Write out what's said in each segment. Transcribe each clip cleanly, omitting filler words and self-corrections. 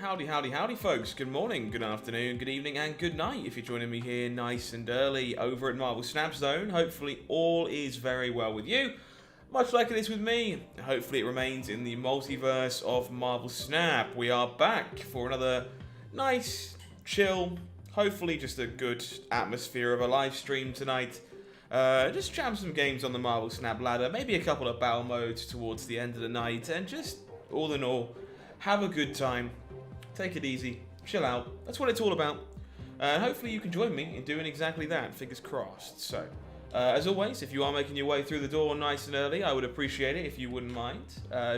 Howdy, howdy, howdy, folks. Good morning, good afternoon, good evening, and good night if you're joining me here nice and early over at Marvel Snap Zone. Hopefully all is very well with you, much like it is with me. Hopefully it remains in the multiverse of Marvel Snap. We are back for another nice, chill, hopefully just a good atmosphere of a live stream tonight. Just jam some games on the Marvel Snap ladder, maybe a couple of battle modes towards the end of the night, and just, all in all, have a good time. Take it easy, chill out. That's what it's all about. Hopefully you can join me in doing exactly that, fingers crossed. So, as always, if you are making your way through the door nice and early, I would appreciate it if you wouldn't mind.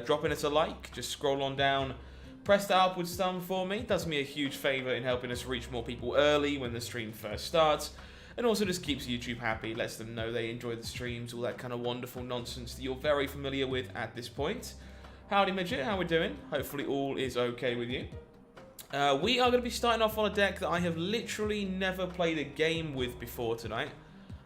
Dropping us a like, just scroll on down, press the upwards thumb for me. Does me a huge favour in helping us reach more people early when the stream first starts. And also just keeps YouTube happy, lets them know they enjoy the streams, all that kind of wonderful nonsense that you're very familiar with at this point. Howdy Midget, how we doing? Hopefully all is okay with you. We are going to be starting off on a deck that I have literally never played a game with before tonight.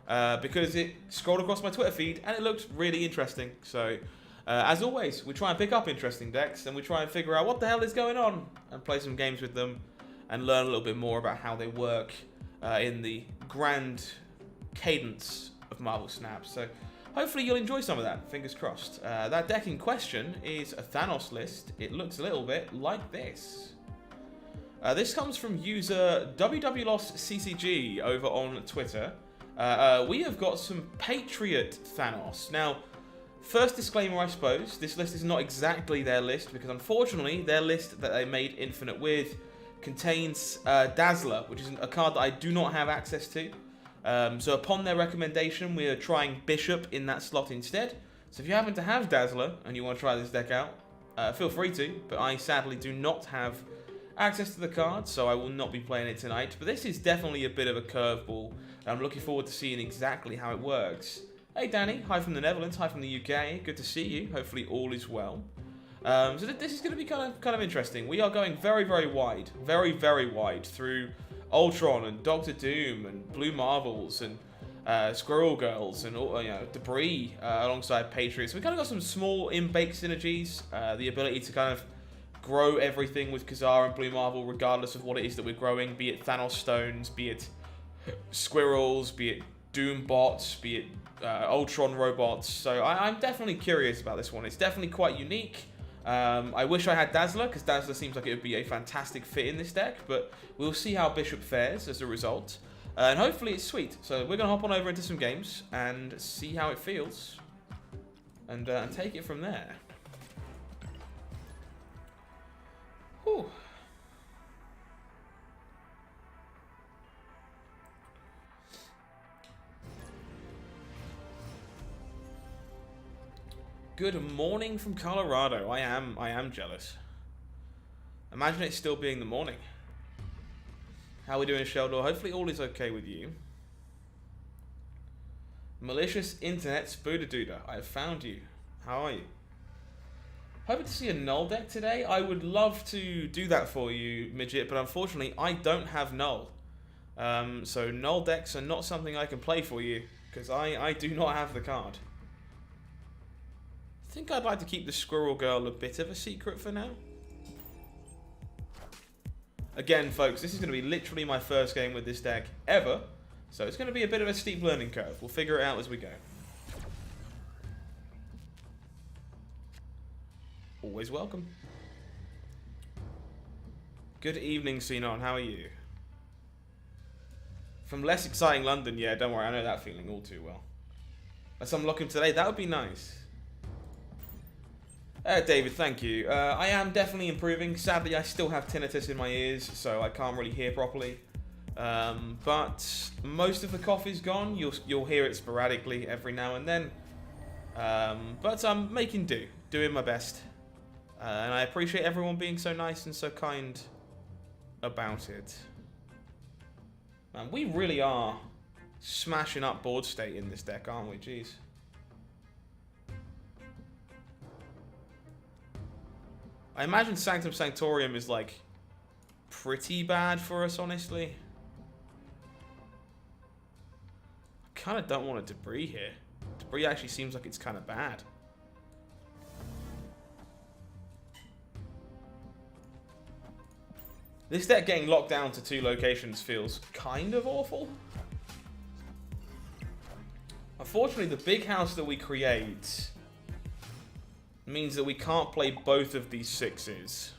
Because it scrolled across my Twitter feed and it looked really interesting. So, as always, we try and pick up interesting decks and we try and figure out what the hell is going on and play some games with them and learn a little bit more about how they work in the grand cadence of Marvel Snap. So, hopefully you'll enjoy some of that, fingers crossed. That deck in question is a Thanos list. It looks a little bit like this. This comes from user WWLossCCG over on Twitter. We have got some Patriot Thanos. Now, first disclaimer I suppose, this list is not exactly their list because unfortunately their list that they made Infinite with contains Dazzler, which is a card that I do not have access to. So upon their recommendation, we are trying Bishop in that slot instead. So if you happen to have Dazzler and you want to try this deck out, feel free to, but I sadly do not have access to the card, so I will not be playing it tonight. But this is definitely a bit of a curveball, and I'm looking forward to seeing exactly how it works. Hey Danny, hi from the Netherlands, hi from the UK, good to see you, hopefully all is well. So this is going to be kind of interesting. We are going very, very wide through Ultron and Doctor Doom and Blue Marvels and Squirrel Girls and all, Debris alongside Patriots. We've kind of got some small in-baked synergies, the ability to kind of grow everything with Kazar and Blue Marvel regardless of what it is that we're growing, be it Thanos Stones, be it Squirrels, be it Doom Bots, be it Ultron Robots. So I'm definitely curious about this one. It's definitely quite unique. I wish I had Dazzler, because Dazzler seems like it would be a fantastic fit in this deck, but we'll see how Bishop fares as a result. And hopefully it's sweet. So we're going to hop on over into some games and see how it feels. And take it from there. Whew. Good morning from Colorado. I am jealous. Imagine it still being the morning. How are we doing, Sheldor? Hopefully all is okay with you. Malicious Internet Spoodaduda, I have found you. How are you? Hoping to see a null deck today. I would love to do that for you, Midget, but unfortunately I don't have null. So null decks are not something I can play for you, because I do not have the card. I think I'd like to keep the Squirrel Girl a bit of a secret for now. Again, folks, this is going to be literally my first game with this deck ever, so it's going to be a bit of a steep learning curve. We'll figure it out as we go. Always welcome. Good evening, Sinon. How are you? From less exciting London, yeah, don't worry, I know that feeling all too well. Let's unlock him today. That would be nice. David, thank you. I am definitely improving. Sadly, I still have tinnitus in my ears, so I can't really hear properly. But most of the cough is gone. You'll hear it sporadically every now and then. But I'm making do, doing my best. And I appreciate everyone being so nice and so kind about it. Man, we really are smashing up board state in this deck, aren't we? Jeez. I imagine Sanctum Sanctorium is, like, pretty bad for us, honestly. I kind of don't want a Debris here. Debris actually seems like it's kind of bad. This deck getting locked down to 2 locations feels kind of awful. Unfortunately, the big house that we create means that we can't play both of these 6s.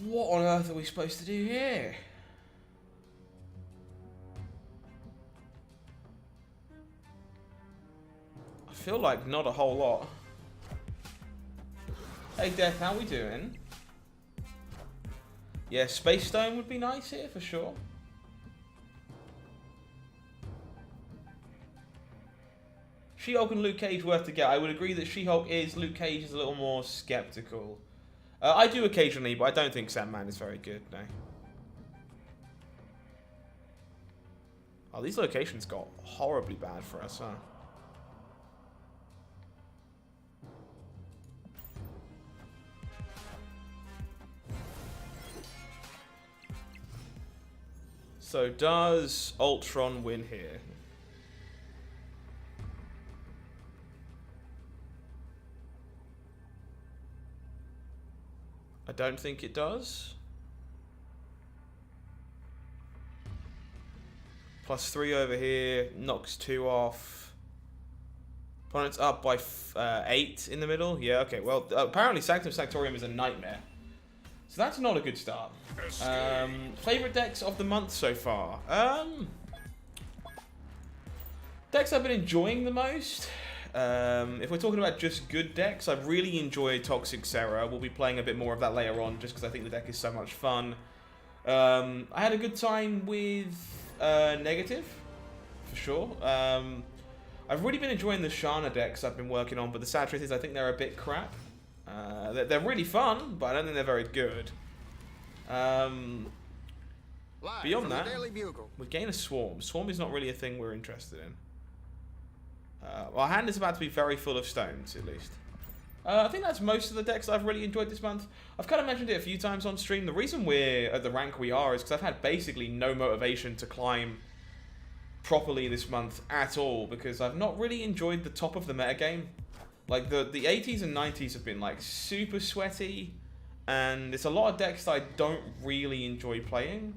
What on earth are we supposed to do here? I feel like not a whole lot. Hey Death, how we doing? Yeah, Space Stone would be nice here for sure. She-Hulk and Luke Cage worth to get. I would agree that She-Hulk is. Luke Cage is a little more skeptical. I do occasionally, but I don't think Sandman is very good, no. Oh, these locations got horribly bad for us, huh? So does Ultron win here? I don't think it does. +3 over here, knocks 2 off. Opponent's up by 8 in the middle. Yeah, okay, well, apparently Sanctum Sanctorium is a nightmare. So that's not a good start. Favorite decks of the month so far? Decks I've been enjoying the most. If we're talking about just good decks, I've really enjoyed Toxic Serra. We'll be playing a bit more of that later on, just because I think the deck is so much fun. I had a good time with Negative, for sure. I've really been enjoying the Shana decks I've been working on, but the sad truth is I think they're a bit crap. They're really fun, but I don't think they're very good. Beyond that, we gain a Swarm. Swarm is not really a thing we're interested in. Our hand is about to be very full of stones, at least. I think that's most of the decks I've really enjoyed this month. I've kind of mentioned it a few times on stream. The reason we're at the rank we are is because I've had basically no motivation to climb properly this month at all, because I've not really enjoyed the top of the metagame. Like, the 80s and 90s have been, like, super sweaty, and it's a lot of decks that I don't really enjoy playing.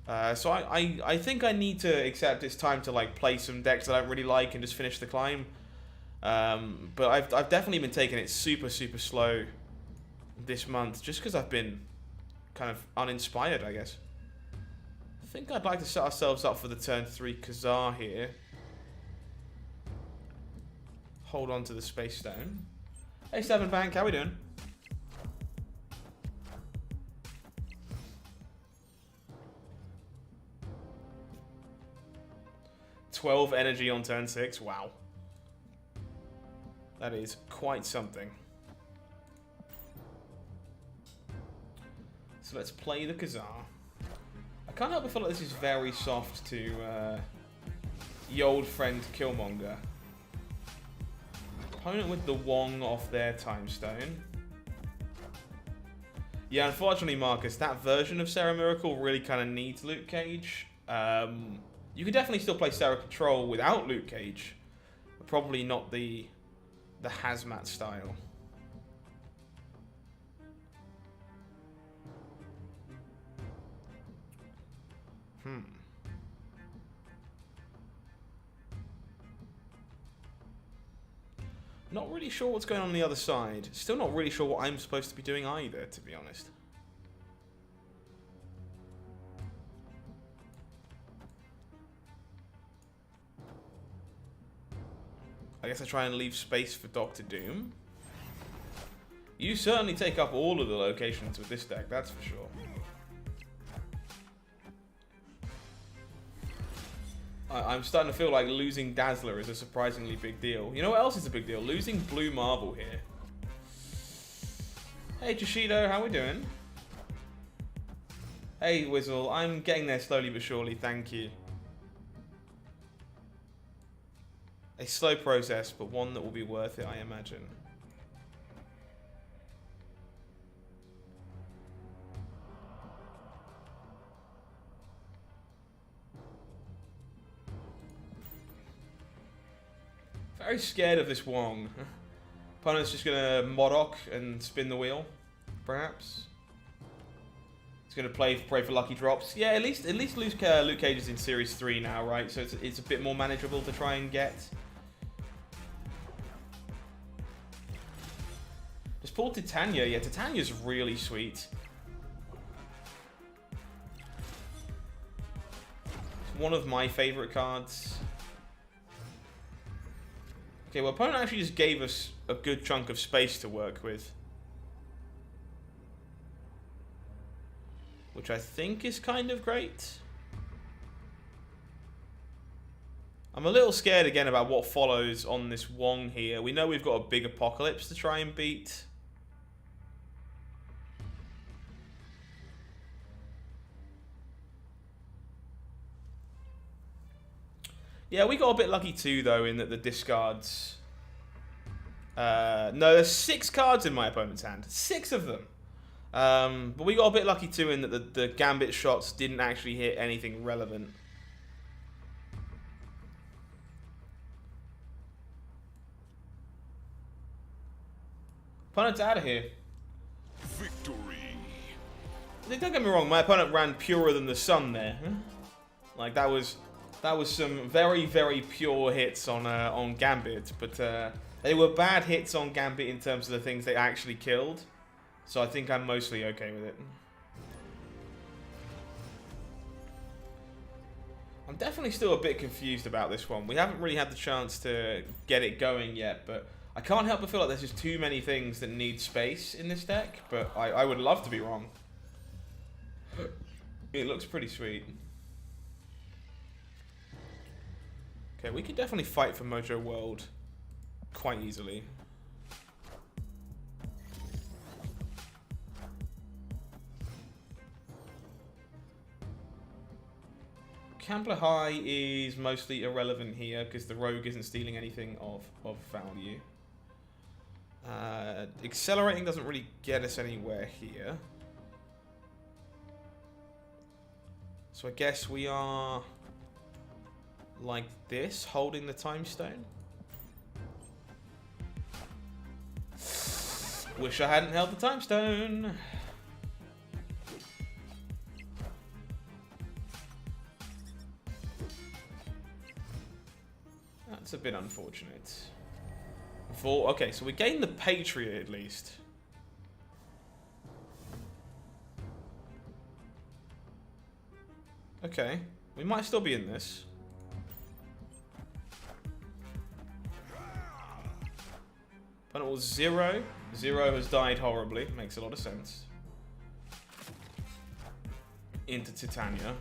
So I think I need to accept it's time to like play some decks that I don't really like and just finish the climb. But I've definitely been taking it super slow this month, just because I've been kind of uninspired, I guess. I think I'd like to set ourselves up for the turn 3 Khazar here. Hold on to the Space Stone. Hey Seven Bank, how we doing? $12 energy on turn 6. Wow. That is quite something. So let's play the Khazar. I can't help but feel like this is very soft to your old friend Killmonger. Opponent with the Wong off their Time Stone. Yeah, unfortunately, Marcus, that version of Sarah Miracle really kind of needs Luke Cage. You could definitely still play Sarah Control without Luke Cage, but probably not the Hazmat style. Not really sure what's going on the other side. Still not really sure what I'm supposed to be doing either, to be honest. I guess I try and leave space for Doctor Doom. You certainly take up all of the locations with this deck, that's for sure. I'm starting to feel like losing Dazzler is a surprisingly big deal. You know what else is a big deal? Losing Blue Marvel here. Hey Chishido, how we doing? Hey Wizzle, I'm getting there slowly but surely, thank you. A slow process, but one that will be worth it, I imagine. Very scared of this Wong. Opponent's just gonna Modok and spin the wheel, perhaps. He's gonna pray for lucky drops. Yeah, at least Luke Cage is in Series 3 now, right? So it's a bit more manageable to try and get. Just pull Titania. Yeah, Titania's really sweet. It's one of my favorite cards. Okay, well, opponent actually just gave us a good chunk of space to work with. Which I think is kind of great. I'm a little scared again about what follows on this Wong here. We know we've got a big Apocalypse to try and beat. Yeah, we got a bit lucky too, though, in that the discards... no, there's 6 cards in my opponent's hand. 6 of them. But we got a bit lucky too in that the Gambit shots didn't actually hit anything relevant. Opponent's out of here. Victory. Don't get me wrong, my opponent ran purer than the sun there. Like that was some very, very pure hits on Gambit, but they were bad hits on Gambit in terms of the things they actually killed. So I think I'm mostly okay with it. I'm definitely still a bit confused about this one. We haven't really had the chance to get it going yet, but I can't help but feel like there's just too many things that need space in this deck, but I would love to be wrong. It looks pretty sweet. Okay, we could definitely fight for Mojo World quite easily. Campbell High is mostly irrelevant here because the rogue isn't stealing anything of value. Accelerating doesn't really get us anywhere here. So I guess we are like this, holding the time stone. Wish I hadn't held the time stone. That's a bit unfortunate. Okay, so we gained the Patriot at least. Okay, we might still be in this. Opponent was 0. 0 has died horribly. Makes a lot of sense. Into Titania.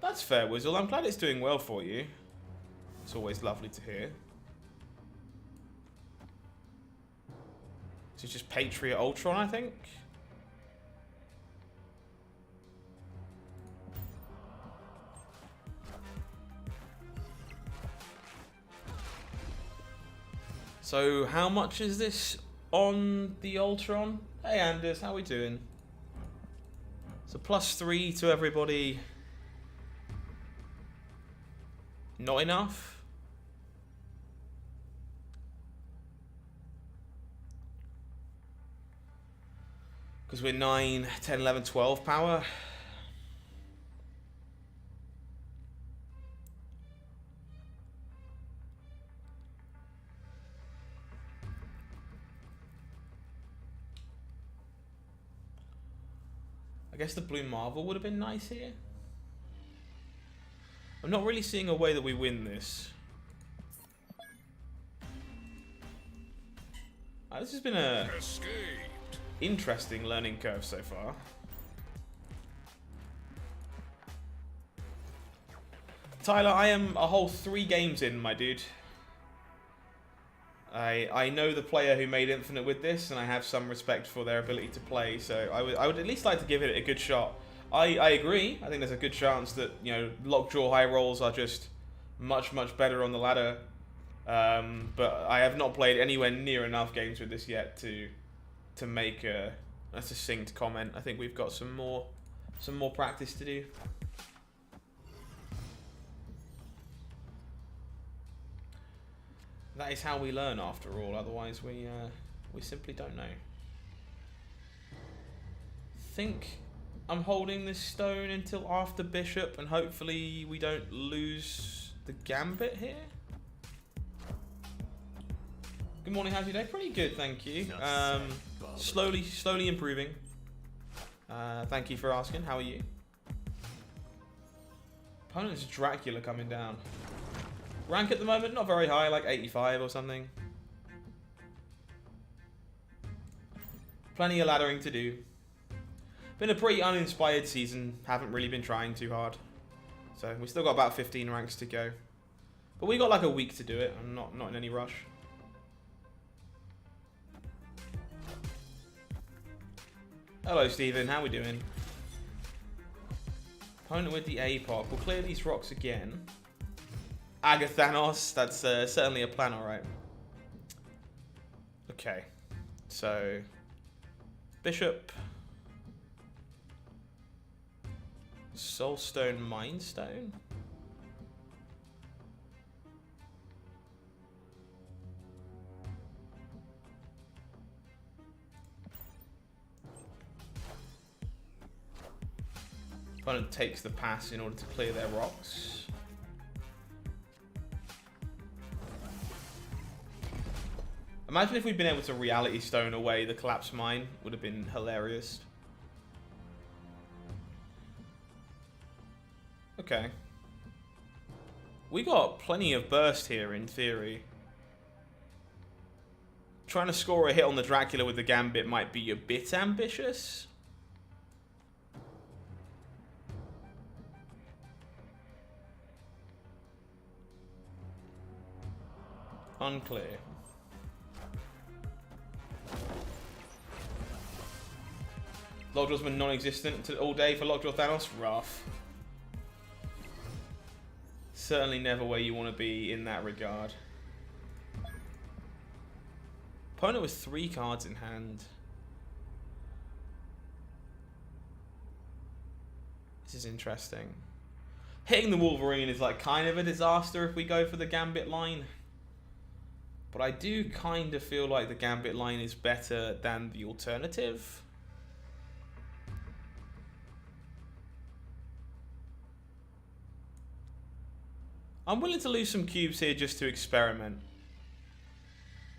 That's fair, Wizzle. I'm glad it's doing well for you. It's always lovely to hear. So it's just Patriot Ultron, I think. So how much is this on the Ultron? Hey Anders, how we doing? So +3 to everybody. Not enough? Because we're 9, 10, 11, 12 power. I guess the Blue Marvel would have been nice here. I'm not really seeing a way that we win this. This has been a interesting learning curve so far. Tyler, I am a whole 3 games in, my dude. I know the player who made Infinite with this, and I have some respect for their ability to play, so I would at least like to give it a good shot. I agree. I think there's a good chance that, you know, lockjaw high rolls are just much better on the ladder. But I have not played anywhere near enough games with this yet to make a succinct comment. I think we've got some more practice to do. That is how we learn, after all. Otherwise, we simply don't know. Think I'm holding this stone until after bishop, and hopefully we don't lose the gambit here. Good morning, how's your day? Pretty good, thank you. Slowly improving. Thank you for asking. How are you? Opponent's Dracula coming down. Rank at the moment, not very high, like 85 or something. Plenty of laddering to do. Been a pretty uninspired season. Haven't really been trying too hard. So we still got about 15 ranks to go. But we got like a week to do it. I'm not in any rush. Hello, Stephen. How we doing? Opponent with the APOC. We'll clear these rocks again. Agathanos. That's certainly a plan, alright. Okay. So, Bishop. Soulstone, Mindstone. Opponent takes the pass in order to clear their rocks. Imagine if we'd been able to reality stone away the collapsed mine. Would have been hilarious. Okay. We got plenty of burst here in theory. Trying to score a hit on the Dracula with the Gambit might be a bit ambitious. Unclear. Lockjaw's been non-existent all day for Lockjaw Thanos. Rough. Certainly never where you want to be in that regard. Opponent with 3 cards in hand. This is interesting. Hitting the Wolverine is like kind of a disaster if we go for the Gambit line. But I do kind of feel like the Gambit line is better than the alternative. I'm willing to lose some cubes here just to experiment.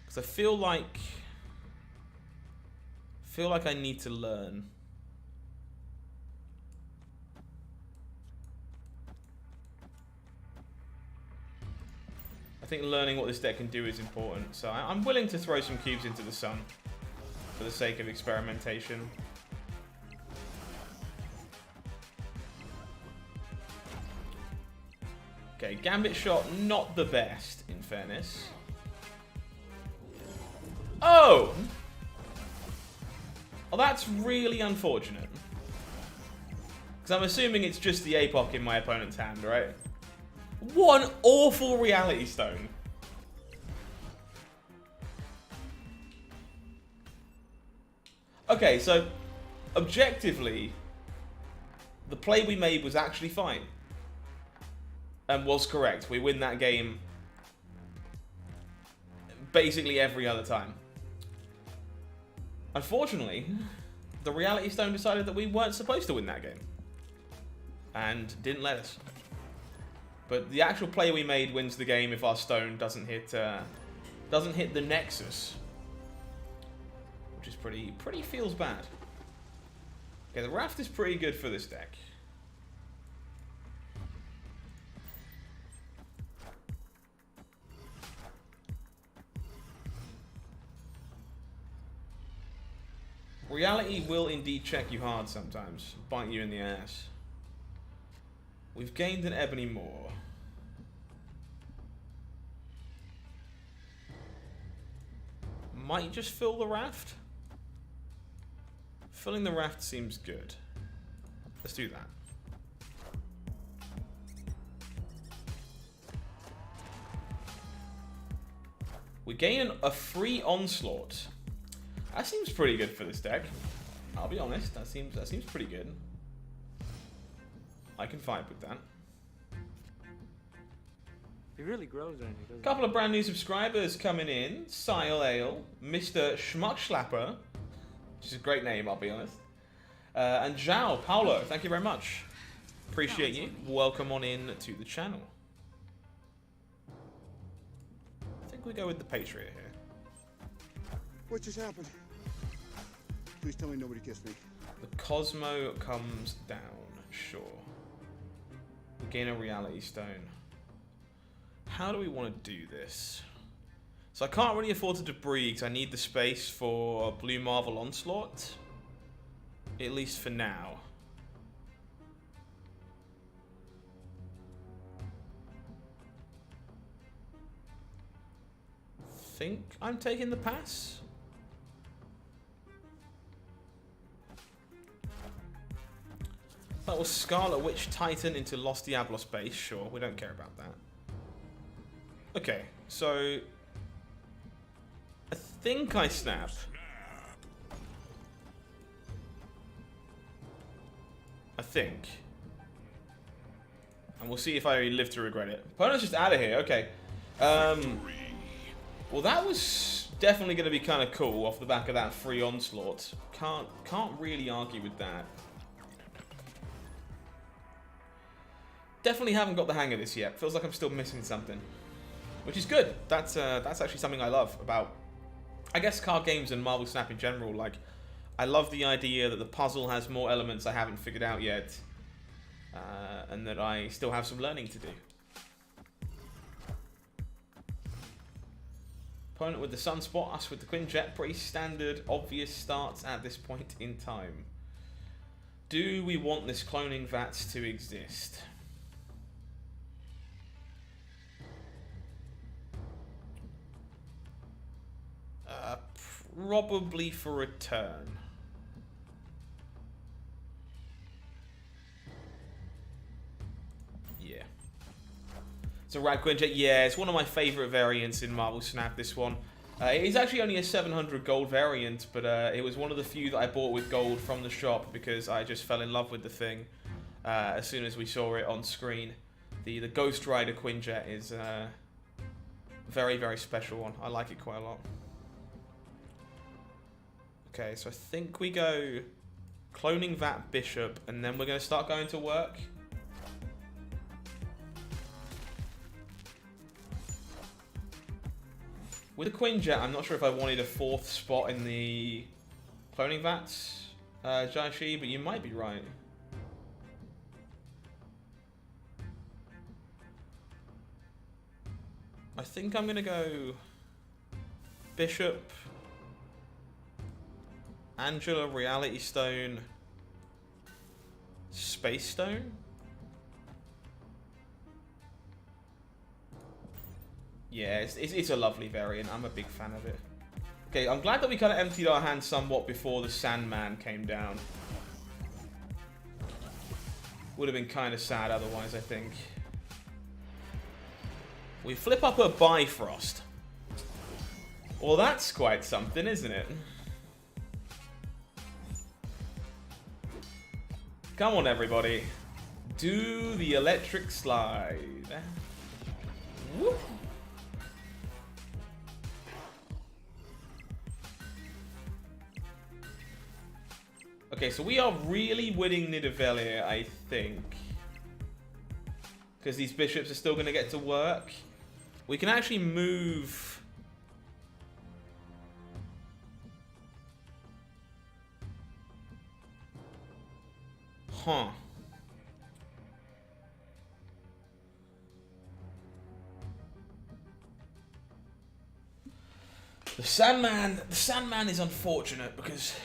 Because I feel like I need to learn. I think learning what this deck can do is important, so I'm willing to throw some cubes into the sun for the sake of experimentation. Okay, Gambit shot, not the best, in fairness. Oh! Oh, that's really unfortunate. Because I'm assuming it's just the APOC in my opponent's hand, right? One awful reality stone. Okay, so objectively, the play we made was actually fine. And was correct. We win that game basically every other time. Unfortunately, the reality stone decided that we weren't supposed to win that game. And didn't let us. But the actual play we made wins the game if our stone doesn't hit the nexus, which is pretty feels bad. Okay, the raft is pretty good for this deck. Reality will indeed check you hard sometimes, bite you in the ass. We've gained an ebony moor. Might just fill the raft? Filling the raft seems good. Let's do that. We gain a free onslaught. That seems pretty good for this deck. I'll be honest, that seems pretty good. I can fight with that. He really grows on you, doesn't Couple of brand new subscribers coming in. Sile Ale, Mr. Schmuckschlapper, which is a great name, I'll be honest. And Zhao, Paolo, thank you very much. Appreciate you. Welcome on in to the channel. I think we go with the Patriot here. What just happened? Please tell me nobody kissed me. The Cosmo comes down, sure. We gain a reality stone. How do we want to do this? So I can't really afford to debris because I need the space for Blue Marvel Onslaught. At least for now. Think I'm taking the pass. That was Scarlet Witch Titan into Los Diablos base. Sure, we don't care about that. Okay, so I think I snap. I think. And we'll see if I live to regret it. Opponent's just out of here, okay. Well, that was definitely going to be kind of cool off the back of that free onslaught. Can't really argue with that. Definitely haven't got the hang of this yet. Feels like I'm still missing something, which is good. That's actually something I love about, I guess, card games and Marvel Snap in general. Like, I love the idea that the puzzle has more elements I haven't figured out yet, and that I still have some learning to do. Opponent with the Sunspot, us with the Quinjet. Pretty standard, obvious starts at this point in time. Do we want this cloning VATS to exist? Probably for a turn. Yeah. So Rad Quinjet, yeah, it's one of my favourite variants in Marvel Snap, this one. It's actually only a 700 gold variant, but it was one of the few that I bought with gold from the shop because I just fell in love with the thing as soon as we saw it on screen. The Ghost Rider Quinjet is a very, very special one. I like it quite a lot. Okay, so I think we go cloning that Bishop, and then we're going to start going to work. With the Quinjet, I'm not sure if I wanted a fourth spot in the cloning vats, Jaishi, but you might be right. I think I'm going to go Bishop, Angela, Reality Stone, Space Stone. Yeah, it's a lovely variant. I'm a big fan of it. Okay, I'm glad that we kind of emptied our hands somewhat before the Sandman came down. Would have been kind of sad otherwise, I think. We flip up a Bifrost. Well, that's quite something, isn't it? Come on, everybody. Do the electric slide. Whoop. Okay, so we are really winning Nidavellir here, I think. Because these bishops are still going to get to work. We can actually move... Huh. The Sandman is unfortunate because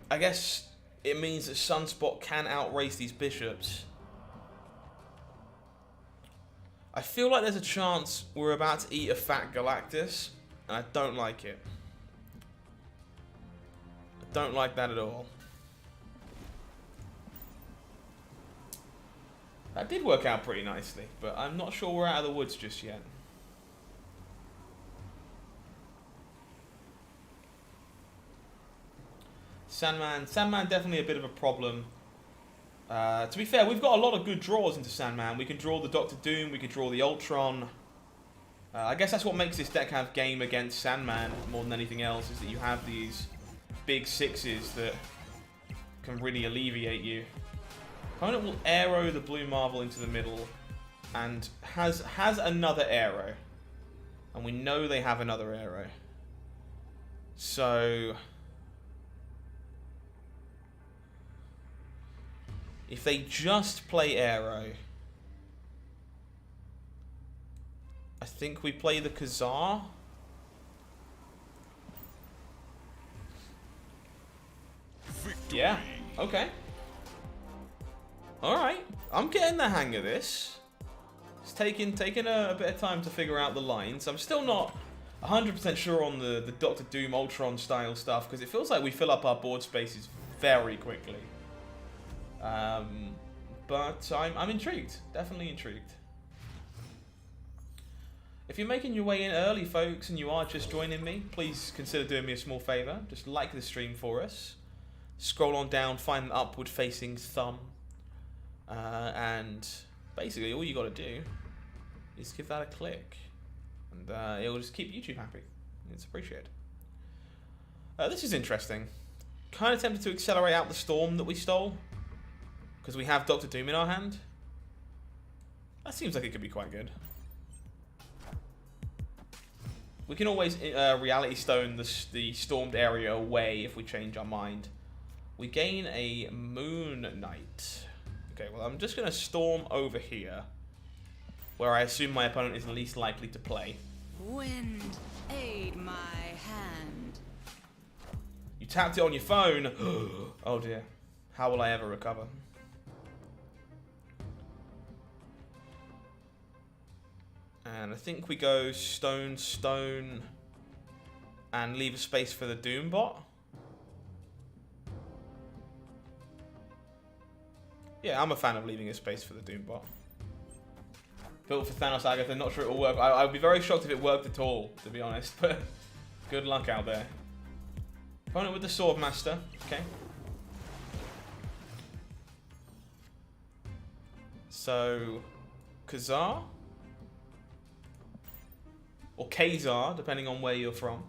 I guess it means that Sunspot can outrace these bishops. I feel like there's a chance we're about to eat a fat Galactus, and I don't like it. I don't like that at all. That did work out pretty nicely, but I'm not sure we're out of the woods just yet. Sandman definitely a bit of a problem. To be fair, we've got a lot of good draws into Sandman. We can draw the Doctor Doom, we can draw the Ultron. I guess that's what makes this deck have game against Sandman more than anything else, is that you have these big 6s that can really alleviate you. Opponent will arrow the blue marble into the middle and has another arrow. And we know they have another arrow. So if they just play arrow, I think we play the Khazar. Victory. Yeah, okay. Alright, I'm getting the hang of this. It's taking a bit of time to figure out the lines. I'm still not 100% sure on the Doctor Doom Ultron style stuff, because it feels like we fill up our board spaces very quickly. But I'm intrigued, definitely intrigued. If you're making your way in early, folks, and you are just joining me, please consider doing me a small favour. Just like the stream for us. Scroll on down, find an upward-facing thumb. And basically, all you got to do is give that a click. And it'll just keep YouTube happy. It's appreciated. This is interesting. Kind of tempted to accelerate out the storm that we stole, because we have Doctor Doom in our hand. That seems like it could be quite good. We can always Reality Stone the stormed area away if we change our mind. We gain a Moon Knight. Okay, well, I'm just going to storm over here, where I assume my opponent is least likely to play. Wind, aid my hand. You tapped it on your phone. Oh dear. How will I ever recover? And I think we go stone, stone, and leave a space for the Doombot. Yeah, I'm a fan of leaving a space for the Doombot. Built for Thanos Agatha, not sure it will work. I would be very shocked if it worked at all, to be honest, but good luck out there. Opponent with the Swordmaster, okay. So, Khazar? Or Khazar, depending on where you're from.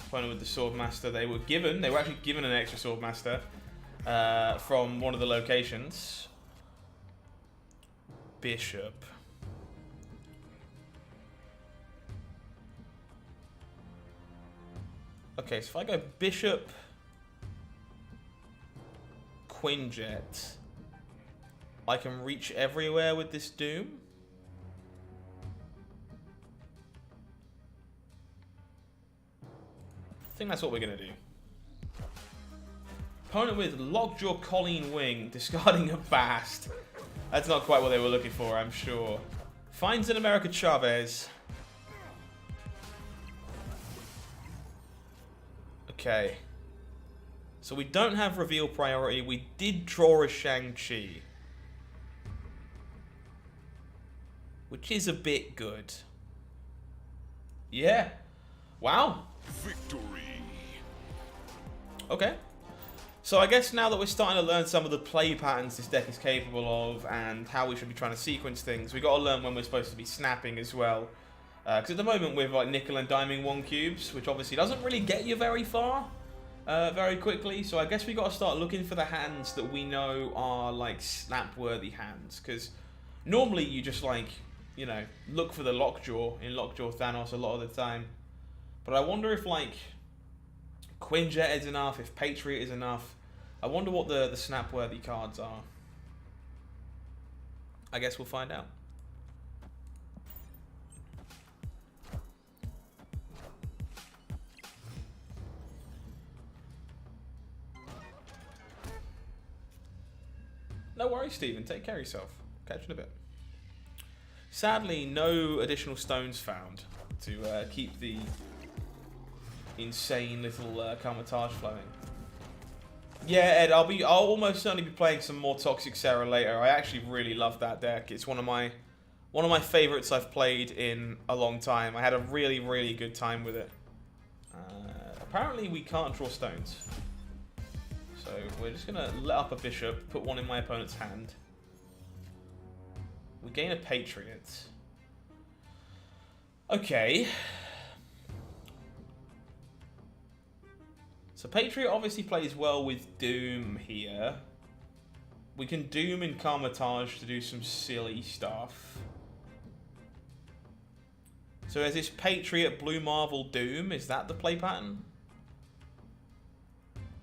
Opponent with the Swordmaster, they were actually given an extra Swordmaster from one of the locations. Bishop. Okay, so if I go Bishop, Quinjet, I can reach everywhere with this Doom. I think that's what we're going to do. Opponent with Lockjaw Colleen Wing, discarding a Bast. That's not quite what they were looking for, I'm sure. Finds an America Chavez. Okay. So we don't have reveal priority. We did draw a Shang-Chi, which is a bit good. Yeah. Wow. Victory. Okay. So I guess now that we're starting to learn some of the play patterns this deck is capable of and how we should be trying to sequence things, we've got to learn when we're supposed to be snapping as well. Because at the moment we're like nickel and diming 1 cubes, which obviously doesn't really get you very far very quickly. So I guess we've got to start looking for the hands that we know are like snap-worthy hands. Because normally you just like, you know, look for the Lockjaw in Lockjaw Thanos a lot of the time. But I wonder if like Quinjet is enough, if Patriot is enough. I wonder what the snap-worthy cards are. I guess we'll find out. No worries, Stephen. Take care of yourself. Catch you in a bit. Sadly, no additional stones found to keep the insane little Karmatage flowing. Yeah, Ed, I'll almost certainly be playing some more Toxic Sarah later. I actually really love that deck. It's one of my favorites I've played in a long time. I had a really, really good time with it. Apparently we can't draw stones. So we're just going to let up a bishop, put one in my opponent's hand. We gain a Patriot. Okay. So Patriot obviously plays well with Doom here. We can Doom in Karmatage to do some silly stuff. So is this Patriot Blue Marvel Doom? Is that the play pattern?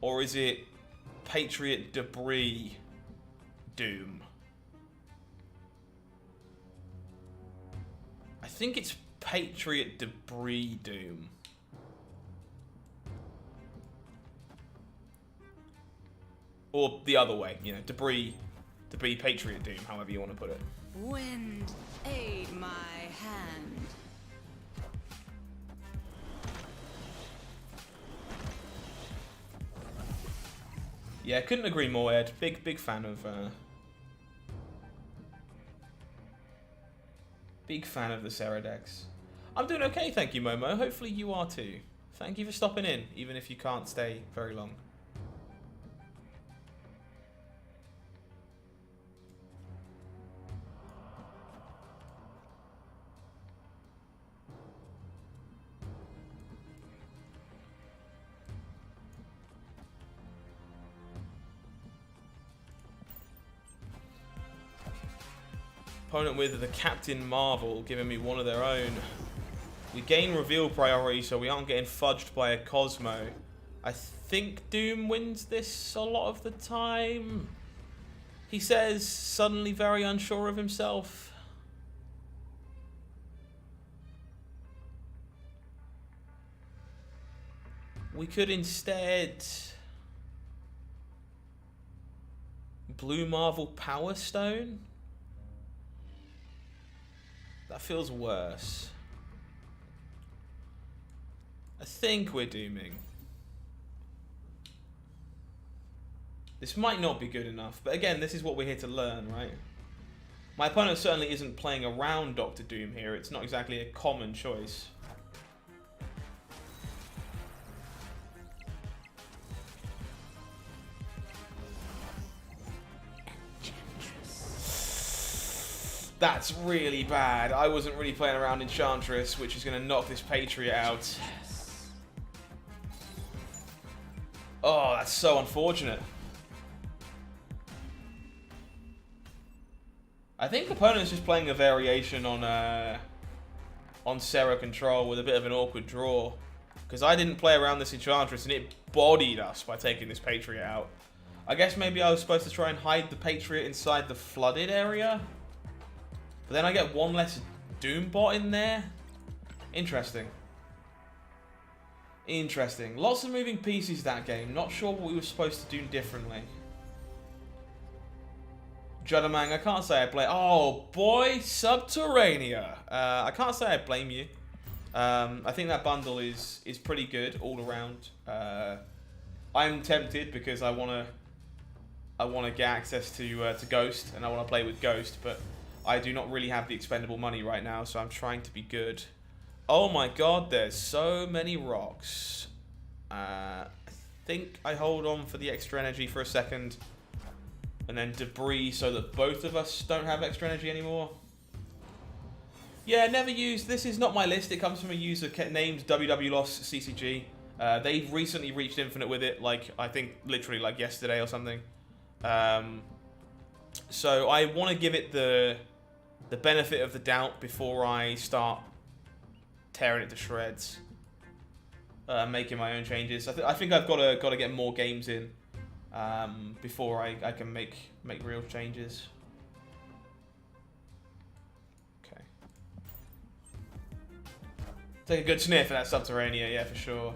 Or is it Patriot Debris Doom? I think it's Patriot Debris Doom. Or the other way, you know, Debris Patriot Doom, however you want to put it. Wind, aid my hand. Yeah, couldn't agree more, Ed. Big fan of big fan of the Sarah decks. I'm doing okay, thank you, Momo. Hopefully you are too. Thank you for stopping in, even if you can't stay very long. Opponent with the Captain Marvel giving me one of their own. We gain reveal priority, so we aren't getting fudged by a Cosmo. I think Doom wins this a lot of the time. He says, suddenly very unsure of himself. We could instead Blue Marvel Power Stone. That feels worse. I think we're dooming. This might not be good enough, but again, this is what we're here to learn, right? My opponent certainly isn't playing around Doctor Doom here. It's not exactly a common choice. That's really bad. I wasn't really playing around Enchantress, which is going to knock this Patriot out. Oh, that's so unfortunate. I think the opponent's just playing a variation on Sarah Control with a bit of an awkward draw. Because I didn't play around this Enchantress and it bodied us by taking this Patriot out. I guess maybe I was supposed to try and hide the Patriot inside the flooded area. But then I get one less Doombot in there. Interesting. Interesting. Lots of moving pieces that game. Not sure what we were supposed to do differently. Judamang, I can't say I blame... Oh, boy, Subterranea. I can't say I blame you. I think that bundle is pretty good all around. I'm tempted because I want to get access to Ghost, and I want to play with Ghost, but I do not really have the expendable money right now, so I'm trying to be good. Oh my god, there's so many rocks. I think I hold on for the extra energy for a second. And then debris so that both of us don't have extra energy anymore. Yeah, never used. This is not my list. It comes from a user named WWLossCCG. They've recently reached Infinite with it, like, I think literally like yesterday or something. So I want to give it the benefit of the doubt before I start tearing it to shreds. Making my own changes. I think I've got to get more games in. Before I can make real changes. Okay. Take a good sniff at that Subterranea, yeah, for sure.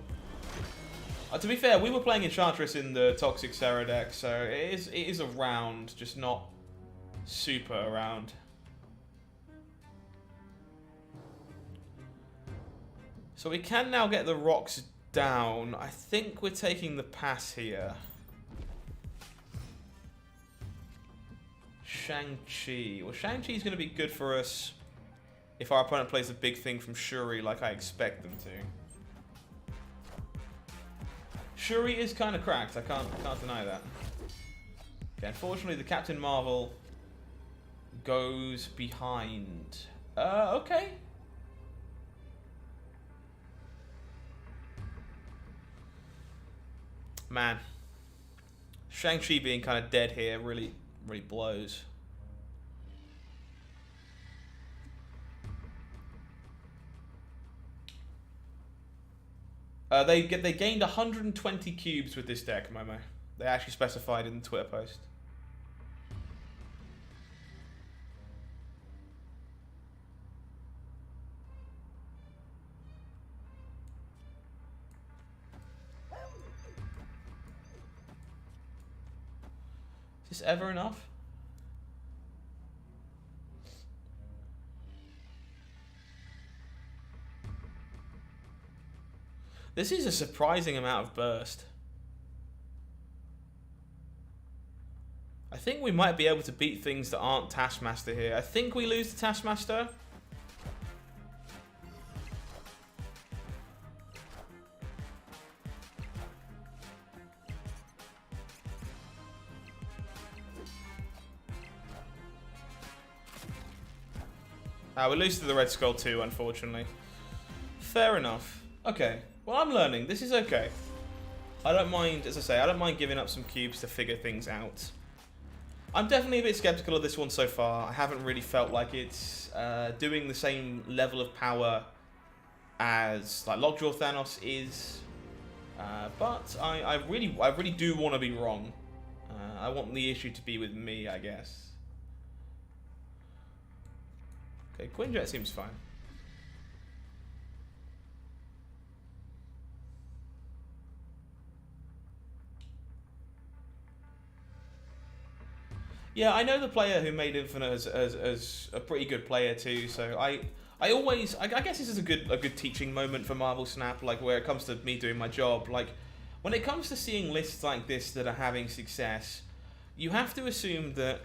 To be fair, we were playing Enchantress in the Toxic Sarah deck, so it is around, just not super around. So we can now get the rocks down. I think we're taking the pass here. Shang-Chi. Well, Shang-Chi's going to be good for us if our opponent plays a big thing from Shuri like I expect them to. Shuri is kind of cracked. I can't deny that. Okay, unfortunately, the Captain Marvel goes behind. Okay. Man, Shang-Chi being kind of dead here really blows. They gained 120 cubes with this deck, Momo. They actually specified in the Twitter post. Is this ever enough? This is a surprising amount of burst. I think we might be able to beat things that aren't Taskmaster here. I think we lose to Taskmaster. We lose to the Red Skull too, unfortunately. Fair enough. Okay. Well, I'm learning. This is okay. I don't mind, as I say, I don't mind giving up some cubes to figure things out. I'm definitely a bit skeptical of this one so far. I haven't really felt like it's doing the same level of power as like Lockjaw Thanos is. But I really do want to be wrong. I want the issue to be with me, I guess. Okay, Quinjet seems fine. Yeah, I know the player who made Infinite as a pretty good player too. So I guess this is a good teaching moment for Marvel Snap. Like where it comes to me doing my job. Like when it comes to seeing lists like this that are having success, you have to assume that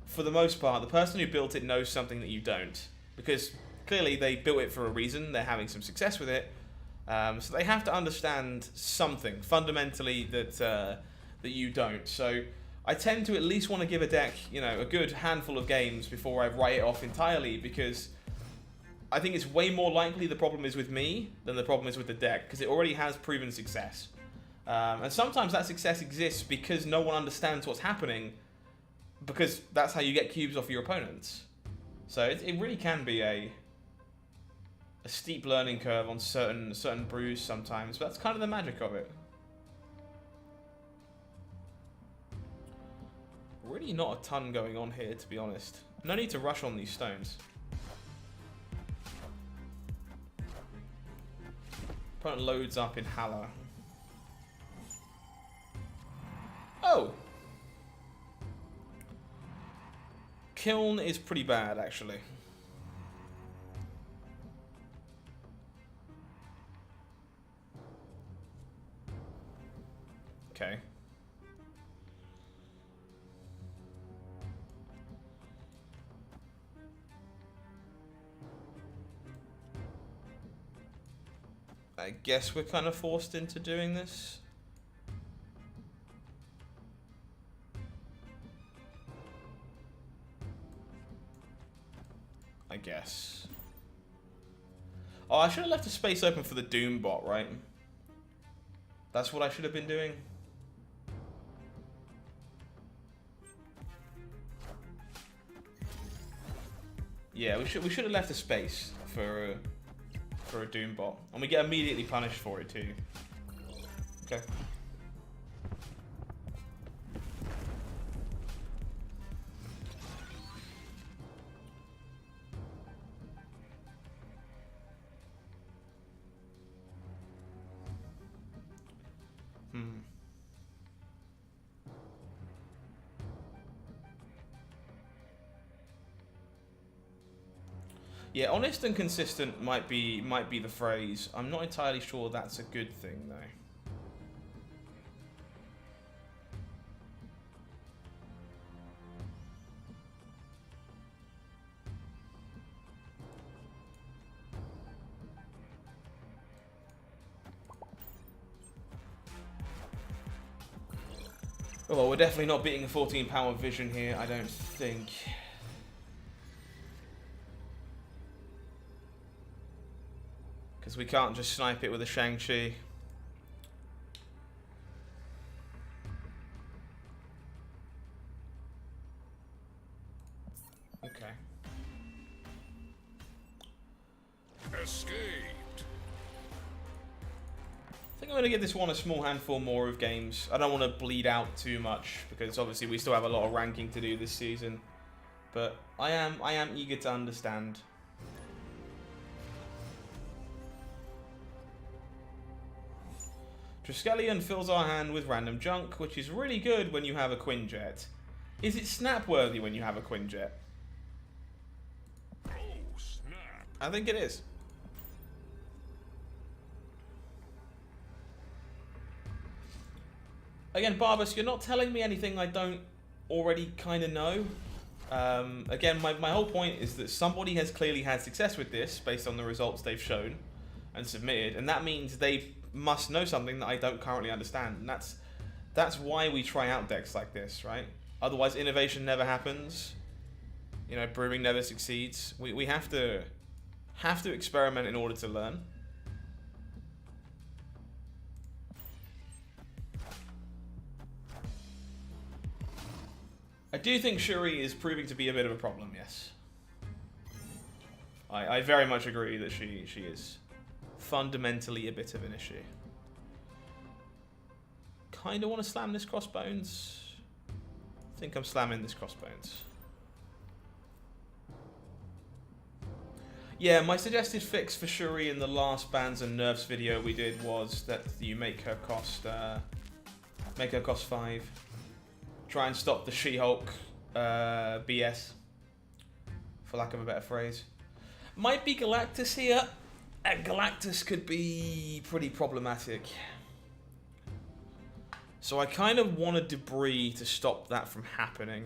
for the most part, the person who built it knows something that you don't, because clearly they built it for a reason. They're having some success with it, so they have to understand something fundamentally that you don't. So I tend to at least want to give a deck, you know, a good handful of games before I write it off entirely, because I think it's way more likely the problem is with me than the problem is with the deck, because it already has proven success. And sometimes that success exists because no one understands what's happening, because that's how you get cubes off your opponents. So it really can be a steep learning curve on certain brews sometimes, but that's kind of the magic of it. Really not a ton going on here, to be honest. No need to rush on these stones. Opponent loads up in Hala. Oh! Kiln is pretty bad, actually. Okay. I guess we're kind of forced into doing this. I guess. Oh, I should have left a space open for the Doom bot, right? That's what I should have been doing. Yeah, we should have left a space for a Doom bot, and we get immediately punished for it too. Okay. Yeah, honest and consistent might be the phrase. I'm not entirely sure that's a good thing though. Oh, well, we're definitely not beating a 14 power vision here, I don't think. Because we can't just snipe it with a Shang-Chi. Okay. Escaped. I think I'm going to give this one a small handful more of games. I don't want to bleed out too much because obviously we still have a lot of ranking to do this season. But I am eager to understand. Triskelion fills our hand with random junk, which is really good when you have a Quinjet. Is it snap-worthy when you have a Quinjet? Oh, snap. I think it is. Again, Barbas, you're not telling me anything I don't already kind of know. Again, my whole point is that somebody has clearly had success with this based on the results they've shown and submitted, and that means they must know something that I don't currently understand. And that's why we try out decks like this, right? Otherwise, innovation never happens. You know, brewing never succeeds. We have to experiment in order to learn. I do think Shuri is proving to be a bit of a problem, yes. I very much agree that she is fundamentally a bit of an issue. Kinda want to slam this Crossbones. I think I'm slamming this Crossbones. Yeah, my suggested fix for Shuri in the last bans and nerfs video we did was that you make her cost 5. Try and stop the She-Hulk BS, for lack of a better phrase. Might be Galactus here. Galactus could be pretty problematic. So I kind of want a debris to stop that from happening.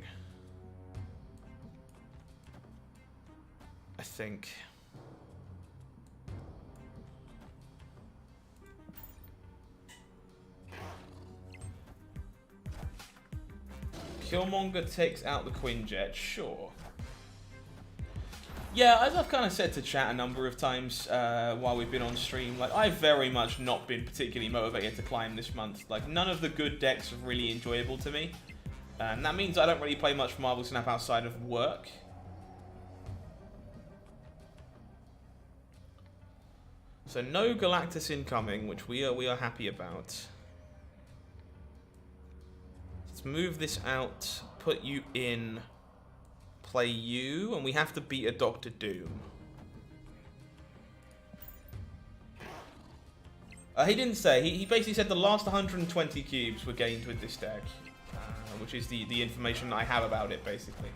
I think. Killmonger takes out the Quinjet, sure. Yeah, as I've kind of said to chat a number of times while we've been on stream, like, I've very much not been particularly motivated to climb this month. Like, none of the good decks are really enjoyable to me. And that means I don't really play much Marvel Snap outside of work. So no Galactus incoming, which we are happy about. Let's move this out, put you in, play you, and we have to beat a Doctor Doom. He didn't say. He basically said the last 120 cubes were gained with this deck, which is the information I have about it, basically.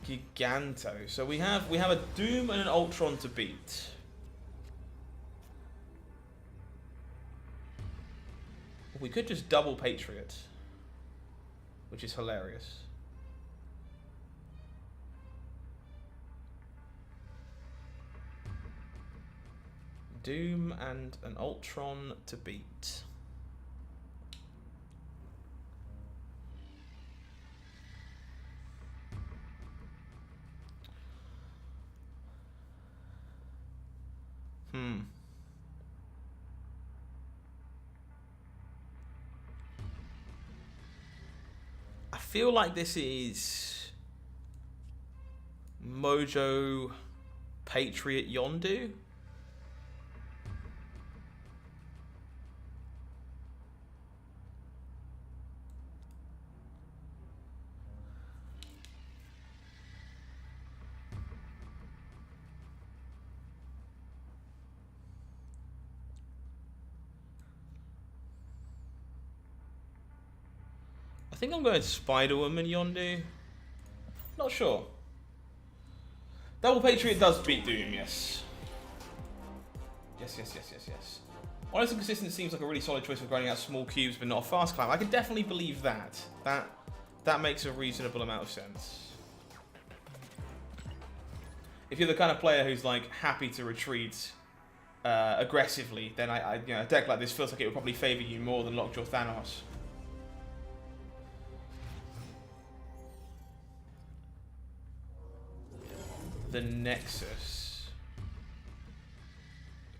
Giganto. So we have a Doom and an Ultron to beat. We could just double Patriot, which is hilarious. Doom and an Ultron to beat. I feel like this is Mojo Patriot Yondu. I think I'm going Spider-Woman Yondu. Not sure. Double Patriot does beat Doom, yes. Yes. Honest and Consistent seems like a really solid choice for grinding out small cubes but not a fast climb. I can definitely believe that. That makes a reasonable amount of sense. If you're the kind of player who's like happy to retreat aggressively, then a deck like this feels like it would probably favor you more than Lockjaw Thanos. the Nexus.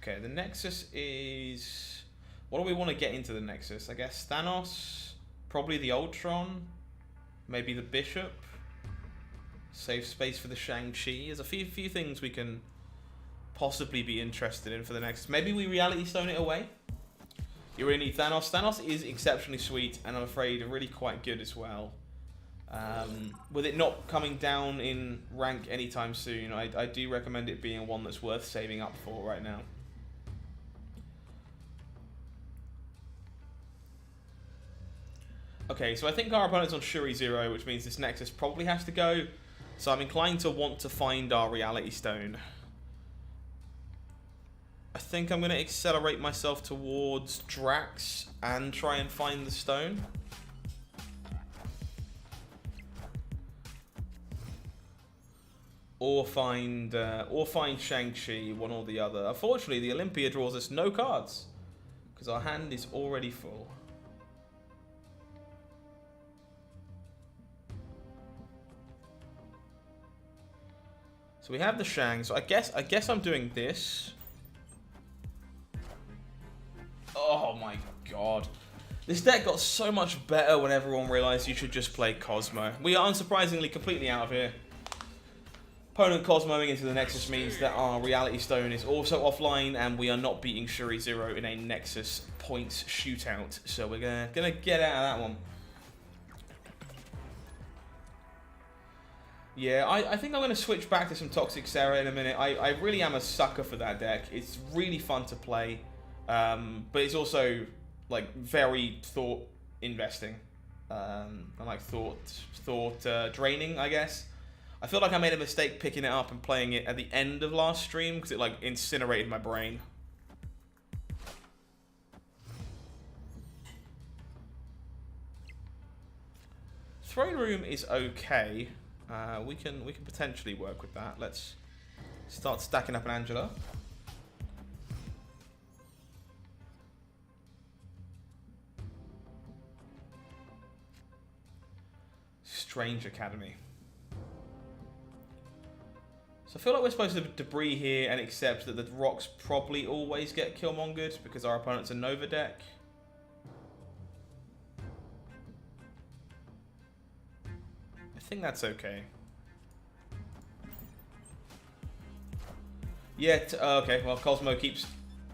Okay, the Nexus is... What do we want to get into the Nexus? I guess Thanos, probably the Ultron, maybe the Bishop. Save space for the Shang-Chi. There's a few things we can possibly be interested in for the Nexus. Maybe we Reality Stone it away. You really need Thanos. Thanos is exceptionally sweet, and I'm afraid really quite good as well. With it not coming down in rank anytime soon, I do recommend it being one that's worth saving up for right now. Okay, so I think our opponent's on Shuri 0, which means this Nexus probably has to go. So I'm inclined to want to find our Reality Stone. I think I'm going to accelerate myself towards Drax and try and find the stone. Or find Shang-Chi, one or the other. Unfortunately, the Olympia draws us no cards, because our hand is already full. So we have the Shang, so I guess I'm doing this. Oh my god. This deck got so much better when everyone realized you should just play Cosmo. We are unsurprisingly completely out of here. Opponent Cosmoing into the Nexus means that our Reality Stone is also offline, and we are not beating Shuri 0 in a Nexus points shootout. So we're gonna get out of that one. Yeah, I think I'm gonna switch back to some Toxic Sarah in a minute. I really am a sucker for that deck. It's really fun to play, but it's also like very thought investing, and like thought draining, I guess. I feel like I made a mistake picking it up and playing it at the end of last stream because it like incinerated my brain. Throne Room is okay. We can potentially work with that. Let's start stacking up an Angela. Strange Academy. So I feel like we're supposed to debris here and accept that the rocks probably always get Killmongered because our opponent's a Nova deck. I think that's okay. Yeah, okay, well, Cosmo keeps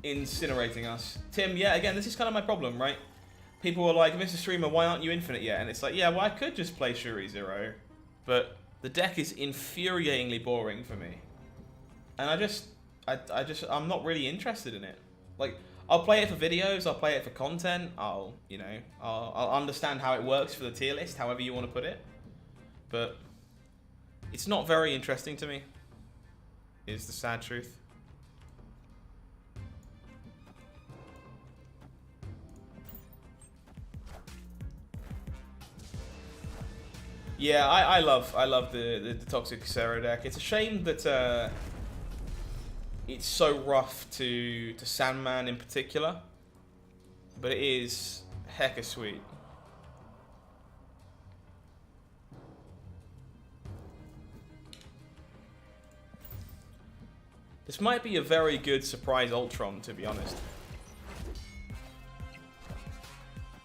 incinerating us. Tim, yeah, again, this is kind of my problem, right? People were like, Mr. Streamer, why aren't you infinite yet? And it's like, yeah, well, I could just play Shuri 0, but the deck is infuriatingly boring for me. And I'm not really interested in it. Like, I'll play it for videos, I'll play it for content, I'll understand how it works for the tier list, however you want to put it. But it's not very interesting to me, is the sad truth. Yeah, I love the Toxic Sarah deck. It's a shame that it's so rough to Sandman in particular, but it is hecka sweet. This might be a very good surprise Ultron, to be honest.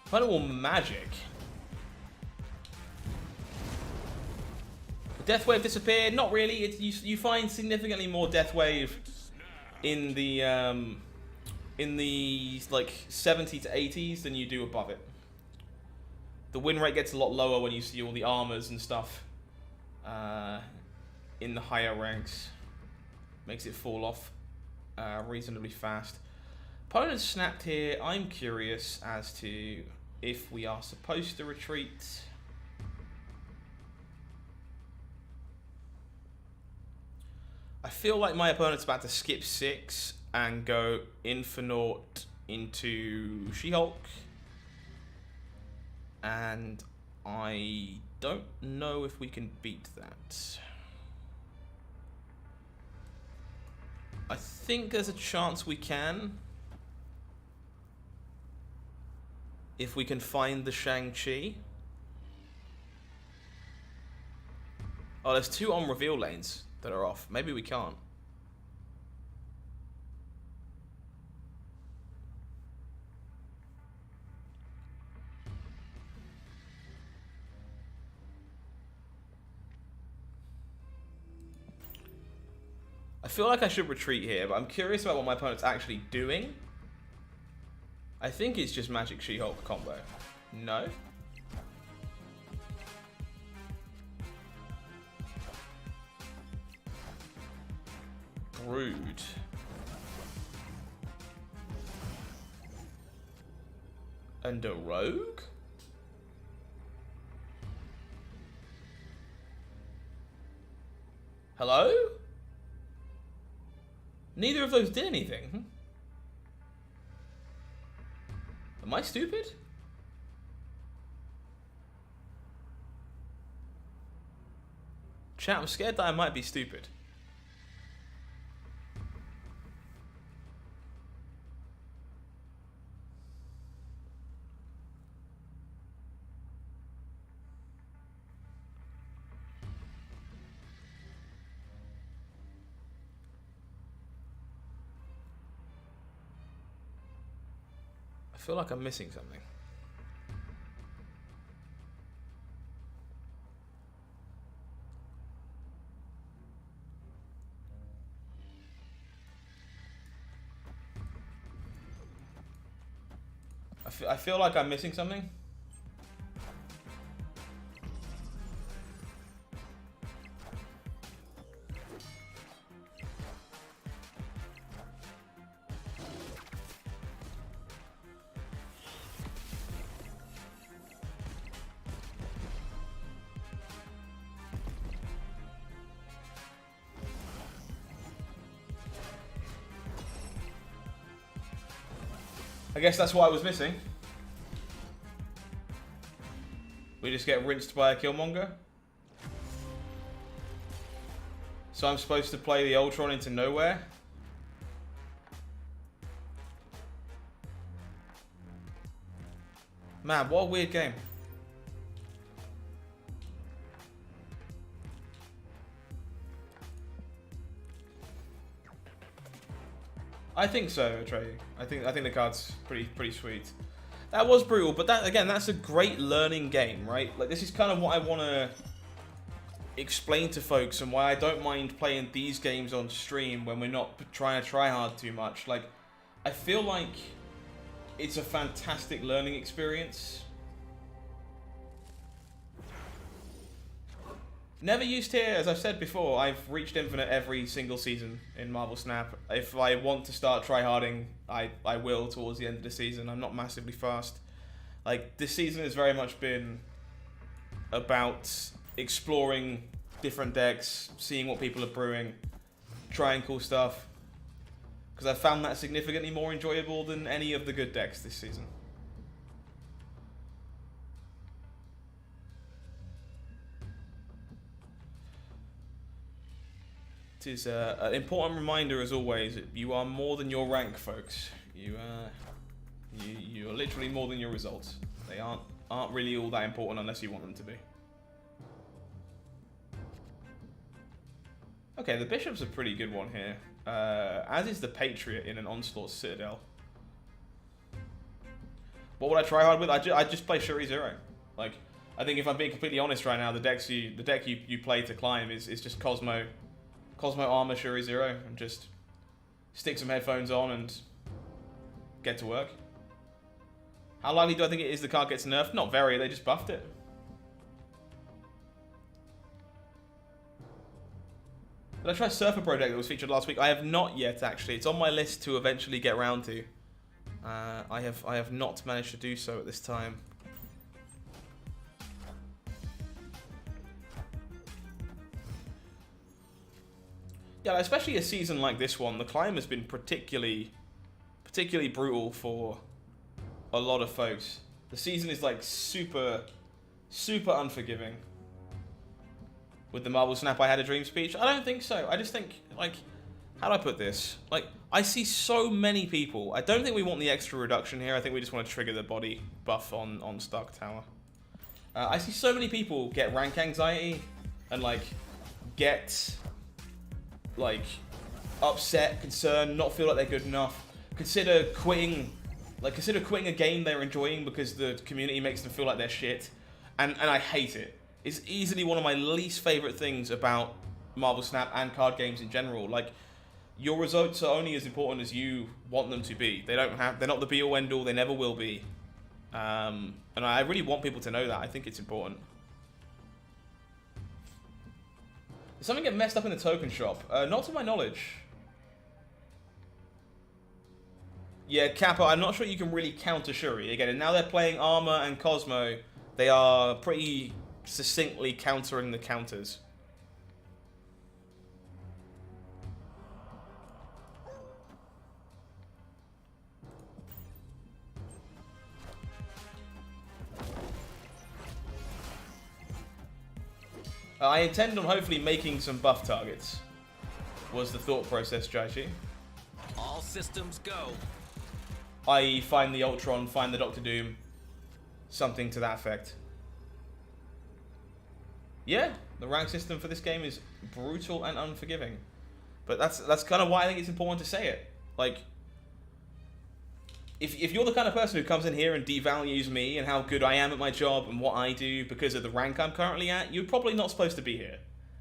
Final Magic. Death Wave disappeared? Not really. You find significantly more Death Wave in the like 70 to 80s than you do above it. The win rate gets a lot lower when you see all the armors and stuff in the higher ranks. Makes it fall off reasonably fast. Opponent snapped here. I'm curious as to if we are supposed to retreat. I feel like my opponent's about to skip 6 and go Infinite into She-Hulk. And I don't know if we can beat that. I think there's a chance we can. If we can find the Shang-Chi. Oh, there's 2 on reveal lanes. that are off. Maybe we can't. I feel like I should retreat here, but I'm curious about what my opponent's actually doing. I think it's just Magic She-Hulk combo. No? Brood. And a rogue? Hello? Neither of those did anything. Am I stupid? Chat, I'm scared that I might be stupid. I feel like I'm missing something. I feel like I'm missing something. I guess that's what I was missing. We just get rinsed by a Killmonger. So I'm supposed to play the Ultron into nowhere? Man, what a weird game. I think so, Trey. I think the card's pretty sweet. That was brutal, but that again, that's a great learning game, right? Like, this is kind of what I want to explain to folks, and why I don't mind playing these games on stream when we're not trying to try hard too much. Like, I feel like it's a fantastic learning experience. Never used here, as I've said before. I've reached Infinite every single season in Marvel Snap. If I want to start tryharding, I will towards the end of the season. I'm not massively fast. Like, this season has very much been about exploring different decks, seeing what people are brewing, trying cool stuff. Because I found that significantly more enjoyable than any of the good decks this season. It is an important reminder, as always, that you are more than your rank, folks. You are literally more than your results. They aren't really all that important unless you want them to be. Okay, the Bishop's a pretty good one here. As is the Patriot in an Onslaught Citadel. What would I try hard with? I just play Shuri Zero. Like, I think if I'm being completely honest right now, the deck you play to climb is just Cosmo Armor Shuri Zero, and just stick some headphones on and get to work. How likely do I think it is the card gets nerfed? Not very, they just buffed it. Did I try Surfer Pro deck that was featured last week? I have not yet, actually. It's on my list to eventually get round to. I have not managed to do so at this time. Yeah, especially a season like this one, the climb has been particularly brutal for a lot of folks. The season is like super unforgiving. With the Marvel Snap I Had a Dream speech? I don't think so. I just think, like, how do I put this? Like, I see so many people. I don't think we want the extra reduction here. I think we just want to trigger the body buff on Stark Tower. I see so many people get rank anxiety and, like, get like upset, concerned, not feel like they're good enough, consider quitting a game they're enjoying because the community makes them feel like they're shit, and I hate it. It's easily one of my least favorite things about Marvel Snap and card games in general. Like, your results are only as important as you want them to be. They're not the be all end all. They never will be. And I really want people to know that. I think it's important. Did something get messed up in the token shop? Not to my knowledge. Yeah, Kappa, I'm not sure you can really counter Shuri. Again, and now they're playing Armor and Cosmo. They are pretty succinctly countering the counters. I intend on hopefully making some buff targets, was the thought process strategy. All systems go. I.e. find the Ultron, find the Doctor Doom, something to that effect. Yeah, the rank system for this game is brutal and unforgiving. But that's kind of why I think it's important to say it. Like, if you're the kind of person who comes in here and devalues me and how good I am at my job and what I do because of the rank I'm currently at, you're probably not supposed to be here.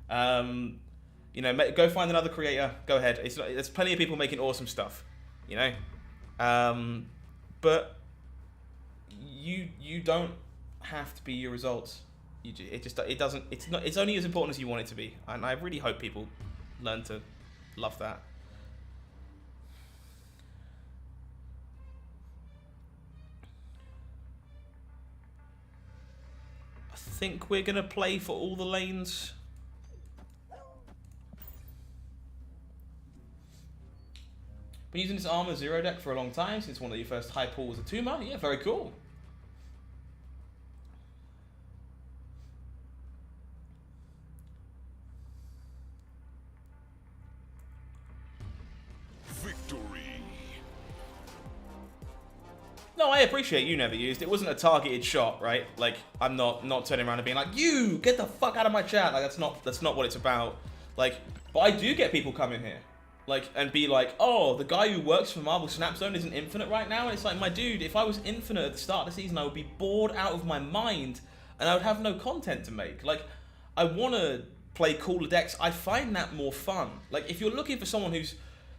You know, go find another creator. Go ahead. There's plenty of people making awesome stuff. You know, but you don't have to be your results. It's only as important as you want it to be, and I really hope people learn to love that. I think we're gonna play for all the lanes. Been using this Armor Zero deck for a long time, since one of your first high pulls was a Tuma. Yeah, very cool. Victory. No, I appreciate you never used. It wasn't a targeted shot, right? Like, I'm not turning around and being like, you get the fuck out of my chat. Like, that's not what it's about. Like, but I do get people come in here, like, and be like, oh, the guy who works for Marvel Snap Zone isn't infinite right now. And it's like, my dude, if I was infinite at the start of the season, I would be bored out of my mind, and I would have no content to make. Like, I want to play cooler decks. I find that more fun. Like, if you're looking for someone who's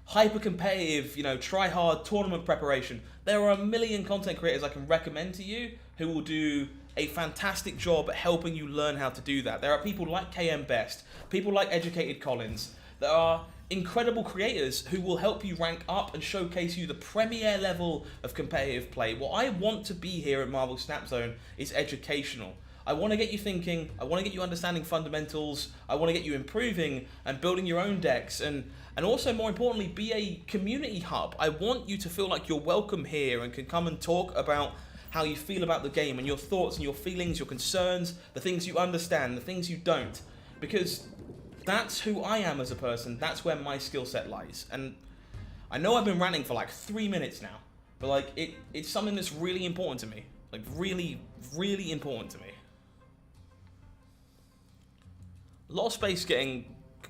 hyper competitive, you know, try hard tournament preparation, there are a million content creators I can recommend to you who will do a fantastic job at helping you learn how to do that. There are people like KM Best, people like Educated Collins. There are incredible creators who will help you rank up and showcase you the premier level of competitive play. What I want to be here at Marvel Snap Zone is educational. I want to get you thinking, I want to get you understanding fundamentals, I want to get you improving and building your own decks, and also, more importantly, be a community hub. I want you to feel like you're welcome here and can come and talk about how you feel about the game and your thoughts and your feelings, your concerns, the things you understand, the things you don't. Because that's who I am as a person, that's where my skill set lies. And I know I've been ranting for like 3 minutes now, but like it's something that's really important to me. Like really, really important to me. A lot of space getting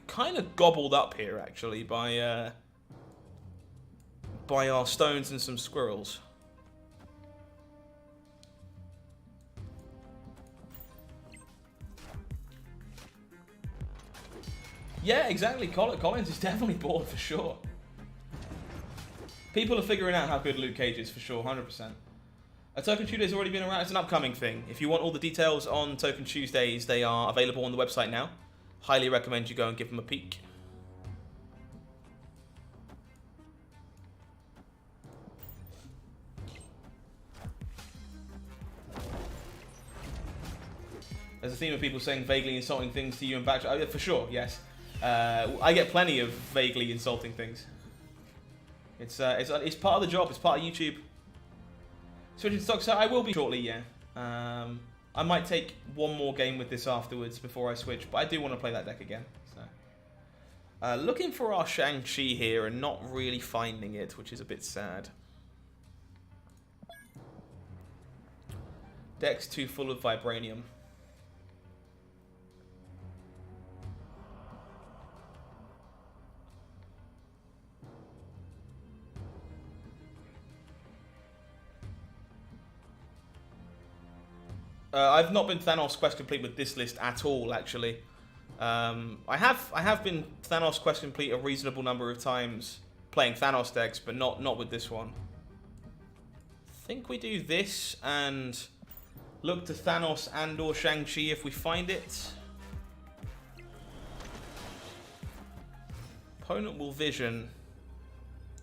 kind of gobbled up here, actually, by our stones and some squirrels. Yeah, exactly. Collins is definitely bored for sure. People are figuring out how good Luke Cage is for sure, 100%. A Token Tuesday's already been around. It's an upcoming thing. If you want all the details on Token Tuesdays, they are available on the website now. Highly recommend you go and give them a peek. There's a theme of people saying vaguely insulting things to you and back. Oh, yeah, for sure, yes. I get plenty of vaguely insulting things. It's part of the job. It's part of YouTube. Switching to stocks, I will be shortly, yeah. I might take one more game with this afterwards before I switch, but I do want to play that deck again. So, looking for our Shang-Chi here and not really finding it, which is a bit sad. Deck's too full of I've not been Thanos quest complete with this list at all, actually. I have been Thanos quest complete a reasonable number of times playing Thanos decks, but not with this one. I think we do this and look to Thanos and or Shang-Chi if we find it. Opponent will vision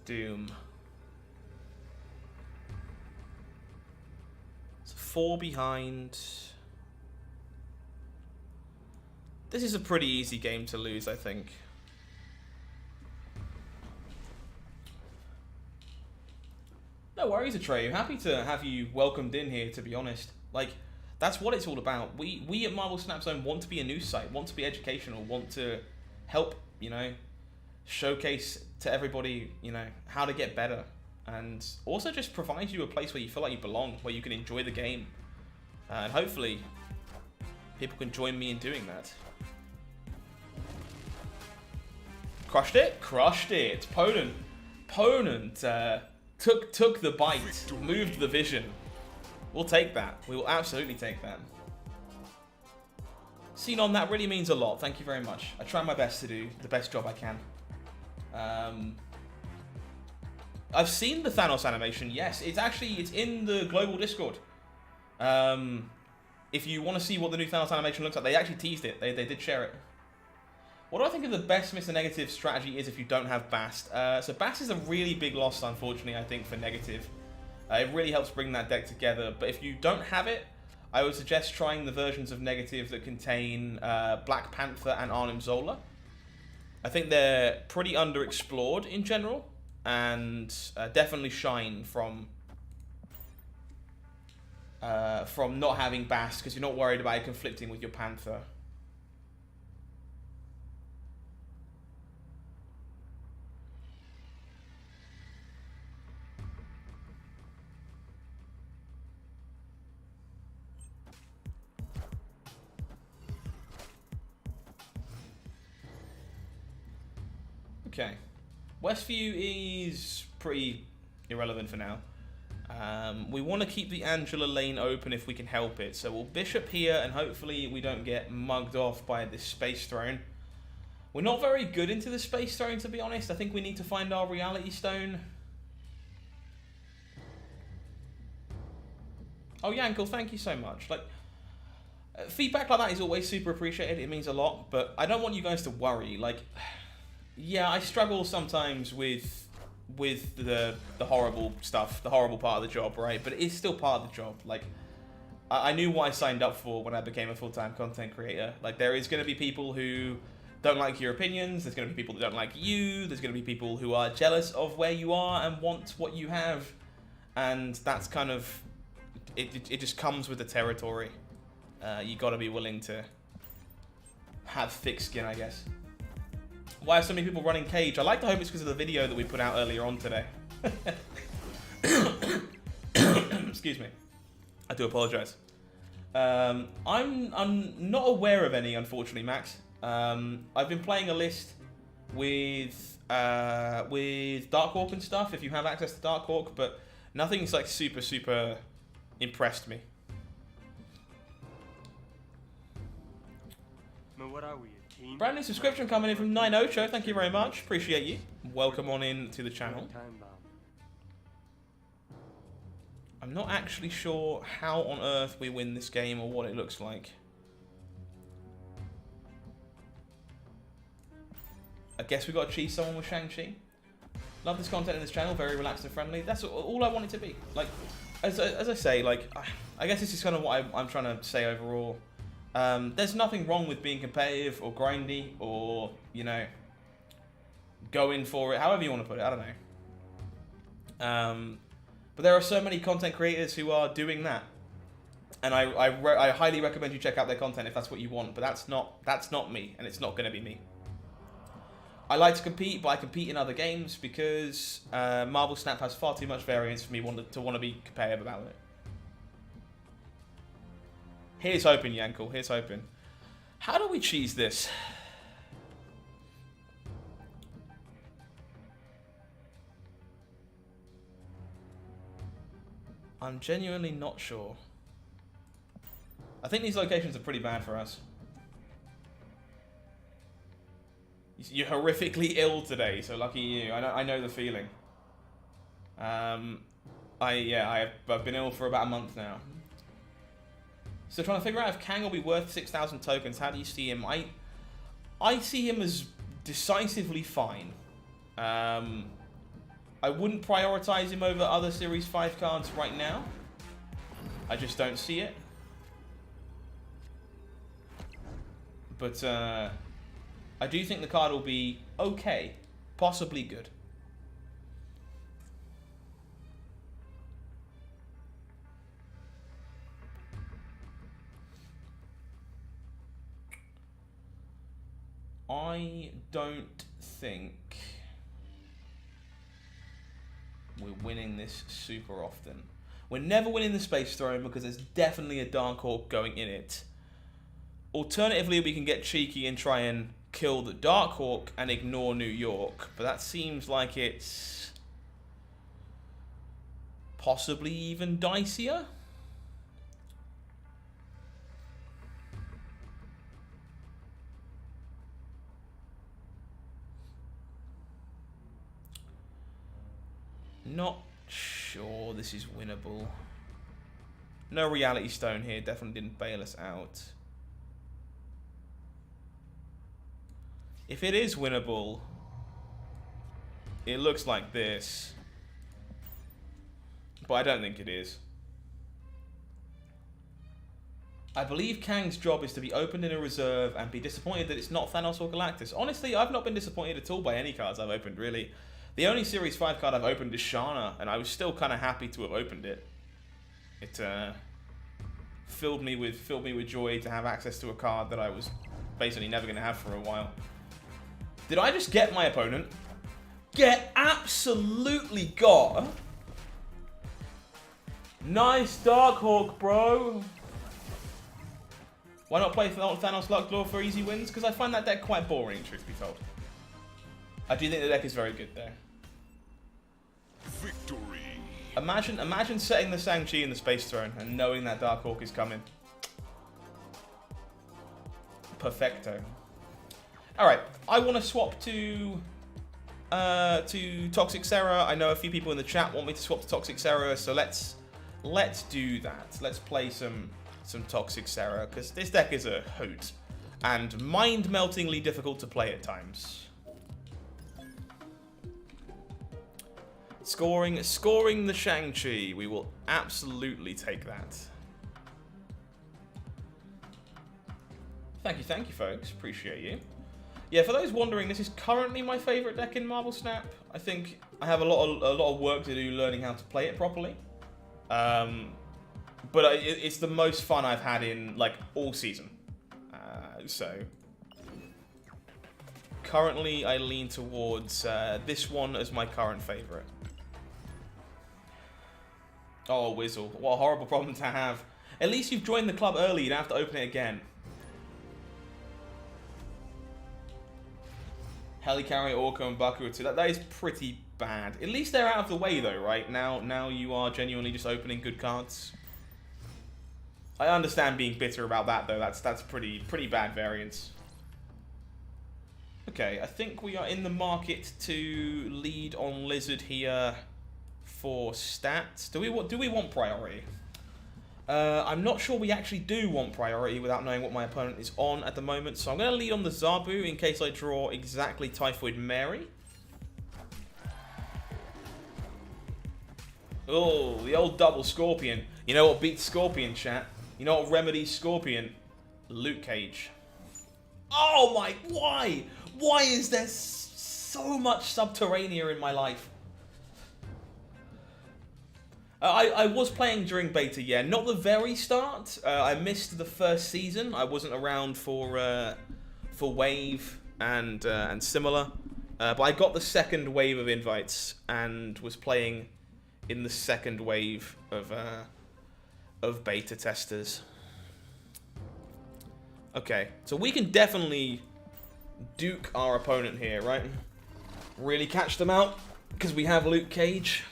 Doom. It's 4 behind. This is a pretty easy game to lose, I think. No worries, Atreyu. Happy to have you welcomed in here, to be honest. Like, that's what it's all about. We at Marvel Snap Zone want to be a news site, want to be educational, want to help, you know, showcase to everybody, you know, how to get better. And also just provide you a place where you feel like you belong, where you can enjoy the game. And hopefully, people can join me in doing that. Crushed it? Crushed it. Ponent took the bite, moved the vision. We'll take that. We will absolutely take that. Xenon, that really means a lot. Thank you very much. I try my best to do the best job I can. I've seen the Thanos animation. Yes, it's in the global Discord. If you want to see what the new Thanos animation looks like, they actually teased it. They did share it. What do I think of the best Mr. Negative strategy is if you don't have Bast? So Bast is a really big loss, unfortunately, I think, for Negative. It really helps bring that deck together. But if you don't have it, I would suggest trying the versions of Negative that contain Black Panther and Arnim Zola. I think they're pretty underexplored in general, and definitely shine from not having Bast, because you're not worried about it conflicting with your Panther. Okay, Westview is pretty irrelevant for now. We want to keep the Angela lane open if we can help it. So we'll Bishop here, and hopefully we don't get mugged off by this Space Throne. We're not very good into the Space Throne, to be honest. I think we need to find our Reality Stone. Oh, Yankel, thank you so much. Like, feedback like that is always super appreciated. It means a lot, but I don't want you guys to worry. Like, yeah, I struggle sometimes with the horrible stuff, the horrible part of the job, right? But it is still part of the job. Like, I knew what I signed up for when I became a full-time content creator. Like, there is going to be people who don't like your opinions. There's going to be people that don't like you. There's going to be people who are jealous of where you are and want what you have. And that's kind of, it just comes with the territory. You got to be willing to have thick skin, I guess. Why are so many people running Cage? I like to hope it's because of the video that we put out earlier on today. Excuse me. I do apologize. I'm not aware of any, unfortunately, Max. I've been playing a list with Darkhawk and stuff, if you have access to Darkhawk, but nothing's like super impressed me. What are we? Brand new subscription coming in from 9Ocho. Thank you very much. Appreciate you. Welcome on in to the channel. I'm not actually sure how on earth we win this game or what it looks like. I guess we got to cheese someone with Shang-Chi. Love this content in this channel. Very relaxed and friendly. That's all I want it to be. Like, as I say, like, I guess this is kind of what I'm trying to say overall. There's nothing wrong with being competitive or grindy or, you know, going for it, however you want to put it, I don't know. But there are so many content creators who are doing that. And I highly recommend you check out their content if that's what you want, but that's not me, and it's not going to be me. I like to compete, but I compete in other games because Marvel Snap has far too much variance for me to want to be competitive about it. Here's hoping, Yankel. Here's hoping. How do we cheese this? I'm genuinely not sure. I think these locations are pretty bad for us. You're horrifically ill today, so lucky you. I know the feeling. I've been ill for about a month now. So trying to figure out if Kang will be worth 6,000 tokens. How do you see him? I see him as decisively fine. I wouldn't prioritize him over other Series 5 cards right now. I just don't see it. But I do think the card will be okay. Possibly good. I don't think we're winning this super often. We're never winning the Space Throne because there's definitely a Dark Hawk going in it. Alternatively, we can get cheeky and try and kill the Dark Hawk and ignore New York. But that seems like it's possibly even dicier. Not sure this is winnable. No Reality Stone here, definitely didn't bail us out. If it is winnable, it looks like this. But I don't think it is. I believe Kang's job is to be opened in a reserve and be disappointed that it's not Thanos or Galactus. Honestly, I've not been disappointed at all by any cards I've opened, really. The only Series 5 card I've opened is Shana, and I was still kind of happy to have opened it. It filled me with joy to have access to a card that I was basically never going to have for a while. Did I just get my opponent? Get absolutely got. Nice Darkhawk, bro. Why not play Thanos Luck for easy wins? Because I find that deck quite boring, truth be told. I do think the deck is very good there. Victory. Imagine setting the Shang-Chi in the Space Throne and knowing that Darkhawk is coming. Perfecto. Alright, I want to swap to Toxic Serra. I know a few people in the chat want me to swap to Toxic Serra, so let's do that. Let's play some Toxic Serra, because this deck is a hoot and mind-meltingly difficult to play at times. Scoring the Shang-Chi. We will absolutely take that. Thank you, folks. Appreciate you. Yeah, for those wondering, this is currently my favorite deck in Marvel Snap. I think I have a lot of work to do learning how to play it properly. But it's the most fun I've had in like all season. So currently, I lean towards this one as my current favorite. Oh, Whizzle. What a horrible problem to have. At least you've joined the club early. You don't have to open it again. Helicarrier, Orko, and Baku are two. That is pretty bad. At least they're out of the way, though, right? Now you are genuinely just opening good cards. I understand being bitter about that, though. That's pretty bad variance. Okay, I think we are in the market to lead on Lizard here for stats. Do we want priority? I'm not sure we actually do want priority without knowing what my opponent is on at the moment. So I'm going to lead on the Zabu in case I draw exactly Typhoid Mary. Oh, the old double Scorpion. You know what beats Scorpion, chat? You know what remedies Scorpion? Luke Cage. Oh my, why? Why is there so much Subterranea in my life? I was playing during beta, yeah. Not the very start. I missed the first season. I wasn't around for Wave and similar. But I got the second wave of invites and was playing in the second wave of beta testers. Okay, so we can definitely duke our opponent here, right? Really catch them out because we have Luke Cage.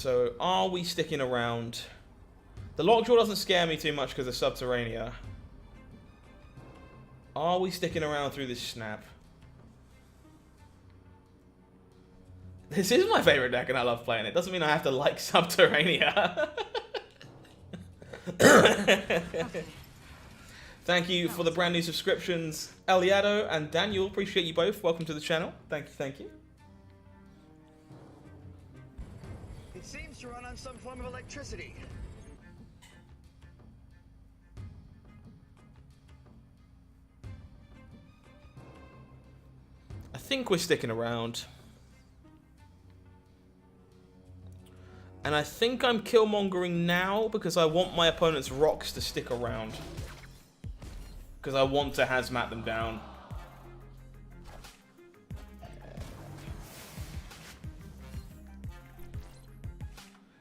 So, are we sticking around? The Lockjaw doesn't scare me too much because of Subterranea. Are we sticking around through this snap? This is my favorite deck and I love playing it. Doesn't mean I have to like Subterranea. Thank you for the brand new subscriptions, Eliado and Daniel. Appreciate you both. Welcome to the channel. Thank you, thank you. It seems to run on some form of electricity. I think we're sticking around. And I think I'm killmongering now because I want my opponent's rocks to stick around. Because I want to hazmat them down.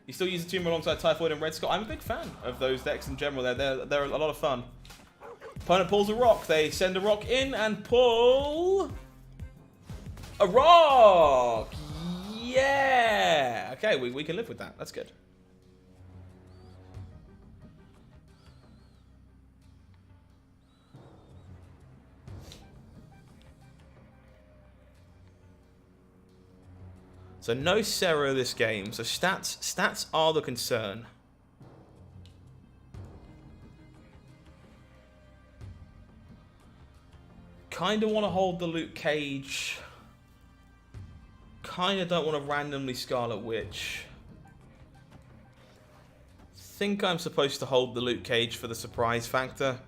You still use the Tomb alongside Typhoid and Red Scott? I'm a big fan of those decks in general. They're a lot of fun. Opponent pulls a rock. They send a rock in and pull... a rock! Yeah! Okay, we can live with that. That's good. So no Serra this game. So stats are the concern. Kind of want to hold the Luke Cage. Kind of don't want to randomly Scarlet Witch. Think I'm supposed to hold the Luke Cage for the surprise factor.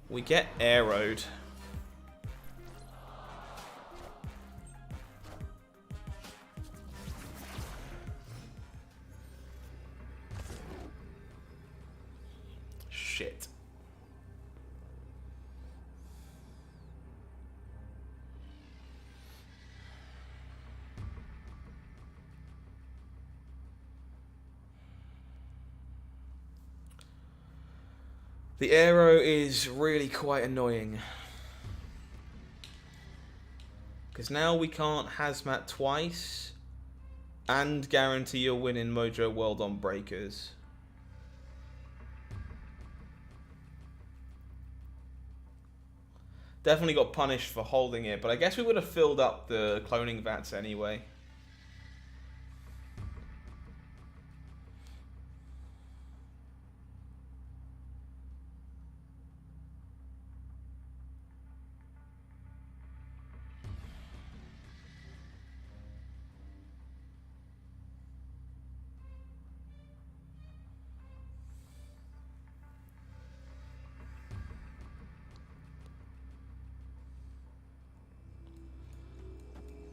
We get arrowed. Shit. The arrow is really quite annoying. Because now we can't hazmat twice and guarantee a win in Mojo World on Breakers. Definitely got punished for holding it, but I guess we would have filled up the cloning vats anyway.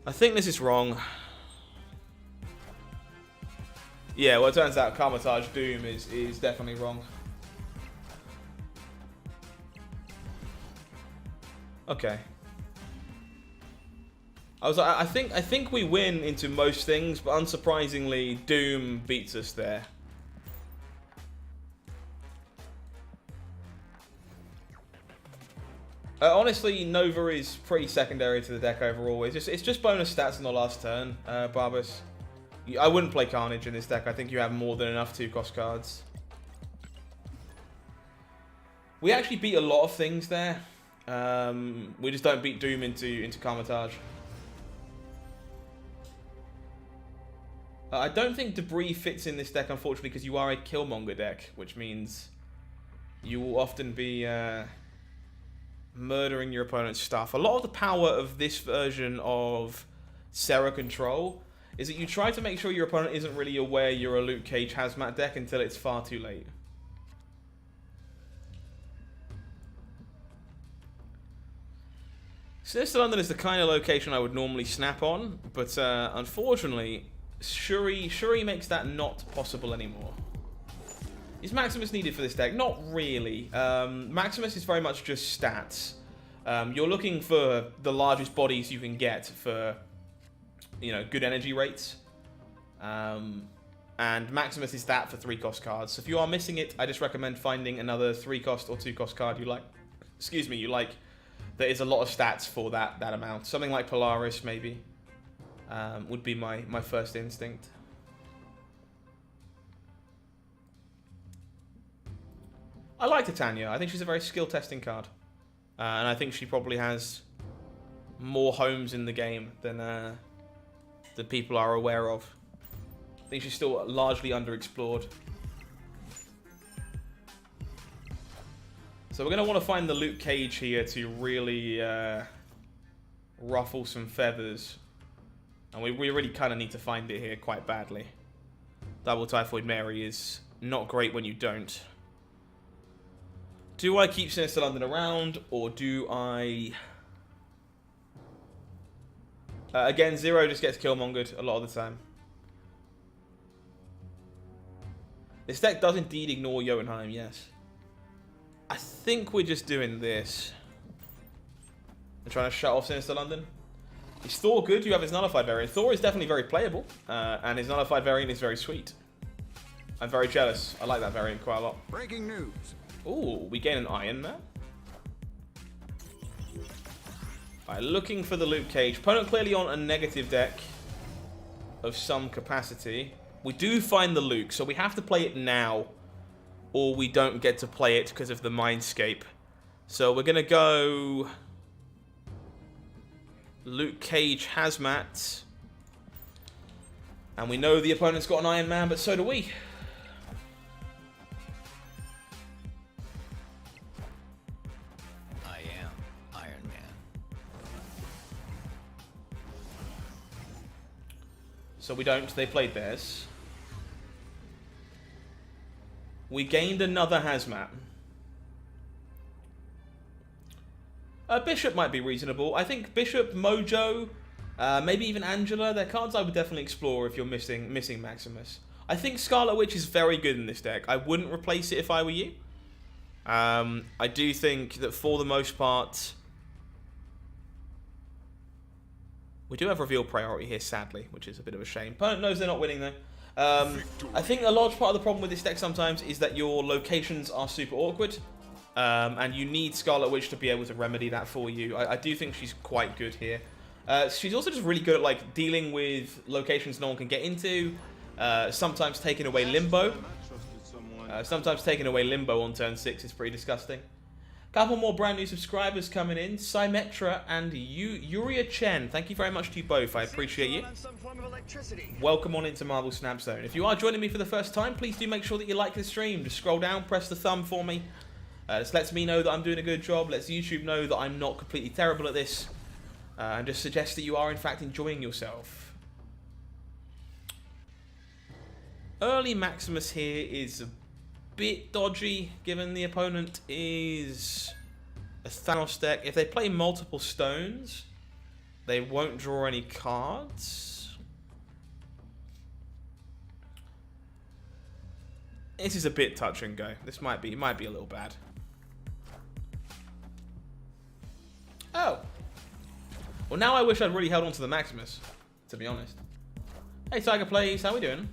I think this is wrong. Yeah, well, it turns out Carmitage Doom is definitely wrong. Okay. I think we win into most things, but unsurprisingly, Doom beats us there. Honestly, Nova is pretty secondary to the deck overall. It's just bonus stats on the last turn, Barbas. I wouldn't play Carnage in this deck. I think you have more than enough 2-cost cards. We actually beat a lot of things there. We just don't beat Doom into Carmitage. I don't think Debris fits in this deck, unfortunately, because you are a Killmonger deck, which means you will often be murdering your opponent's stuff. A lot of the power of this version of Serra Control is that you try to make sure your opponent isn't really aware you're a Luke Cage Hazmat deck until it's far too late. Sinister London is the kind of location I would normally snap on, but unfortunately, Shuri makes that not possible anymore. Is Maximus needed for this deck? Not really. Maximus is very much just stats. You're looking for the largest bodies you can get for, you know, good energy rates. And Maximus is that for 3-cost cards. So if you are missing it, I just recommend finding another 3-cost or 2-cost card you like. Excuse me, you like there is a lot of stats for that amount. Something like Polaris, maybe, would be my first instinct. I like Titania. I think she's a very skill testing card. And I think she probably has more homes in the game than people are aware of. I think she's still largely underexplored. So we're going to want to find the Luke Cage here to really ruffle some feathers. And we really kind of need to find it here quite badly. Double Typhoid Mary is not great when you don't. Do I keep Sinister London around, or do I... again, Zero just gets Killmongered a lot of the time. This deck does indeed ignore Jotunheim, yes. I think we're just doing this. We're trying to shut off Sinister London. Is Thor good? You have his nullified variant. Thor is definitely very playable, and his nullified variant is very sweet. I'm very jealous. I like that variant quite a lot. Breaking news. Ooh, we gain an Iron Man. Alright, looking for the Luke Cage. Opponent clearly on a negative deck of some capacity. We do find the Luke, so we have to play it now, or we don't get to play it because of the Mindscape. So we're going to go Luke Cage Hazmat. And we know the opponent's got an Iron Man, but so do we. I am Iron Man. So we don't. They played theirs. We gained another Hazmat. Bishop might be reasonable. I think Bishop, Mojo, maybe even Angela. They're cards I would definitely explore if you're missing Maximus. I think Scarlet Witch is very good in this deck. I wouldn't replace it if I were you. I do think that for the most part... We do have reveal priority here, sadly, which is a bit of a shame. Opponent knows they're not winning, though. I think a large part of the problem with this deck sometimes is that your locations are super awkward. And you need Scarlet Witch to be able to remedy that for you. I do think she's quite good here. She's also just really good at like dealing with locations no one can get into. Sometimes taking away Limbo. Sometimes taking away Limbo on turn 6 is pretty disgusting. Couple more brand new subscribers coming in. Symmetra and Yuria Chen. Thank you very much to you both. I appreciate you. Welcome on into Marvel Snap Zone. If you are joining me for the first time, please do make sure that you like the stream. Just scroll down, press the thumb for me. This lets me know that I'm doing a good job. Lets YouTube know that I'm not completely terrible at this. And just suggests that you are in fact enjoying yourself. Early Maximus here is a bit dodgy, given the opponent is a Thanos deck. If they play multiple stones, they won't draw any cards. This is a bit touch and go. This might be a little bad. Oh. Well, now I wish I'd really held on to the Maximus, to be honest. Hey, Tiger Plays, how we doing?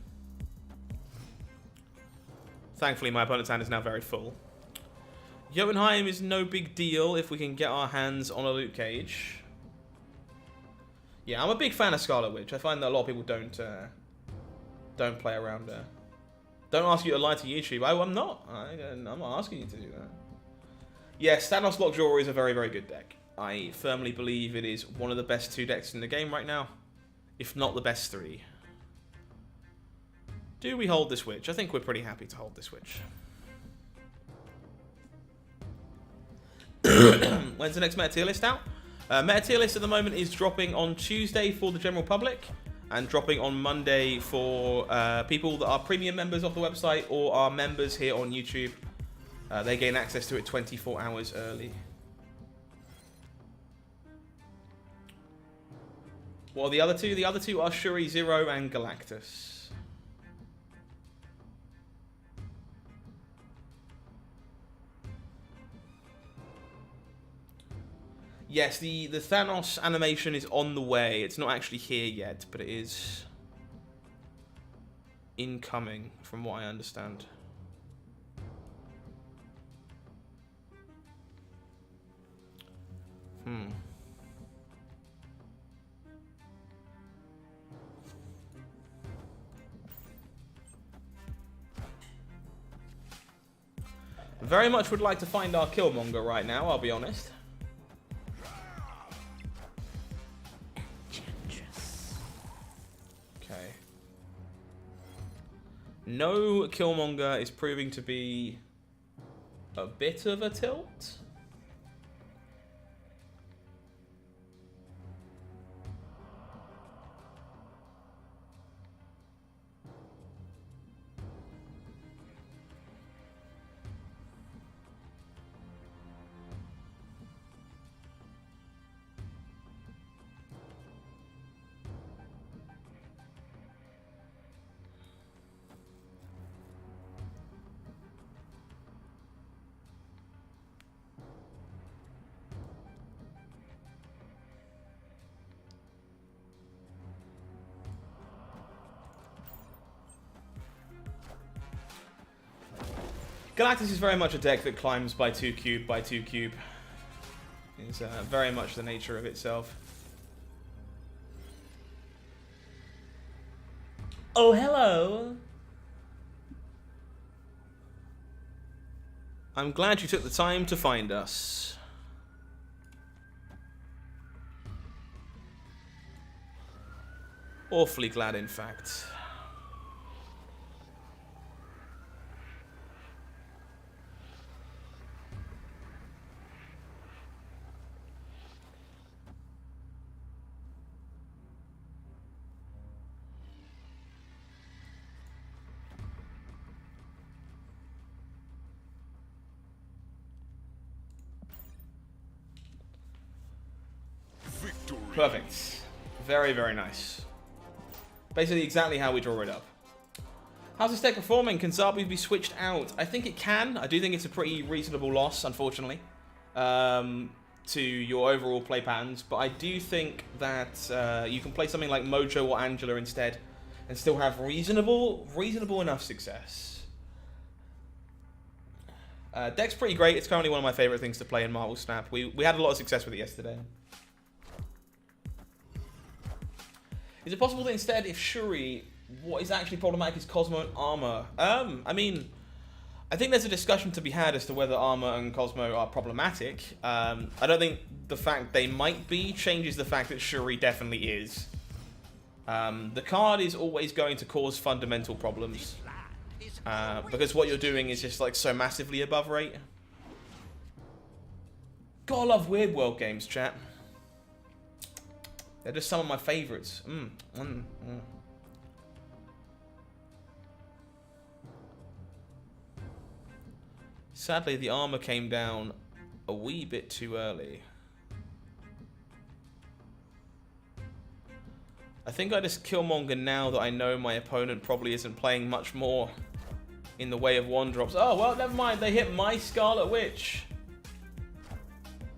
Thankfully, my opponent's hand is now very full. Jotunheim is no big deal if we can get our hands on a Luke Cage. Yeah, I'm a big fan of Scarlet Witch. I find that a lot of people don't play around her. Don't ask you to lie to YouTube. I'm not. I'm not asking you to do that. Yes, Thanos Lockjaw is a very, very good deck. I firmly believe it is one of the best 2 decks in the game right now, if not the best 3. Do we hold this Witch? I think we're pretty happy to hold this Witch. When's the next Meta Tier List out? Meta Tier List at the moment is dropping on Tuesday for the general public, and dropping on Monday for people that are premium members of the website or are members here on YouTube. They gain access to it 24 hours early. What are the other two? The other two are Shuri, Zero, and Galactus. Yes, the Thanos animation is on the way. It's not actually here yet, but it is incoming, from what I understand. Very much would like to find our Killmonger right now, I'll be honest. Okay. No, Killmonger is proving to be a bit of a tilt. Galactus is very much a deck that climbs by 2 cube by 2 cube. It's very much the nature of itself. Oh, hello! I'm glad you took the time to find us. Awfully glad, in fact. Victory. Perfect. Very, very nice. Basically exactly how we draw it up. How's this deck performing? Can Zabu be switched out? I think it can. I do think it's a pretty reasonable loss, unfortunately, to your overall play patterns. But I do think that you can play something like Mojo or Angela instead and still have reasonable enough success. Deck's pretty great. It's currently one of my favorite things to play in Marvel Snap. We had a lot of success with it yesterday. Is it possible that instead, if Shuri, what is actually problematic is Cosmo and Armor? I mean, I think there's a discussion to be had as to whether Armor and Cosmo are problematic. I don't think the fact they might be changes the fact that Shuri definitely is. The card is always going to cause fundamental problems. Because what you're doing is just like so massively above rate. Gotta love Weird World games, chat. They're just some of my favorites. Sadly, the armor came down a wee bit too early. I think I just Killmonger now that I know my opponent probably isn't playing much more in the way of one drops. Oh, well, never mind. They hit my Scarlet Witch.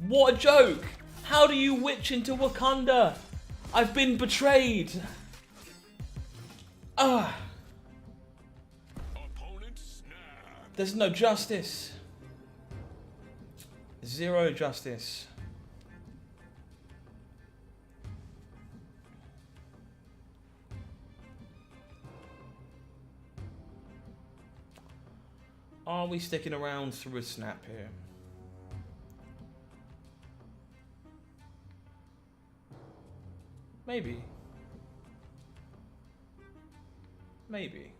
What a joke! How do you witch into Wakanda? I've been betrayed. Ah. Opponent snap. There's no justice. Zero justice. Are we sticking around through a snap here? Maybe. Maybe.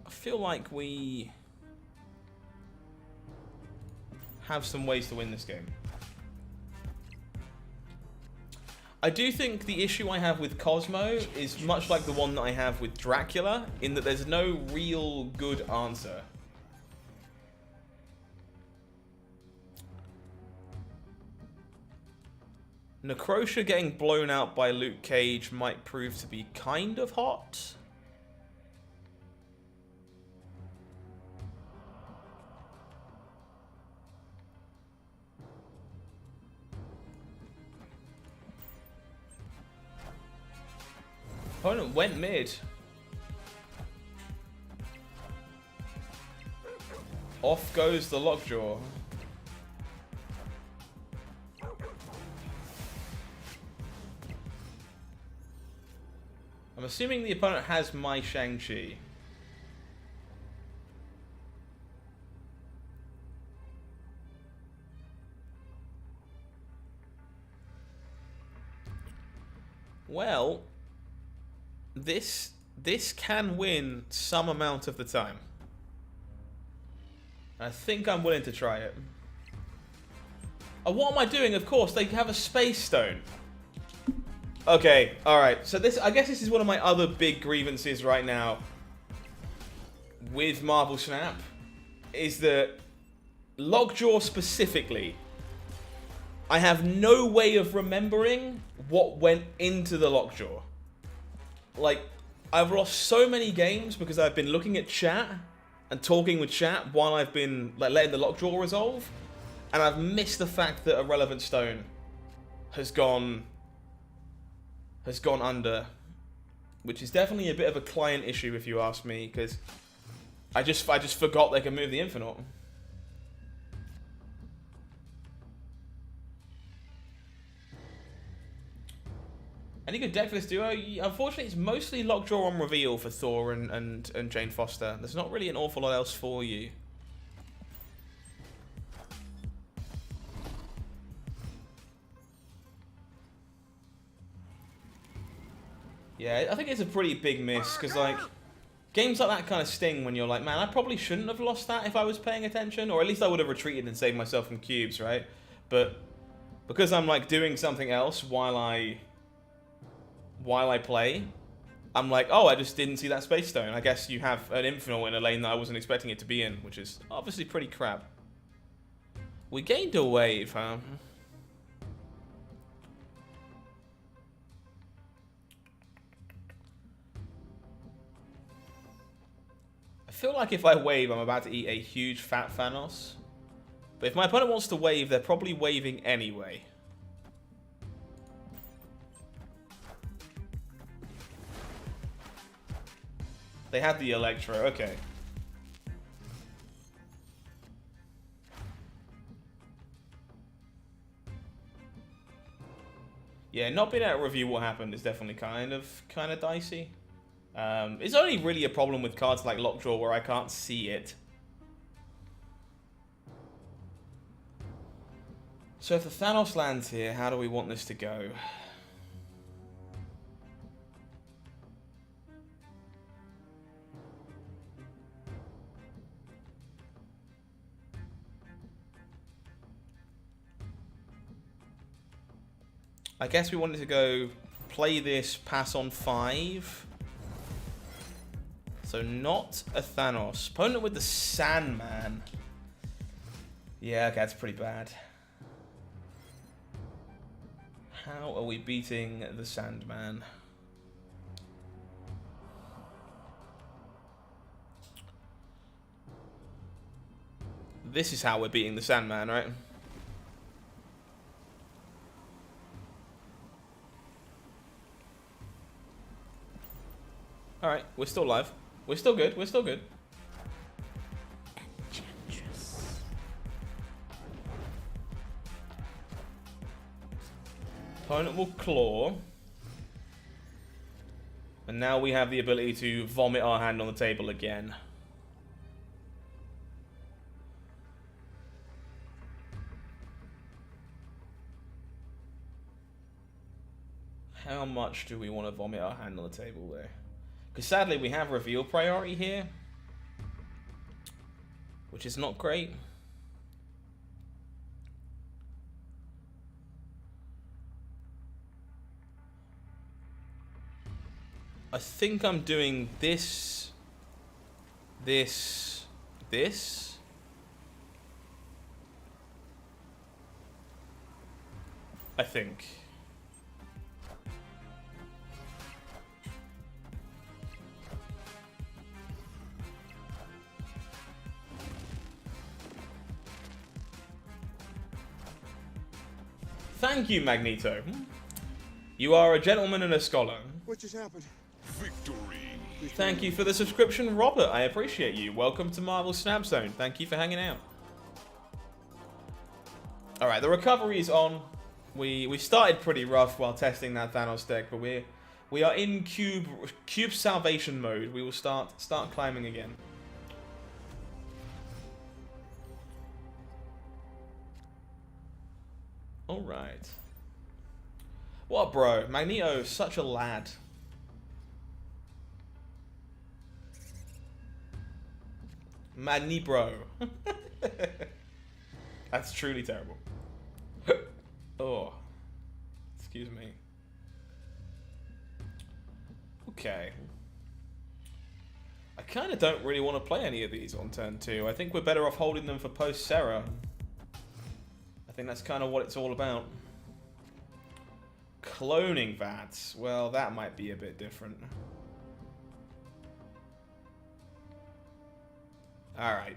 I feel like we have some ways to win this game. I do think the issue I have with Cosmo is much like the one that I have with Dracula, in that there's no real good answer. Necrosha getting blown out by Luke Cage might prove to be kind of hot. Opponent went mid. Off goes the Lockjaw. I'm assuming the opponent has my Shang-Chi. Well, this can win some amount of the time. I think I'm willing to try it. Oh, what am I doing? Of course, they have a space stone. Okay, alright. So this, I guess this is one of my other big grievances right now with Marvel Snap, is that Lockjaw specifically, I have no way of remembering what went into the Lockjaw. Like, I've lost so many games because I've been looking at chat and talking with chat while I've been like letting the Lockjaw resolve, and I've missed the fact that a relevant stone has gone under, which is definitely a bit of a client issue if you ask me, because I just forgot they can move the Infinite. Any good deck for this duo? Unfortunately, it's mostly Lockjaw on reveal for Thor and Jane Foster. There's not really an awful lot else for you. Yeah, I think it's a pretty big miss, because, like, games like that kind of sting when you're like, man, I probably shouldn't have lost that if I was paying attention, or at least I would have retreated and saved myself from cubes, right? But because I'm, like, doing something else while I play, I'm like, oh, I just didn't see that space stone. I guess you have an Infinite in a lane that I wasn't expecting it to be in, which is obviously pretty crap. We gained a wave, huh? I feel like if I wave, I'm about to eat a huge fat Thanos. But if my opponent wants to wave, they're probably waving anyway. They had the Electro, okay. Yeah, not being able to review what happened is definitely kind of dicey. It's only really a problem with cards like Lockjaw where I can't see it. So if the Thanos lands here, how do we want this to go? I guess we wanted to go play this, pass on 5. So not a Thanos. Opponent with the Sandman. Yeah, okay, that's pretty bad. How are we beating the Sandman? This is how we're beating the Sandman, right? Alright, we're still live. We're still good, we're still good. Opponent will claw. And now we have the ability to vomit our hand on the table again. How much do we want to vomit our hand on the table there? Because sadly we have reveal priority here, which is not great. I think I'm doing this. I think. Thank you, Magneto. You are a gentleman and a scholar. What just happened? Victory. Thank you for the subscription, Robert. I appreciate you. Welcome to Marvel Snap Zone. Thank you for hanging out. Alright, the recovery is on. We started pretty rough while testing that Thanos deck, but we're We are in cube salvation mode. We will start climbing again. All right. What, bro? Magneto, such a lad. Bro. That's truly terrible. Oh. Excuse me. Okay. I kind of don't really want to play any of these on turn 2. I think we're better off holding them for post-Serra. I think that's kind of what it's all about. Cloning vats. Well, that might be a bit different. Alright.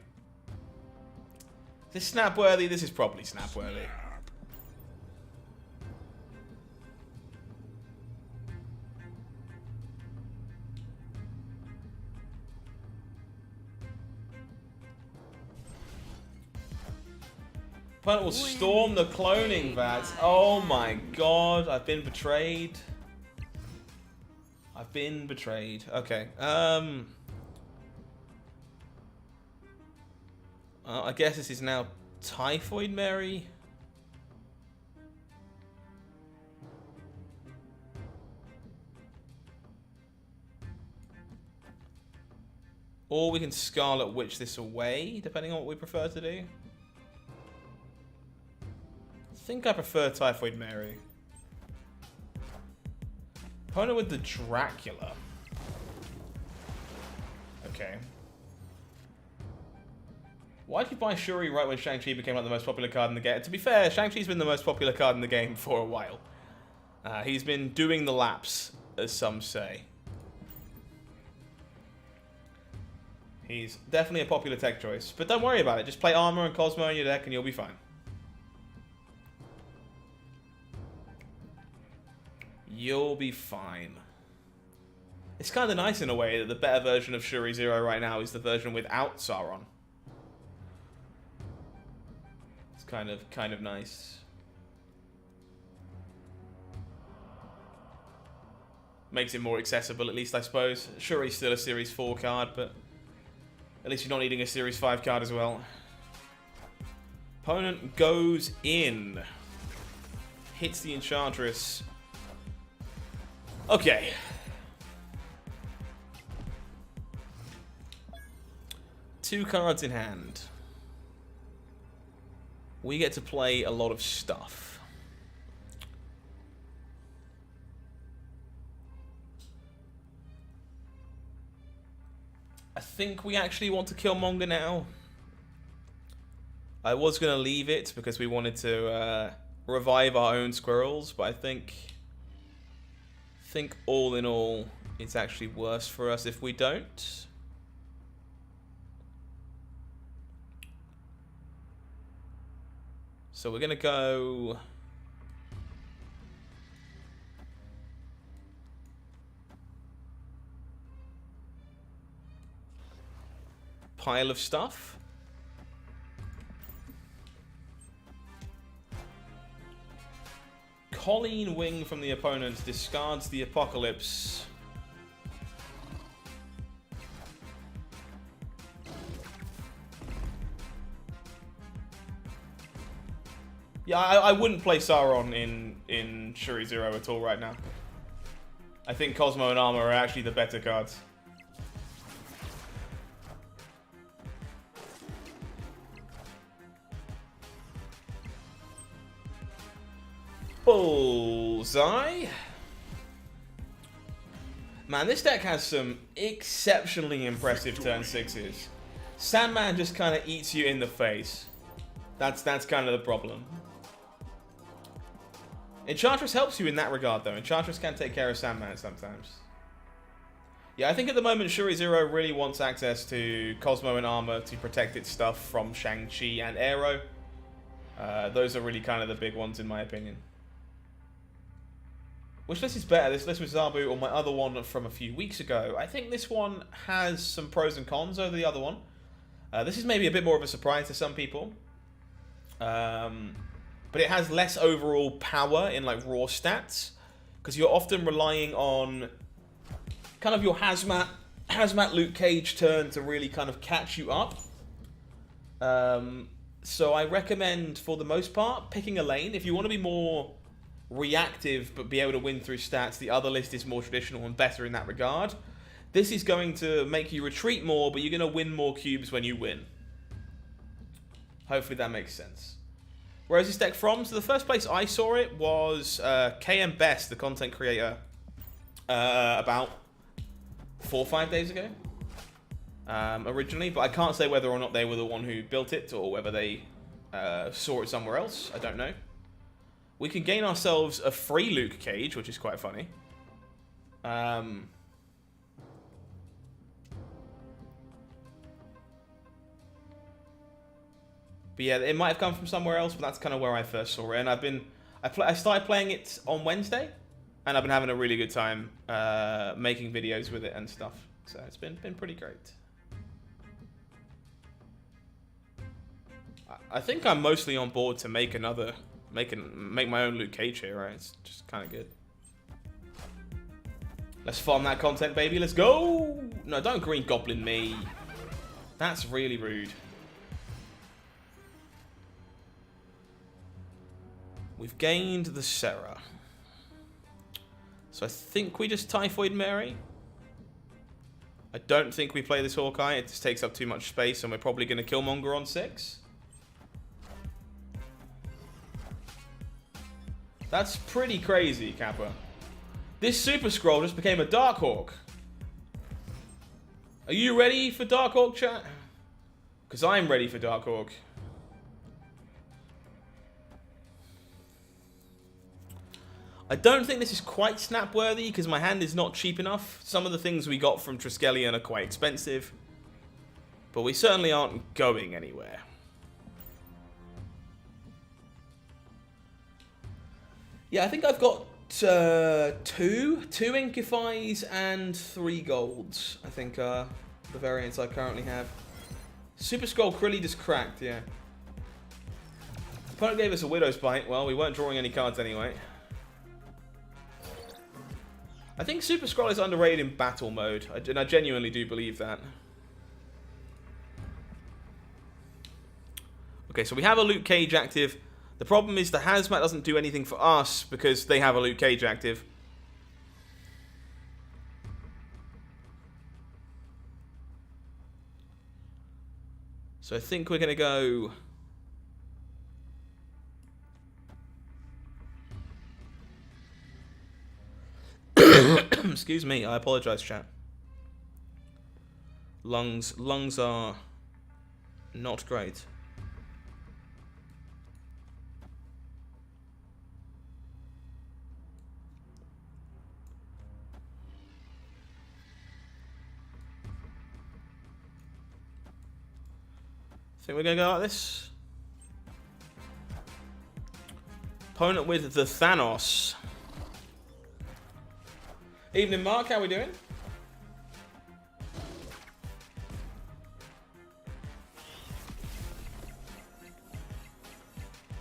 Is this snap-worthy? This is probably snap-worthy. Opponent will storm the cloning vats. Oh my god, I've been betrayed. I've been betrayed. Okay. I guess this is now Typhoid Mary. Or we can Scarlet Witch this away, depending on what we prefer to do. I think I prefer Typhoid Mary. Opponent with the Dracula. Okay. Why did you buy Shuri right when Shang-Chi became like the most popular card in the game? To be fair, Shang-Chi's been the most popular card in the game for a while. He's been doing the laps, as some say. He's definitely a popular tech choice. But don't worry about it. Just play Armor and Cosmo in your deck and you'll be fine. You'll be fine. It's kind of nice in a way that the better version of Shuri Zero right now is the version without Sauron. It's kind of nice. Makes it more accessible, at least, I suppose. Shuri's still a Series 4 card, but at least you're not needing a Series 5 card as well. Opponent goes in. Hits the Enchantress. Okay. Two cards in hand. We get to play a lot of stuff. I think we actually want to kill Monga now. I was going to leave it because we wanted to revive our own squirrels, but I think all in all, it's actually worse for us if we don't. So we're gonna go pile of stuff. Colleen Wing from the opponent discards the Apocalypse. Yeah, I wouldn't play Sauron in Shuri Zero at all right now. I think Cosmo and Armor are actually the better cards. Bullseye. Man, this deck has some exceptionally impressive turn 6s. Sandman just kind of eats you in the face. That's kind of the problem. Enchantress helps you in that regard, though. Enchantress can take care of Sandman sometimes. Yeah, I think at the moment Shuri Zero really wants access to Cosmo and Armor to protect its stuff from Shang-Chi and Aero. Those are really kind of the big ones, in my opinion. Which list is better? This list with Zabu or my other one from a few weeks ago? I think this one has some pros and cons over the other one. This is maybe a bit more of a surprise to some people. But it has less overall power in like raw stats. because you're often relying on kind of your hazmat Luke Cage turn to really kind of catch you up. So I recommend, for the most part, picking a lane. If you want to be more reactive but be able to win through stats, the other list is more traditional and better in that regard. This is going to make you retreat more, but you're going to win more cubes when you win. Hopefully that makes sense. Where is this deck from? So the first place I saw it was KM Best, the content creator, about 4 or 5 days ago. Originally, but I can't say whether or not they were the one who built it or whether they saw it somewhere else. I don't know. We can gain ourselves a free Luke Cage, which is quite funny. But yeah, it might have come from somewhere else, but that's kind of where I first saw it. And I started playing it on Wednesday, and I've been having a really good time making videos with it and stuff. So it's been pretty great. I think I'm mostly on board to make my own Luke Cage here, right? It's just kind of good. Let's farm that content, baby. Let's go! No, don't Green Goblin me. That's really rude. We've gained the Serra. So I think we just Typhoid Mary. I don't think we play this Hawkeye. It just takes up too much space, and we're probably going to Killmonger on 6. That's pretty crazy, Kappa. This Super Scroll just became a Darkhawk. Are you ready for Darkhawk, chat? Because I'm ready for Darkhawk. I don't think this is quite snap-worthy because my hand is not cheap enough. Some of the things we got from Triskelion are quite expensive. But we certainly aren't going anywhere. Yeah, I think I've got two Inkifies and 3 golds, I think are the variants I currently have. Super Skull Krilly just cracked, yeah. Opponent gave us a Widow's Bite. Well, we weren't drawing any cards anyway. I think Super Scroll is underrated in battle mode, and I genuinely do believe that. Okay, so we have a Luke Cage active. The problem is the Hazmat doesn't do anything for us because they have a Luke Cage active. So I think we're going to go... Excuse me, I apologize, chat. Lungs are not great. Think we're gonna go like this. Opponent with the Thanos. Evening, Mark. How we doing?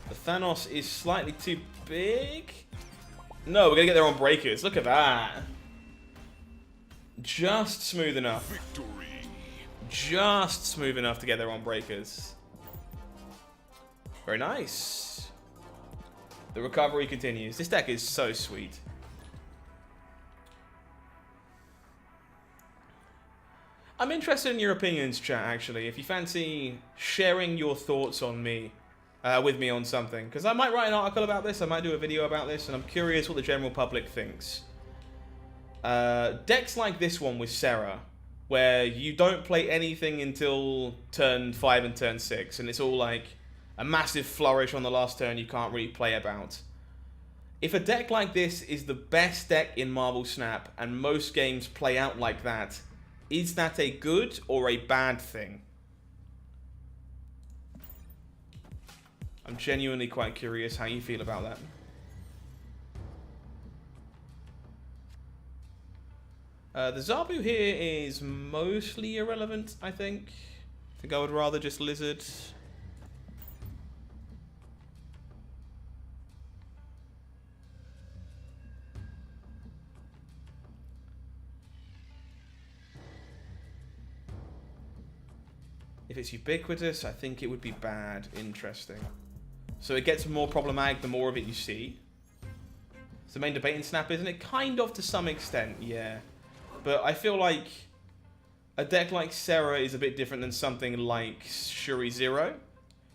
The Thanos is slightly too big. No, we're gonna get there on breakers. Look at that. Just smooth enough. Victory. Just smooth enough to get there on breakers. Very nice. The recovery continues. This deck is so sweet. I'm interested in your opinions, chat, actually. If you fancy sharing your thoughts on me, with me on something. Because I might write an article about this, I might do a video about this, and I'm curious what the general public thinks. Decks like this one with Serra, where you don't play anything until turn 5 and turn 6, and it's all like a massive flourish on the last turn you can't really play about. If a deck like this is the best deck in Marvel Snap, and most games play out like that, is that a good or a bad thing? I'm genuinely quite curious how you feel about that. The Zabu here is mostly irrelevant, I think. I think I would rather just Lizard. If it's ubiquitous, I think it would be bad. Interesting. So it gets more problematic the more of it you see. It's the main debate in Snap, isn't it? Kind of to some extent, yeah. But I feel like a deck like Serra is a bit different than something like Shuri Zero,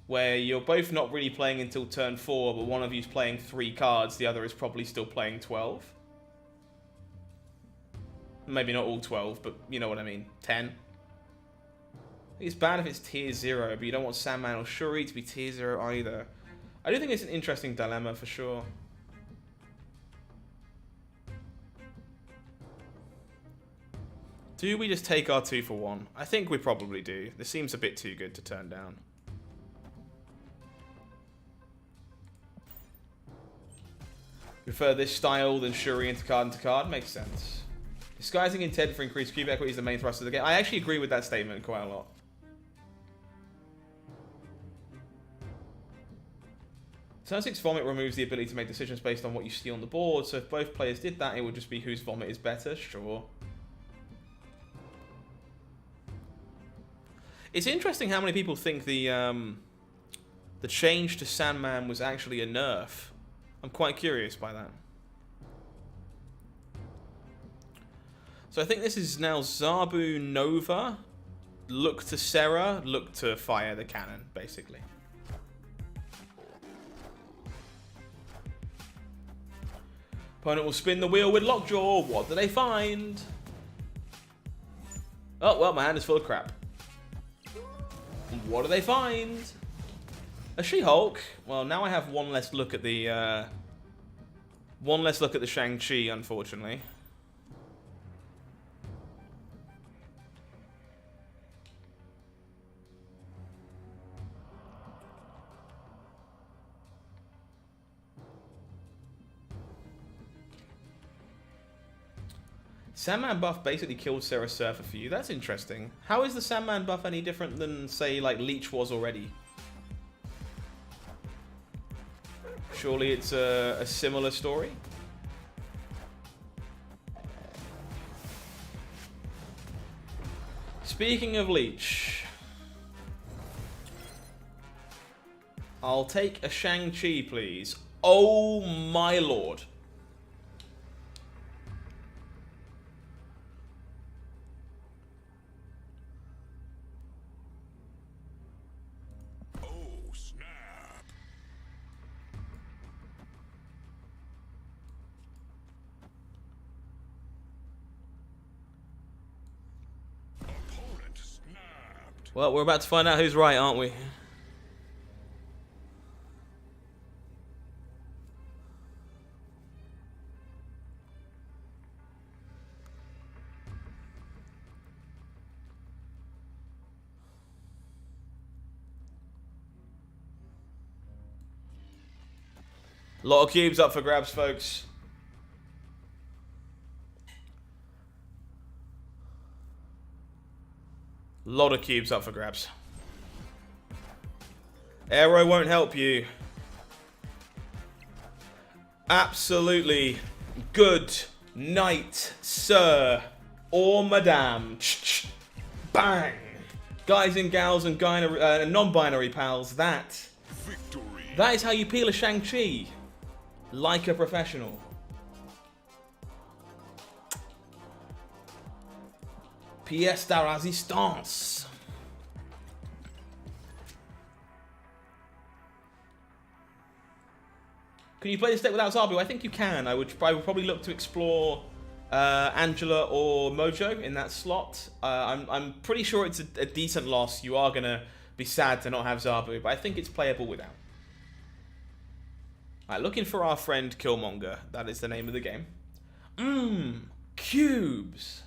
where you're both not really playing until turn 4, but one of you's playing 3 cards, the other is probably still playing 12. Maybe not all 12, but you know what I mean. 10. It's bad if it's tier 0, but you don't want Sandman or Shuri to be tier 0 either. I do think it's an interesting dilemma for sure. Do we just take our 2 for 1? I think we probably do. This seems a bit too good to turn down. Prefer this style than Shuri into card makes sense. Disguising intent for increased cube equity is the main thrust of the game. I actually agree with that statement quite a lot. Turn 6 Vomit removes the ability to make decisions based on what you see on the board, so if both players did that, it would just be whose Vomit is better, sure. It's interesting how many people think the change to Sandman was actually a nerf. I'm quite curious by that. So I think this is now Zabu Nova. Look to Serra, look to fire the cannon, basically. Opponent will spin the wheel with Lockjaw. What do they find? Oh, well, my hand is full of crap. What do they find? A She-Hulk. Well, now I have one less look at the Shang-Chi, unfortunately. Sandman buff basically killed Sarah Surfer for you. That's interesting. How is the Sandman buff any different than, say, like Leech was already? Surely it's a similar story? Speaking of Leech, I'll take a Shang-Chi, please. Oh my lord. Well, we're about to find out who's right, aren't we? A lot of cubes up for grabs, folks. Lot of cubes up for grabs. Arrow won't help you. Absolutely good night, sir or madame. Bang! Guys and gals and non-binary pals, that is how you peel a Shang-Chi. Like a professional. Pièce de résistance. Can you play this deck without Zabu? I think you can. I would probably look to explore Angela or Mojo in that slot. I'm pretty sure it's a decent loss. You are gonna be sad to not have Zabu, but I think it's playable without. Alright, looking for our friend Killmonger. That is the name of the game. Cubes.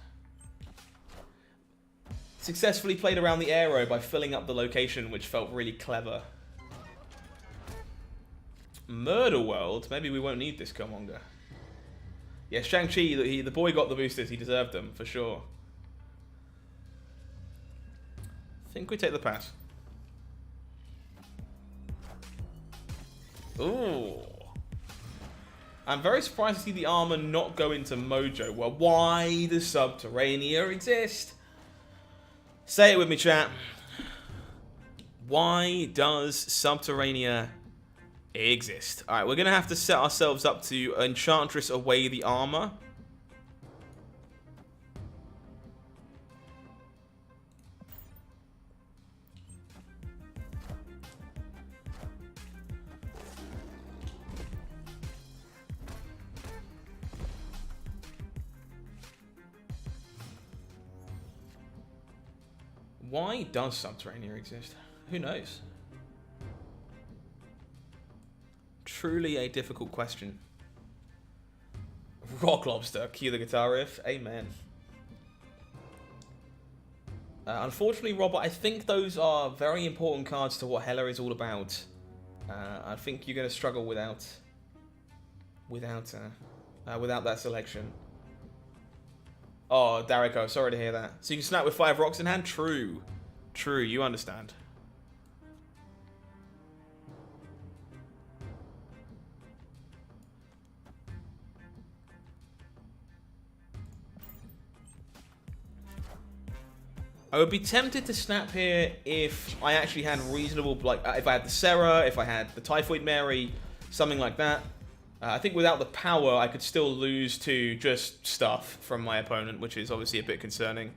Successfully played around the arrow by filling up the location, which felt really clever. Murder World? Maybe we won't need this Killmonger. Yeah, Shang-Chi, the boy got the boosters. He deserved them, for sure. I think we take the pass. Ooh. I'm very surprised to see the armor not go into Mojo. Well, why does Subterranea exist? Say it with me, chat. Why does Subterranea exist? Alright, we're going to have to set ourselves up to Enchantress away the armor. Why does Subterranea exist? Who knows? Truly a difficult question. Rock Lobster, cue the guitar riff. Amen. Unfortunately, Robert, I think those are very important cards to what Hela is all about. I think you're going to struggle without that selection. Oh, Dariko, sorry to hear that. So you can snap with 5 rocks in hand? True. True, you understand. I would be tempted to snap here if I actually had reasonable, like, if I had the Serra, if I had the Typhoid Mary, something like that. I think without the power, I could still lose to just stuff from my opponent, which is obviously a bit concerning.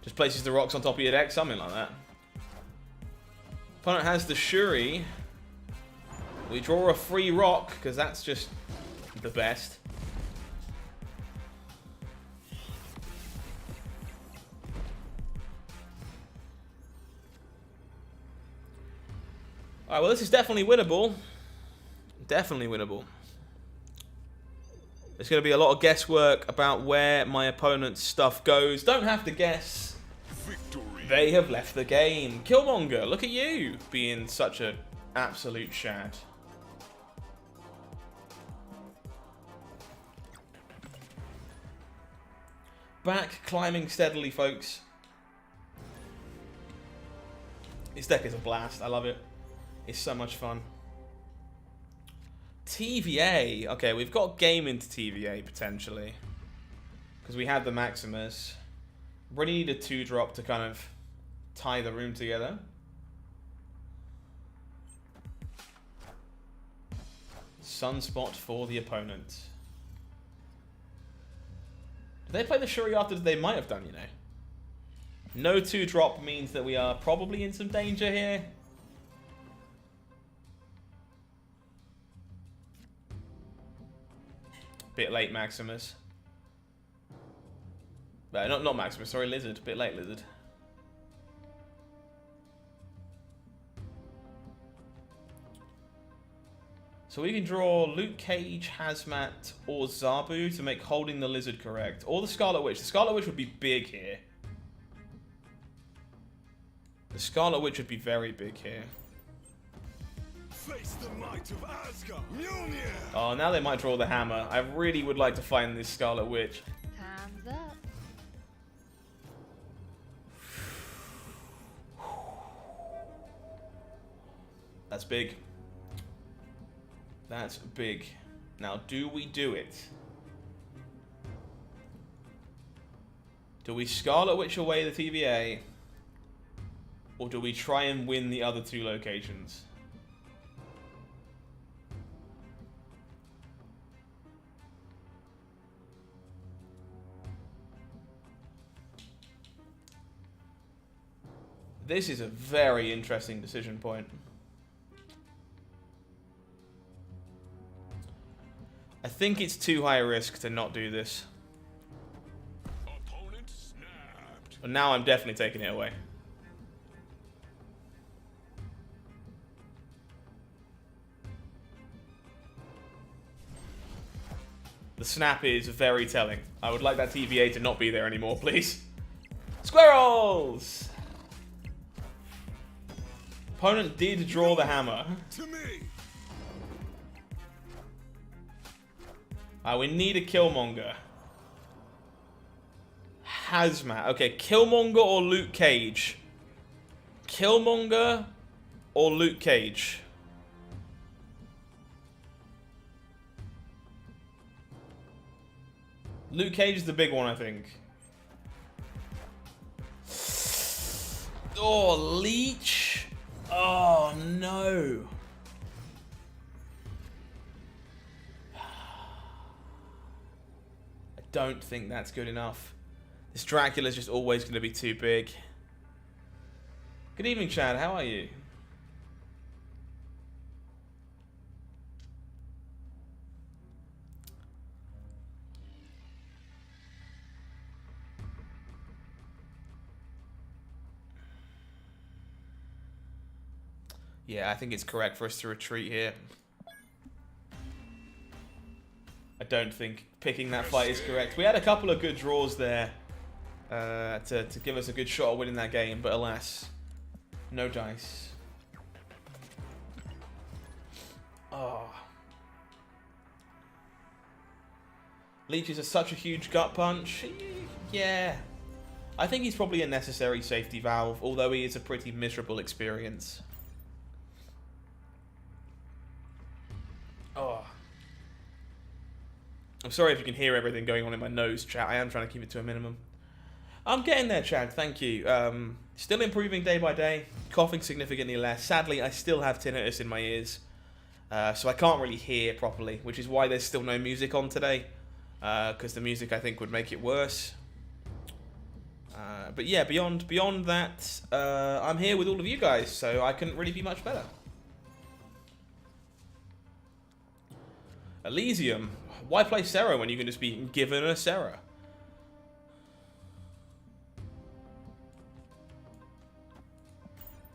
Just places the rocks on top of your deck, something like that. Opponent has the Shuri. We draw a free rock, because that's just the best. Alright, well this is definitely winnable. Definitely winnable. There's going to be a lot of guesswork about where my opponent's stuff goes. Don't have to guess. Victory. They have left the game. Killmonger, look at you being such an absolute shad. Back climbing steadily, folks. This deck is a blast. I love it. It's so much fun. TVA. Okay, we've got game into TVA potentially. Because we had the Maximus. Really need a 2-drop to kind of tie the room together. Sunspot for the opponent. Did they play the Shuri after? They might have done, you know. No 2-drop means that we are probably in some danger here. Bit late, Maximus. Not Maximus, sorry, Lizard. Bit late, Lizard. So we can draw Luke Cage, Hazmat, or Zabu to make holding the Lizard correct. Or the Scarlet Witch. The Scarlet Witch would be big here. The Scarlet Witch would be very big here. Face the might of Asgard. Mjolnir. Oh, now they might draw the hammer. I really would like to find this Scarlet Witch. Time's up. That's big. That's big. Now, do we do it? Do we Scarlet Witch away the TVA? Or do we try and win the other 2 locations? This is a very interesting decision point. I think it's too high a risk to not do this. Opponent snapped. But now I'm definitely taking it away. The snap is very telling. I would like that TVA to not be there anymore, please. Squirrels! Opponent did draw the hammer. To me. We need a Killmonger. Hazmat. Okay, Killmonger or Luke Cage? Killmonger or Luke Cage? Luke Cage is the big one, I think. Oh, Leech. Oh, no. I don't think that's good enough. This Dracula's just always going to be too big. Good evening, Chad. How are you? Yeah, I think it's correct for us to retreat here. I don't think picking that fight is correct. We had a couple of good draws there to give us a good shot at winning that game, but alas, no dice. Oh. Leech is such a huge gut punch. Yeah. I think he's probably a necessary safety valve, although he is a pretty miserable experience. Oh. I'm sorry if you can hear everything going on in my nose, chat. I am trying to keep it to a minimum. I'm getting there, Chad. Thank you. Still improving day by day. Coughing significantly less. Sadly, I still have tinnitus in my ears. So I can't really hear properly, which is why there's still no music on today. Because the music, I think, would make it worse. But yeah, beyond that, I'm here with all of you guys, so I couldn't really be much better. Elysium. Why play Serra when you can just be given a Serra?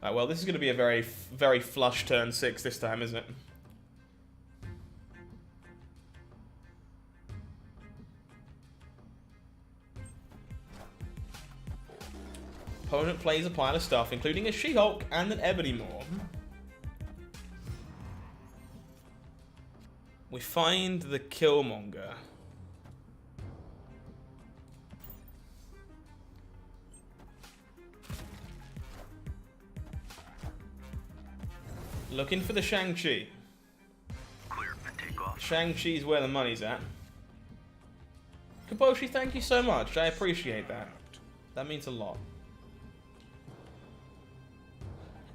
Well, this is going to be a very, very flush turn 6 this time, isn't it? Opponent plays a pile of stuff, including a She-Hulk and an Ebony Maw. We find the Killmonger. Looking for the Shang-Chi. Clear for takeoff. Shang-Chi's where the money's at. Kaboshi, thank you so much. I appreciate that. That means a lot.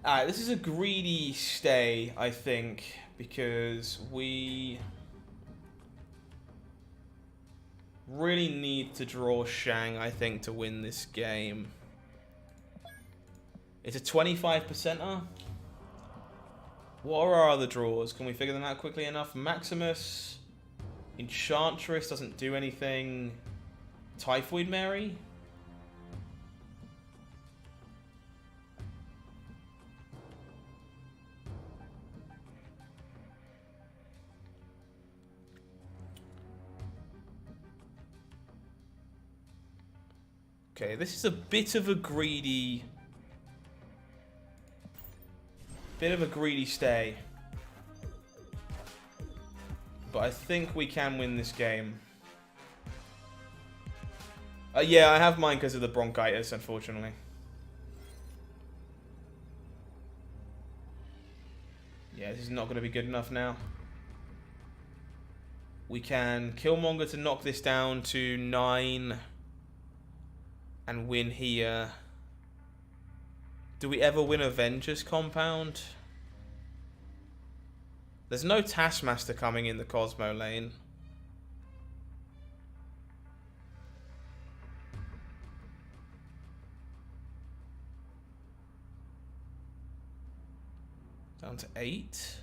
Alright, this is a greedy stay, I think, because we really need to draw Shang, I think, to win this game. It's a 25%er. What are our other draws? Can we figure them out quickly enough? Maximus. Enchantress doesn't do anything. Typhoid Mary. Okay, this is a bit of a greedy stay. But I think we can win this game. Yeah, I have mine because of the bronchitis, unfortunately. Yeah, this is not going to be good enough now. We can Killmonger to knock this down to 9 and win here. Do we ever win Avengers Compound? There's no Taskmaster coming in the Cosmo lane. Down to 8.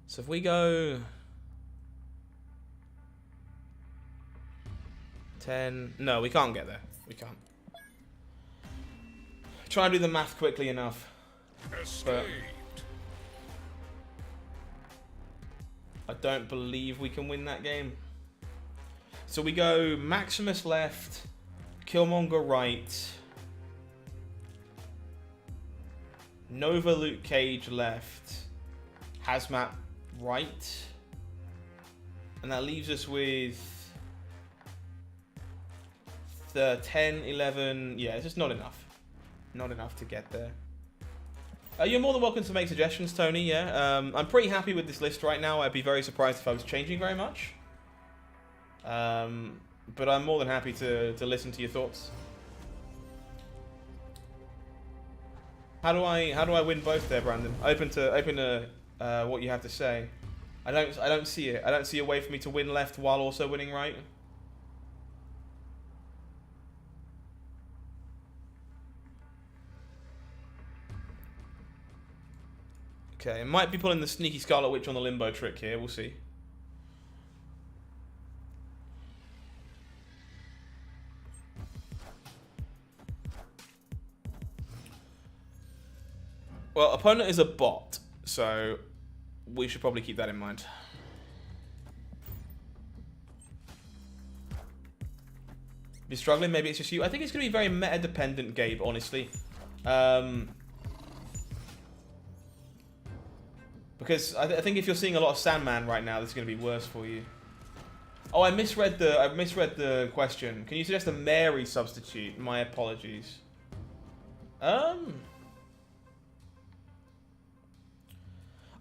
So if we go 10, no, we can't get there. We can't. Try and do the math quickly enough. But I don't believe we can win that game. So we go Maximus left, Killmonger right, Nova Luke Cage left, Hazmat right, and that leaves us with 10, 11, yeah, it's just not enough. Not enough to get there. You're more than welcome to make suggestions, Tony, yeah. I'm pretty happy with this list right now. I'd be very surprised if I was changing very much. But I'm more than happy to listen to your thoughts. How do I win both there, Brandon? Open to what you have to say. I don't see it. I don't see a way for me to win left while also winning right. Okay, I might be pulling the sneaky Scarlet Witch on the limbo trick here. We'll see. Well, opponent is a bot, so we should probably keep that in mind. If you're struggling, maybe it's just you. I think it's going to be very meta-dependent, Gabe, honestly. Because I think if you're seeing a lot of Sandman right now, this is going to be worse for you. Oh, I misread the question. Can you suggest a Mary substitute? My apologies. I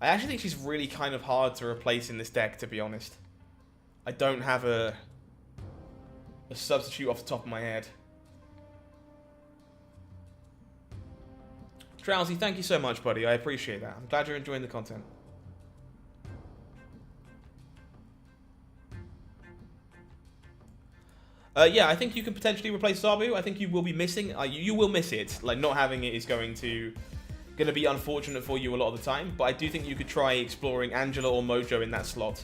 actually think she's really kind of hard to replace in this deck, to be honest. I don't have a substitute off the top of my head. Drowsy, thank you so much, buddy. I appreciate that. I'm glad you're enjoying the content. Yeah, I think you can potentially replace Zabu. I think you will be missing. You will miss it. Like, not having it is going to be unfortunate for you a lot of the time. But I do think you could try exploring Angela or Mojo in that slot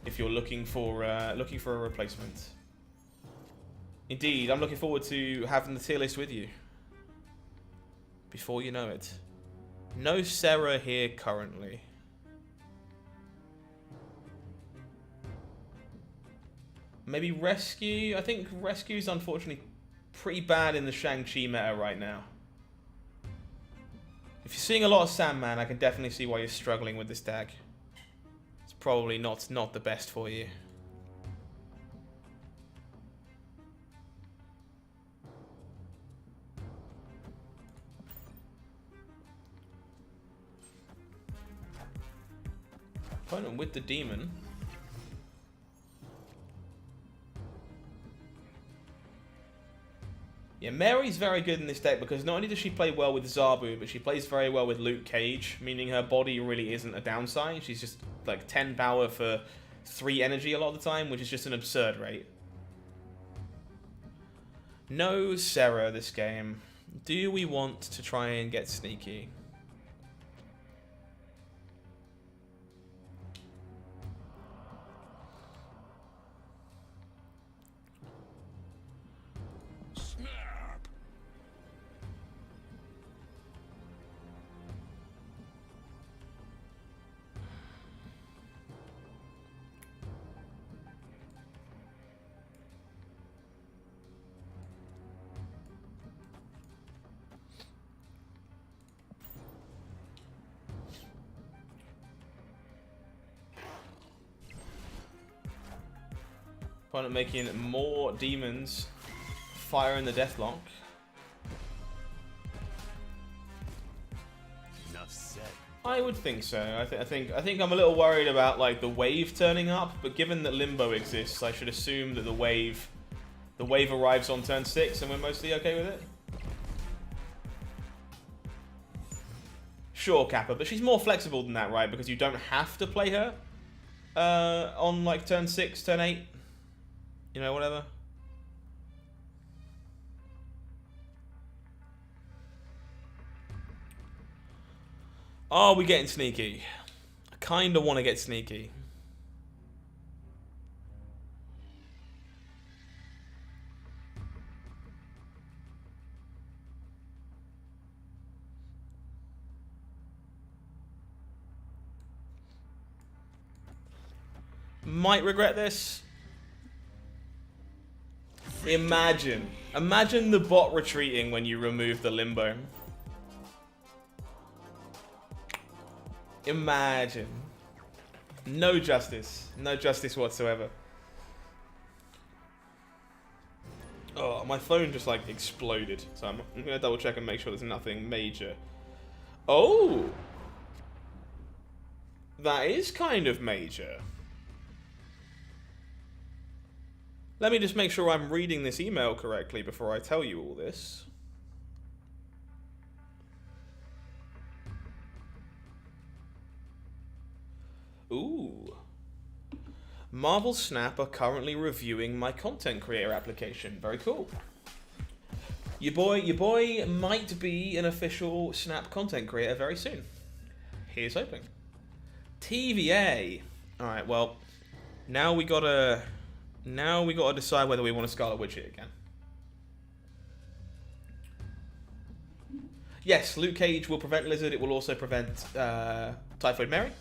if you're looking for a replacement. Indeed, I'm looking forward to having the tier list with you. Before you know it. No Sarah here currently. Maybe Rescue? I think Rescue's unfortunately pretty bad in the Shang-Chi meta right now. If you're seeing a lot of Sandman, I can definitely see why you're struggling with this deck. It's probably not the best for you. Opponent with the demon. Yeah, Mary's very good in this deck because not only does she play well with Zabu, but she plays very well with Luke Cage, meaning her body really isn't a downside. She's just like 10 power for 3 energy a lot of the time, which is just an absurd rate. No Sarah this game. Do we want to try and get sneaky? Opponent making more demons fire in the deathlock. Enough said. I would think so. I think I'm a little worried about like the wave turning up, but given that Limbo exists, I should assume that the wave arrives on turn 6 and we're mostly okay with it. Sure, Kappa, but she's more flexible than that, right? Because you don't have to play her on like turn 6, turn 8. You know, whatever. Are we getting sneaky? I kind of want to get sneaky. Might regret this. Imagine the bot retreating when you remove the limbo. Imagine. No justice whatsoever. Oh, my phone just like exploded. So I'm gonna double check and make sure there's nothing major. Oh! That is kind of major. Let me just make sure I'm reading this email correctly before I tell you all this. Ooh. Marvel Snap are currently reviewing my content creator application. Very cool. Your boy might be an official Snap content creator very soon. Here's hoping. TVA. All right. Well, now we gotta decide whether we want to Scarlet Witch it again. Yes, Luke Cage will prevent Lizard. It will also prevent Typhoid Mary.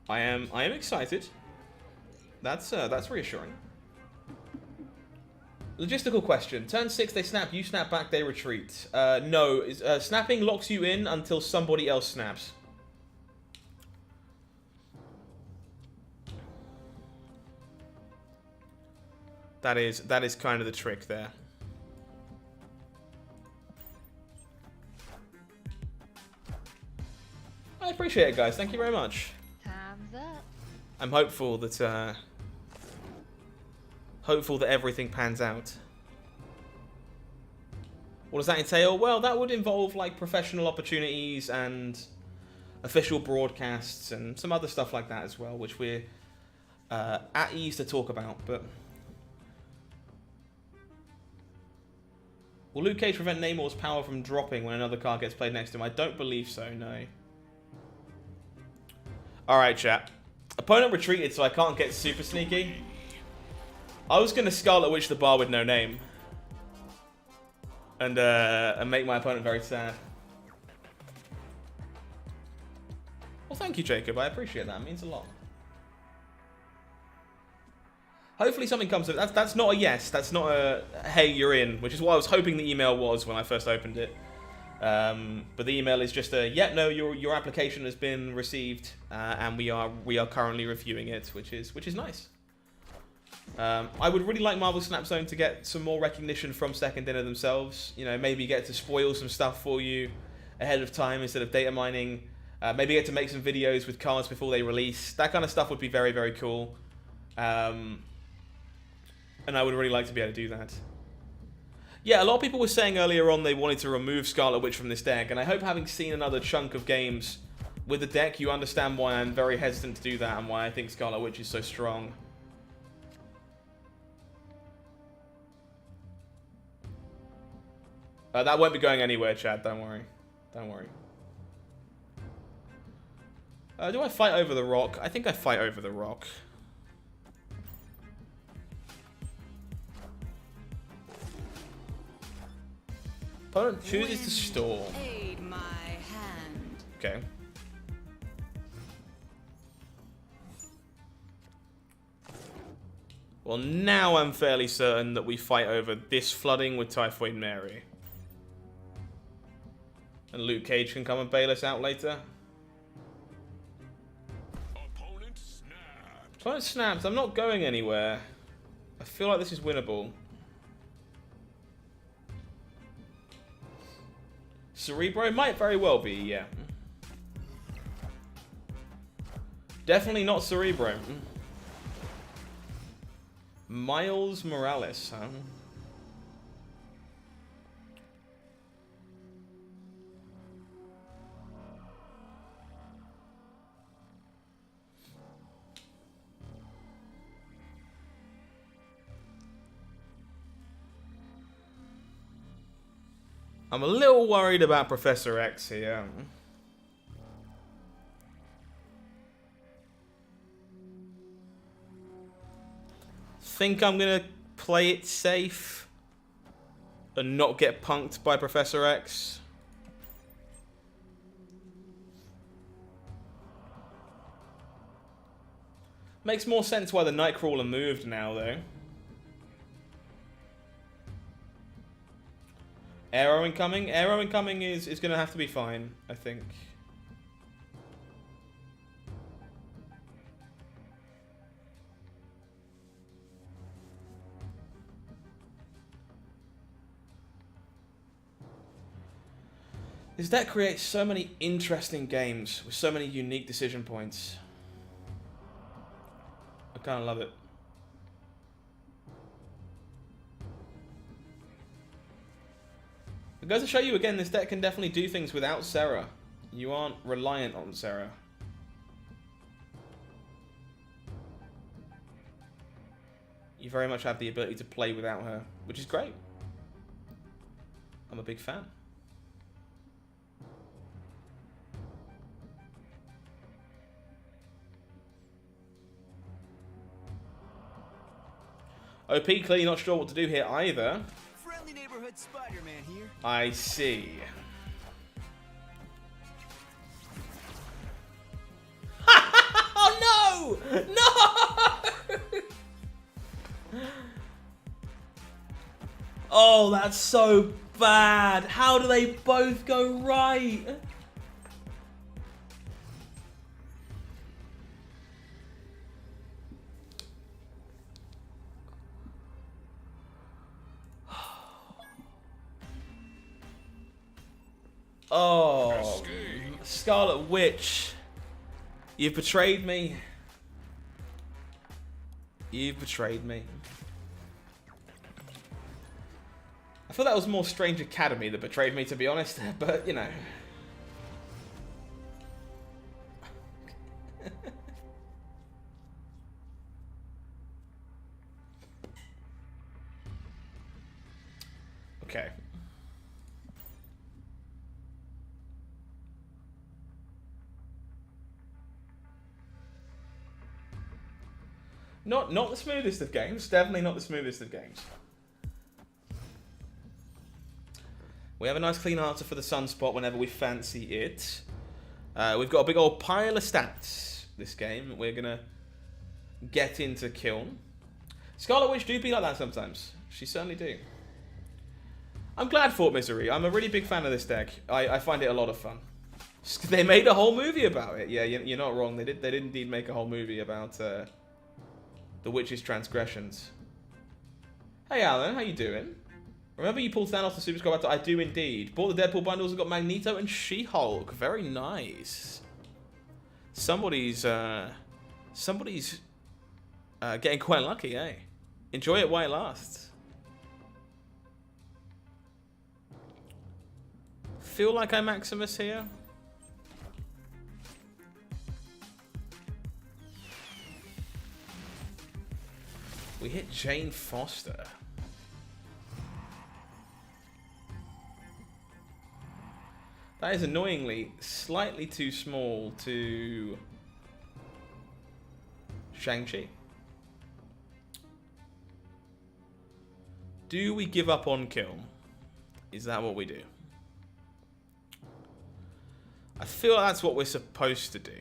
I am excited. That's reassuring. Logistical question. Turn 6, they snap. You snap back, they retreat. No. Snapping locks you in until somebody else snaps. That is kind of the trick there. I appreciate it, guys. Thank you very much. Time's up. I'm hopeful that everything pans out. What does that entail? Well, that would involve like professional opportunities and official broadcasts and some other stuff like that as well, which we're at ease to talk about. But will Luke Cage prevent Namor's power from dropping when another card gets played next to him? I don't believe so, no. Alright, chat. Opponent retreated, so I can't get super sneaky. I was going to Scarlet Witch the bar with no name. And make my opponent very sad. Well, thank you, Jacob. I appreciate that. It means a lot. Hopefully something comes of it. That's not a yes. That's not a, hey, you're in. Which is what I was hoping the email was when I first opened it. But the email is just a, yeah, no, your application has been received. And we are currently reviewing it, which is nice. I would really like Marvel Snap Zone to get some more recognition from Second Dinner themselves. You know, maybe get to spoil some stuff for you ahead of time instead of data mining. Maybe get to make some videos with cards before they release. That kind of stuff would be very, very cool. And I would really like to be able to do that. Yeah, a lot of people were saying earlier on they wanted to remove Scarlet Witch from this deck, and I hope having seen another chunk of games with the deck, you understand why I'm very hesitant to do that and why I think Scarlet Witch is so strong. That won't be going anywhere, Chad. Don't worry. Don't worry. Do I fight over the rock? I think I fight over the rock. Opponent chooses to store. Aid my hand. Okay. Well, now I'm fairly certain that we fight over this flooding with Typhoid Mary. And Luke Cage can come and bail us out later. Opponent snapped. Opponent snaps. I'm not going anywhere. I feel like this is winnable. Cerebro might very well be, yeah. Definitely not Cerebro. Miles Morales, huh? I'm a little worried about Professor X here. Think I'm gonna play it safe and not get punked by Professor X. Makes more sense why the Nightcrawler moved now, though. Arrow incoming? Arrow incoming is going to have to be fine, I think. This deck creates so many interesting games with so many unique decision points. I kind of love it. It goes to show you again, this deck can definitely do things without Sarah. You aren't reliant on Sarah. You very much have the ability to play without her, which is great. I'm a big fan. OP clearly not sure what to do here either. Friendly neighborhood Spider-Man here. I see. Oh no! No! Oh, that's so bad. How do they both go right? Oh, Scarlet Witch, you've betrayed me. You've betrayed me. I thought that was more Strange Academy that betrayed me, to be honest, but you know. Okay. Not the smoothest of games. Definitely not the smoothest of games. We have a nice clean answer for the sunspot whenever we fancy it. We've got a big old pile of stats this game. We're gonna get into Kiln. Scarlet Witch do be like that sometimes. She certainly do. I'm glad Fort Misery. I'm a really big fan of this deck. I find it a lot of fun. They made a whole movie about it. Yeah, you're not wrong. They did indeed make a whole movie about the witch's transgressions. Hey Alan, how you doing? Remember you pulled Thanos to Super Squad Battle? I do indeed. Bought the Deadpool bundles and got Magneto and She-Hulk. Very nice. Somebody's getting quite lucky, eh? Enjoy it while it lasts. Feel like I'm Maximus here. We hit Jane Foster. That is annoyingly slightly too small to Shang-Chi. Do we give up on Kill? Is that what we do? I feel like that's what we're supposed to do.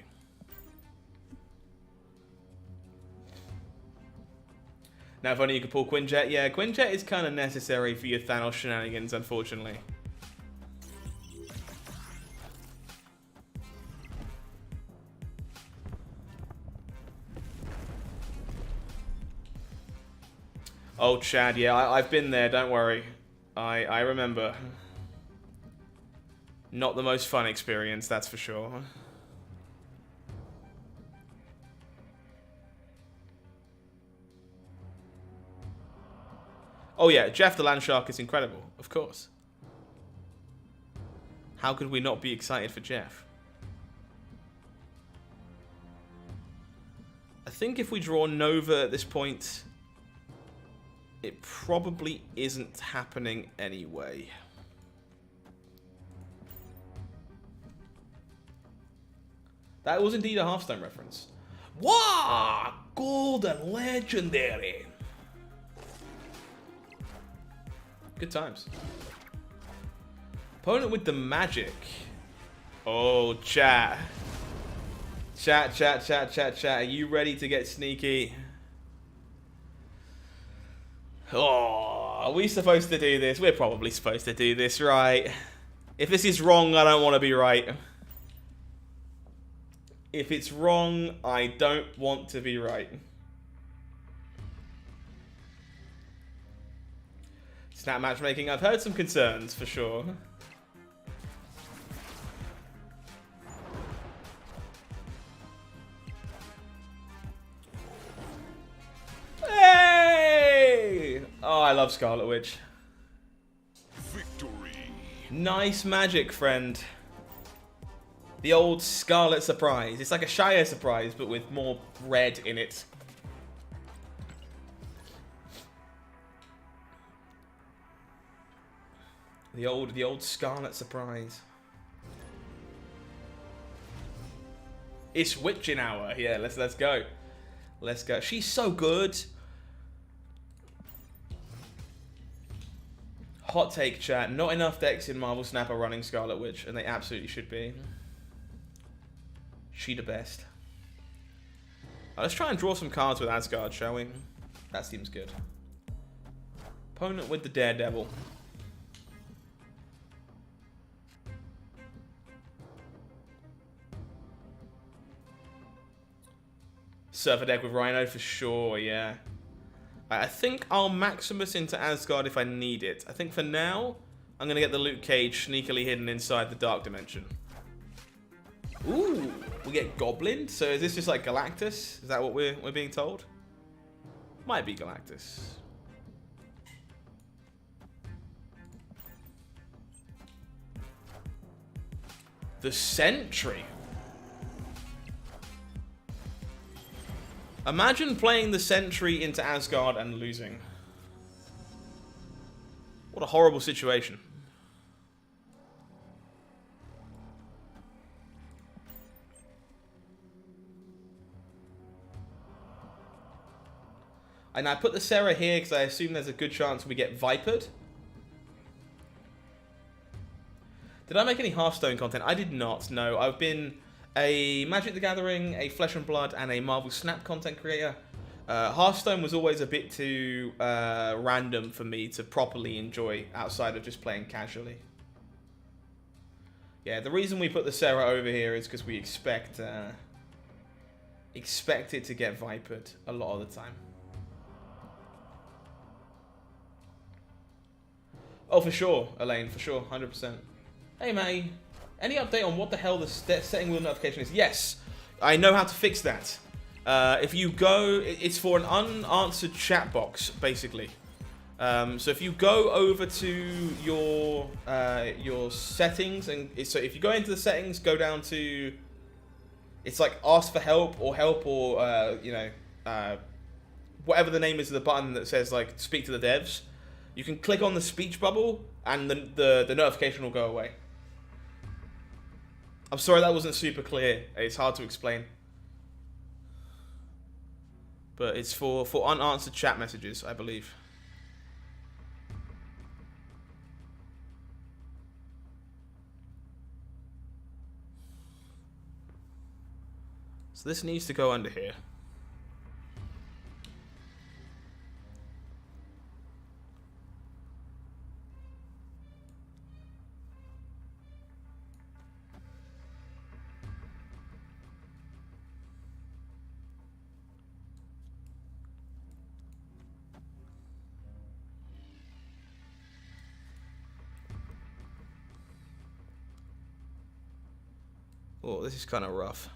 Now, if only you could pull Quinjet. Yeah, Quinjet is kind of necessary for your Thanos shenanigans, unfortunately. Oh, Chad, yeah, I've been there, don't worry. I remember. Not the most fun experience, that's for sure. Oh yeah, Jeff the Landshark is incredible, of course. How could we not be excited for Jeff? I think if we draw Nova at this point, it probably isn't happening anyway. That was indeed a Hearthstone reference. Wow! Golden Legendary! Good times. Opponent with the magic. Oh, chat. Chat. Are you ready to get sneaky? Oh, are we supposed to do this? We're probably supposed to do this, right? If this is wrong, I don't want to be right. If it's wrong, I don't want to be right. Snap matchmaking, I've heard some concerns, for sure. love Scarlet Witch. Victory. Nice magic, friend. The old Scarlet Surprise. It's like a Shire Surprise, but with more red in it. The old Scarlet Surprise. It's witching hour. Yeah, let's go. Let's go. She's so good. Hot take, chat. Not enough decks in Marvel Snap are running Scarlet Witch, and they absolutely should be. She the best. Let's try and draw some cards with Asgard, shall we? That seems good. Opponent with the Daredevil. Surfer deck with Rhino for sure, yeah. I think I'll Maximus into Asgard if I need it. I think for now, I'm going to get the Luke Cage sneakily hidden inside the Dark Dimension. Ooh, we get Goblin. So is this just like Galactus? Is that what we're being told? Might be Galactus. The Sentry. Imagine playing the Sentry into Asgard and losing. What a horrible situation. And I put the Sarah here because I assume there's a good chance we get Vipered. Did I make any Hearthstone content? I did not, no. I've been a Magic the Gathering, a Flesh and Blood, and a Marvel Snap content creator. Hearthstone was always a bit too random for me to properly enjoy outside of just playing casually. Yeah, the reason we put the Sarah over here is because we expect it to get Vipered a lot of the time. Oh, for sure, Elaine, for sure, 100%. Hey, Matty. Any update on what the hell the setting wheel notification is? Yes, I know how to fix that. If you go, it's for an unanswered chat box, basically. So if you go over to your settings, and so if you go into the settings, go down to, it's like ask for help or you know, whatever the name is of the button that says like speak to the devs. You can click on the speech bubble, and the notification will go away. I'm sorry that wasn't super clear. It's hard to explain. But it's for unanswered chat messages, I believe. So this needs to go under here. Oh, this is kind of rough.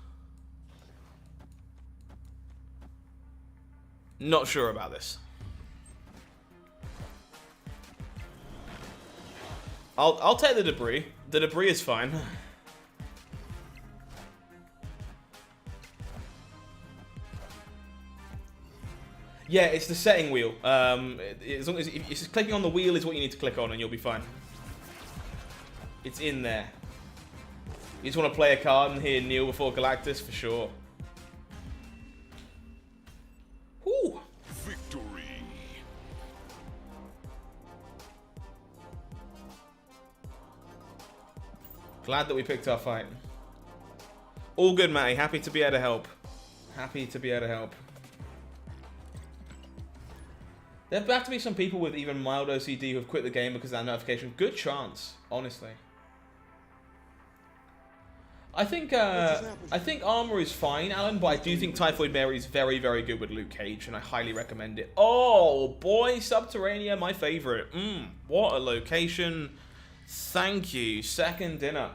Not sure about this. I'll take the debris. The debris is fine. Yeah, it's the setting wheel. As long as it's just clicking on the wheel is what you need to click on, and you'll be fine. It's in there. You just want to play a card and hear kneel before Galactus for sure. Whew. Victory. Glad that we picked our fight. All good, Matty. Happy to be able to help. Happy to be able to help. There have to be some people with even mild OCD who have quit the game because of that notification. Good chance, honestly. I think Armor is fine, Alan, but I do think Typhoid Mary is very, very good with Luke Cage, and I highly recommend it. Oh, boy, Subterranea, my favorite. What a location. Thank you. Second dinner.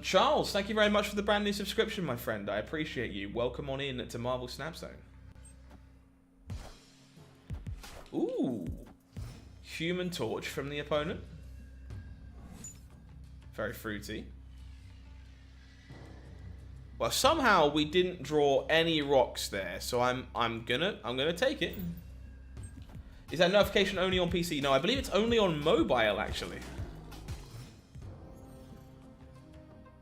Charles, thank you very much for the brand new subscription, my friend. I appreciate you. Welcome on in to Marvel Snap Zone. Ooh. Human Torch from the opponent. Very fruity. Well, somehow we didn't draw any rocks there, so I'm gonna take it. Is that notification only on PC? No, I believe it's only on mobile, actually.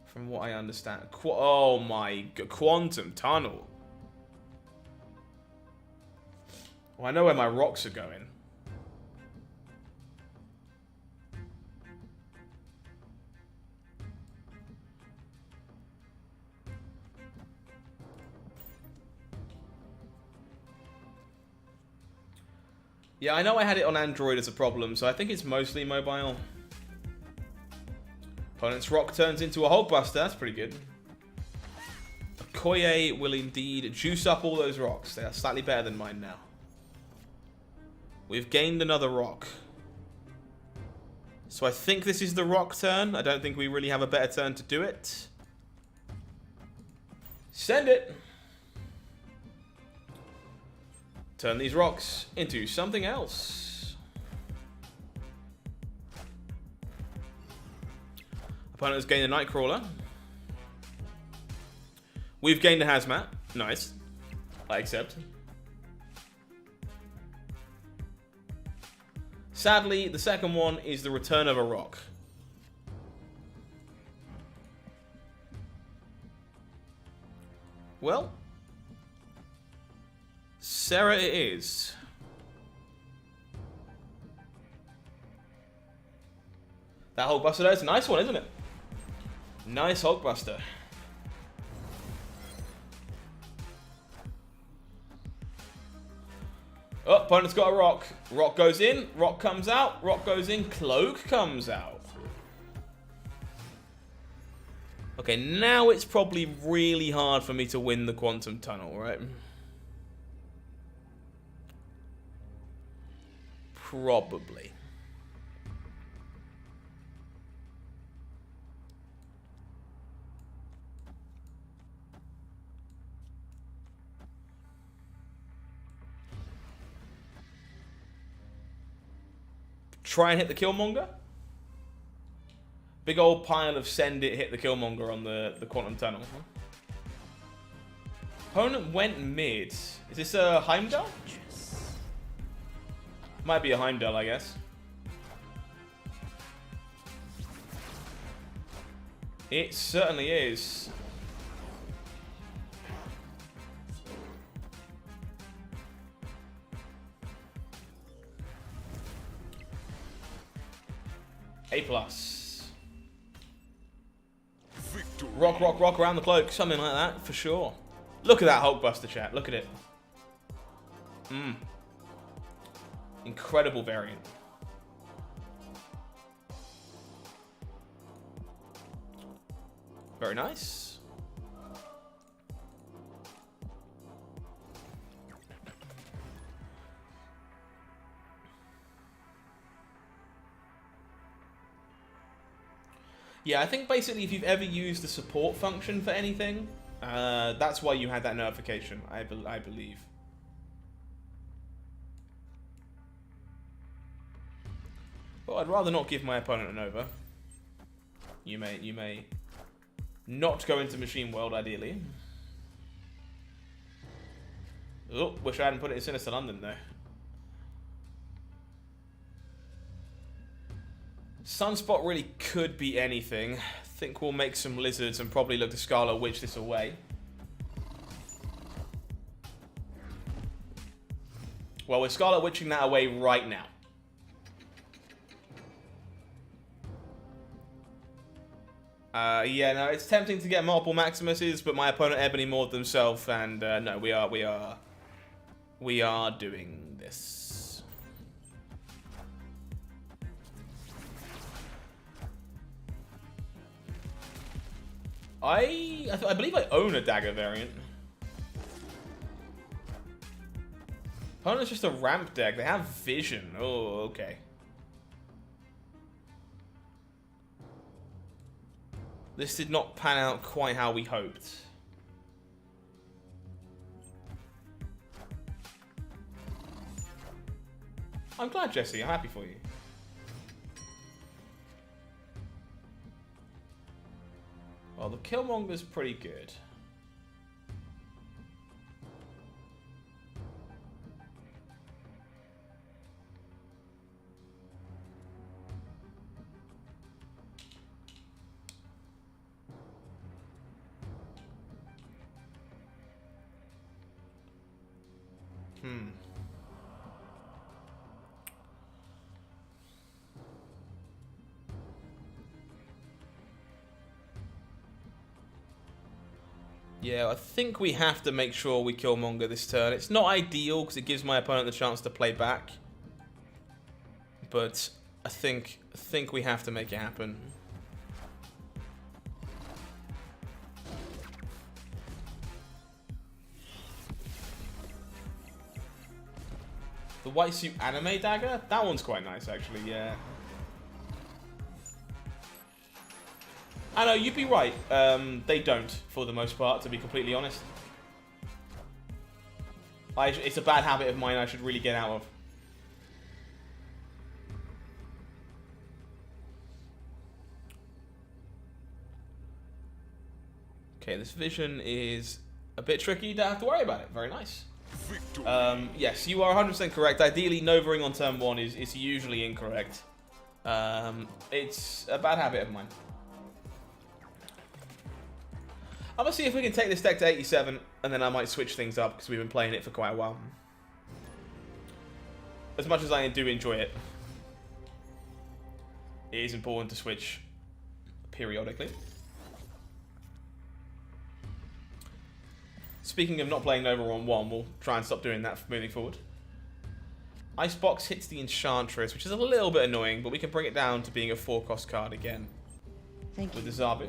From what I understand. Oh my god, Quantum Tunnel. Well, I know where my rocks are going. Yeah, I know I had it on Android as a problem, so I think it's mostly mobile. Opponent's rock turns into a Hulkbuster. That's pretty good. Okoye will indeed juice up all those rocks. They are slightly better than mine now. We've gained another rock. So I think this is the rock turn. I don't think we really have a better turn to do it. Send it. Turn these rocks into something else. Opponent has gained a Nightcrawler. We've gained a Hazmat. Nice. I accept. Sadly, the second one is the return of a rock. Well, Sarah it is. That Hulkbuster there is a nice one, isn't it? Nice Hulkbuster. Oh, opponent's got a rock. Rock goes in, rock comes out, rock goes in, cloak comes out. Okay, now it's probably really hard for me to win the Quantum Tunnel, right? Probably. Try and hit the Killmonger. Big old pile of send it, hit the Killmonger on the Quantum Tunnel. Opponent went mid. Is this a Heimdall? Might be a Heimdall, I guess. It certainly is. A+. Victory. Rock, rock, rock around the cloak. Something like that, for sure. Look at that Hulkbuster, chat. Look at it. Incredible variant. Very nice. Yeah, I think basically if you've ever used the support function for anything, that's why you had that notification, I believe. Well, I'd rather not give my opponent an over. You may not go into Machine World, ideally. Oh, wish I hadn't put it in Sinister London, though. Sunspot really could be anything. I think we'll make some lizards and probably look to Scarlet Witch this away. Well, we're Scarlet Witching that away right now. Yeah, no, it's tempting to get multiple Maximuses, but my opponent Ebony Mauled themselves, and no, we are doing this. I believe I own a dagger variant. Opponent's just a ramp deck. They have vision. Oh, okay. This did not pan out quite how we hoped. I'm glad, Jesse. I'm happy for you. Well, the Killmonger's pretty good. Yeah, I think we have to make sure we kill Monger this turn. It's not ideal because it gives my opponent the chance to play back. But I think we have to make it happen. The white suit anime dagger? That one's quite nice actually, yeah. I know, you'd be right. They don't, for the most part, to be completely honest. It's a bad habit of mine I should really get out of. Okay, this vision is a bit tricky. You don't have to worry about it. Very nice. Yes, you are 100% correct. Ideally, Novering on turn 1 is usually incorrect. It's a bad habit of mine. I'm going to see if we can take this deck to 87, and then I might switch things up, because we've been playing it for quite a while. As much as I do enjoy it, it is important to switch periodically. Speaking of not playing Nova on 1, we'll try and stop doing that moving forward. Icebox hits the Enchantress, which is a little bit annoying, but we can bring it down to being a 4-cost card again. Thank you. With the Zabu.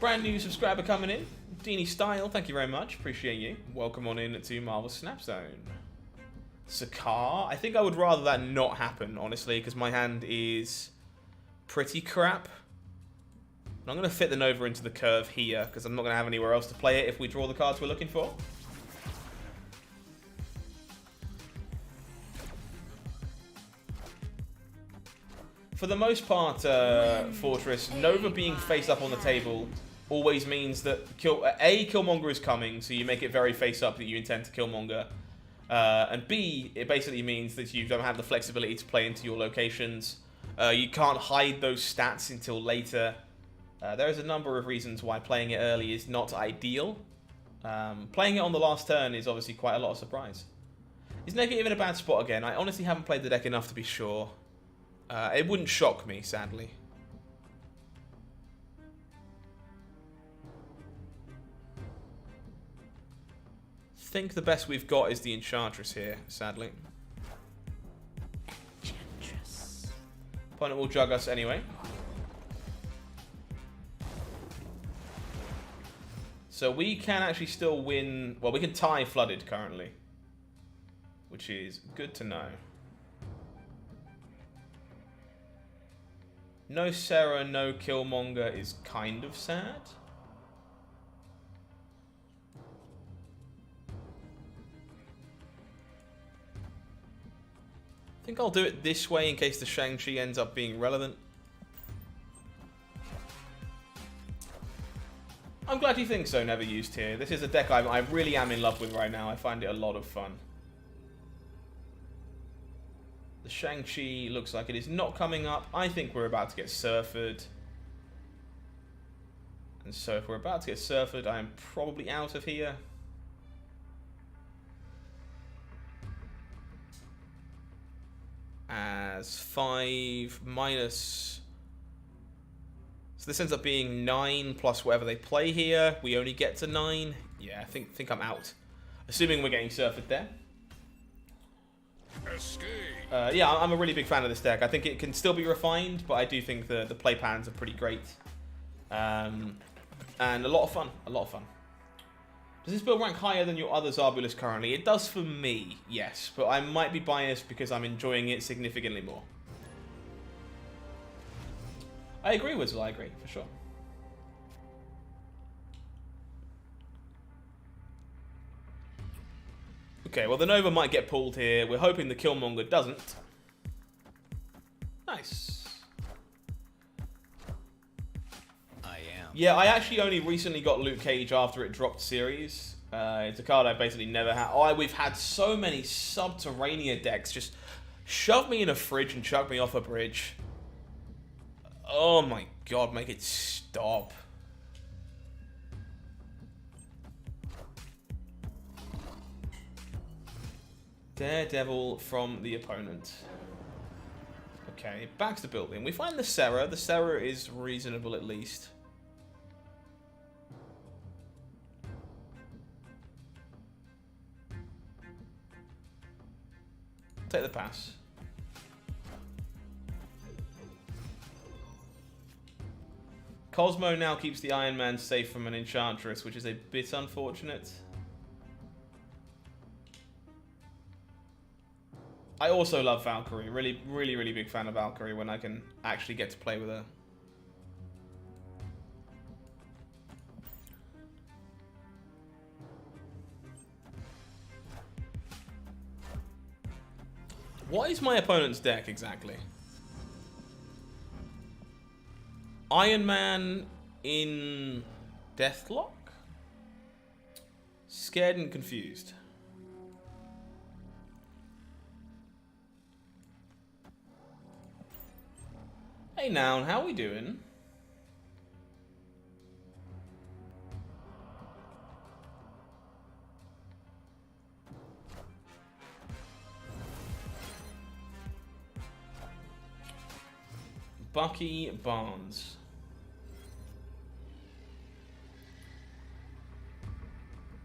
Brand new subscriber coming in. Deanie Style, thank you very much. Appreciate you. Welcome on in to Marvel Snap Zone. Sakar. I think I would rather that not happen, honestly, because my hand is pretty crap. And I'm going to fit the Nova into the curve here, because I'm not going to have anywhere else to play it if we draw the cards we're looking for. For the most part, Fortress, Nova being face up on the table always means that Killmonger is coming, so you make it very face up that you intend to Killmonger. And B, it basically means that you don't have the flexibility to play into your locations. You can't hide those stats until later. There's a number of reasons why playing it early is not ideal. Playing it on the last turn is obviously quite a lot of surprise. Is Negative in a bad spot again? I honestly haven't played the deck enough to be sure. It wouldn't shock me, sadly. I think the best we've got is the Enchantress here, sadly. Enchantress. Opponent will jug us anyway. So we can actually still win. Well, we can tie Flooded currently, which is good to know. No Sarah, no Killmonger is kind of sad. I think I'll do it this way in case the Shang-Chi ends up being relevant. I'm glad you think so, Never Used here. This is a deck I really am in love with right now. I find it a lot of fun. The Shang-Chi looks like it is not coming up. I think we're about to get Surfered. And so if we're about to get Surfered, I am probably out of here. As 5 minus... So this ends up being 9 plus whatever they play here. We only get to 9. Yeah, I think I'm out. Assuming we're getting Surfered there. Yeah, I'm a really big fan of this deck. I think it can still be refined, but I do think the play patterns are pretty great. And a lot of fun. A lot of fun. Does this build rank higher than your other Zarbulus currently? It does for me, yes. But I might be biased because I'm enjoying it significantly more. I agree, Wizzle. I agree, for sure. Okay, well, the Nova might get pulled here. We're hoping the Killmonger doesn't. Nice. I am Yeah, I actually only recently got Luke Cage after it dropped series. It's a card I basically never had. Oh, we've had so many Subterranea decks just shove me in a fridge and chuck me off a bridge. Oh my god, make it stop. Daredevil from the opponent. Okay, back to the building. We find the Serra. The Serra is reasonable at least. Take the pass. Cosmo now keeps the Iron Man safe from an Enchantress, which is a bit unfortunate. I also love Valkyrie. Really big fan of Valkyrie when I can actually get to play with her. What is my opponent's deck exactly? Iron Man in Deathlock? Scared and confused. Hey Noun, how we doing? Bucky Barnes.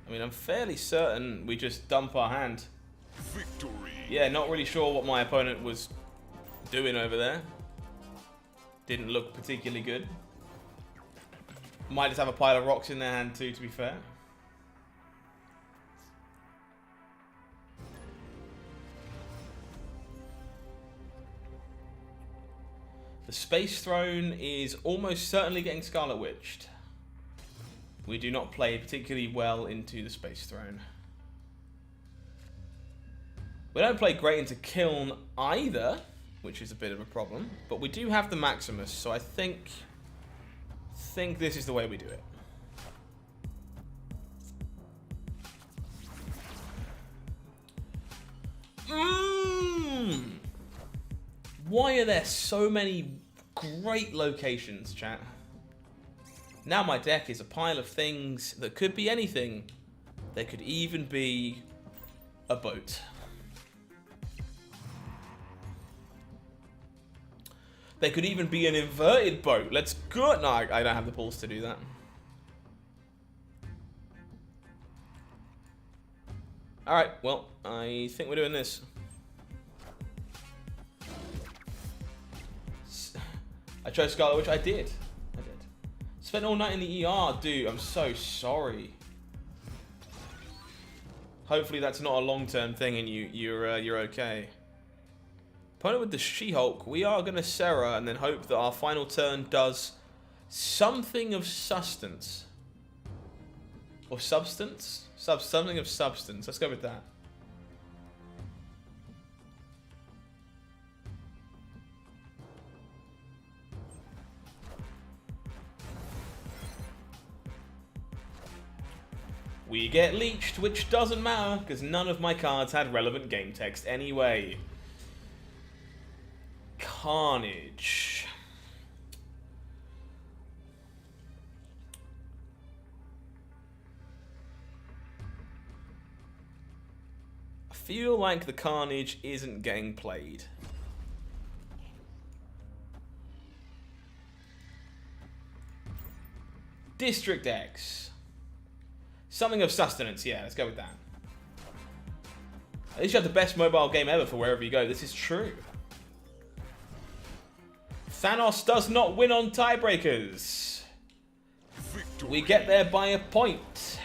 I mean, I'm fairly certain we just dump our hand. Victory. Yeah, not really sure what my opponent was doing over there. Didn't look particularly good. Might just have a pile of rocks in their hand too, to be fair. The Space Throne is almost certainly getting Scarlet Witched. We do not play particularly well into the Space Throne. We don't play great into Kiln either, which is a bit of a problem. But we do have the Maximus, so I think this is the way we do it. Why are there so many great locations, chat? Now my deck is a pile of things that could be anything. They could even be a boat. They could even be an inverted boat. Let's go. No, I don't have the balls to do that. Alright, well, I think we're doing this. I chose Scarlet Witch. I did. Spent all night in the ER, dude. I'm so sorry. Hopefully that's not a long-term thing and you're okay. Opponent with the She-Hulk. We are going to Serra and then hope that our final turn does something of substance. Or substance? Something of substance. Let's go with that. We get leeched, which doesn't matter, because none of my cards had relevant game text anyway. Carnage. I feel like the Carnage isn't getting played. District X. Something of sustenance, yeah, let's go with that. At least you have the best mobile game ever for wherever you go. This is true. Thanos does not win on tiebreakers. Victory. We get there by a point.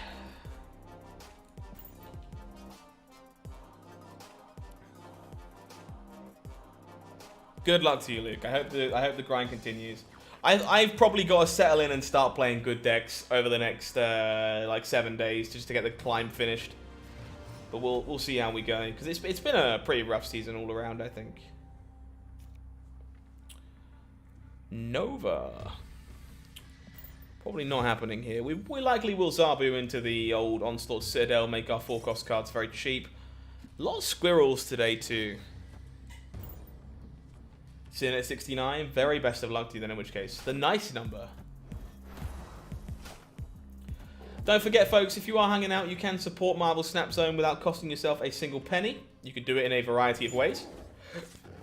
Good luck to you, Luke. I hope the grind continues. I've probably got to settle in and start playing good decks over the next like 7 days just to get the climb finished. But we'll see how we go because it's been a pretty rough season all around, I think. Nova. Probably not happening here. We likely will Zabu into the old Onslaught Citadel, make our 4-cost cards very cheap. A lot of squirrels today too. Sitting at 69, very best of luck to you then, in which case. The nice number. Don't forget, folks, if you are hanging out, you can support Marvel Snap Zone without costing yourself a single penny. You can do it in a variety of ways.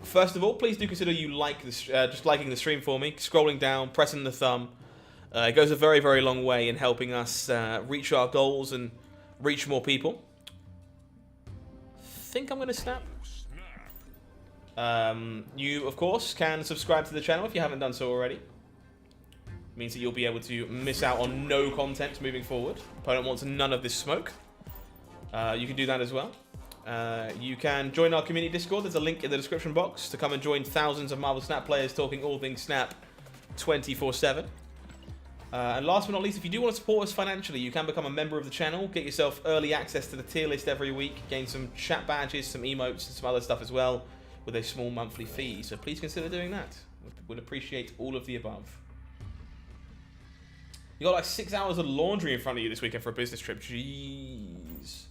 First of all, please do consider you just liking the stream for me, scrolling down, pressing the thumb. It goes a very, very long way in helping us reach our goals and reach more people. Think I'm going to snap. You, of course, can subscribe to the channel if you haven't done so already. Means that you'll be able to miss out on no content moving forward. Opponent wants none of this smoke. You can do that as well. You can join our community Discord. There's a link in the description box to come and join thousands of Marvel Snap players talking all things Snap 24/7. And last but not least, if you do want to support us financially, you can become a member of the channel, get yourself early access to the tier list every week, gain some chat badges, some emotes, and some other stuff as well, with a small monthly fee. So please consider doing that. Would appreciate all of the above. You got like 6 hours of laundry in front of you this weekend for a business trip. Jeez.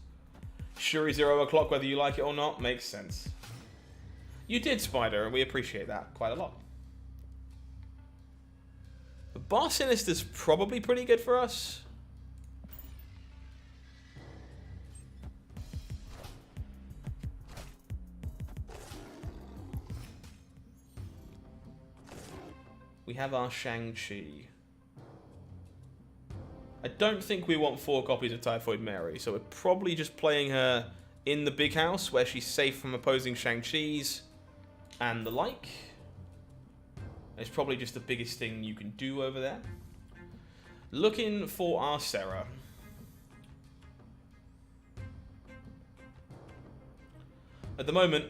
Shuri 0 o'clock, whether you like it or not, makes sense. You did, Spider, and we appreciate that quite a lot. But Bar Sinister's probably pretty good for us. We have our Shang-Chi. I don't think we want 4 copies of Typhoid Mary, so we're probably just playing her in the big house where she's safe from opposing Shang-Chi's and the like. It's probably just the biggest thing you can do over there. Looking for our Sarah. At the moment,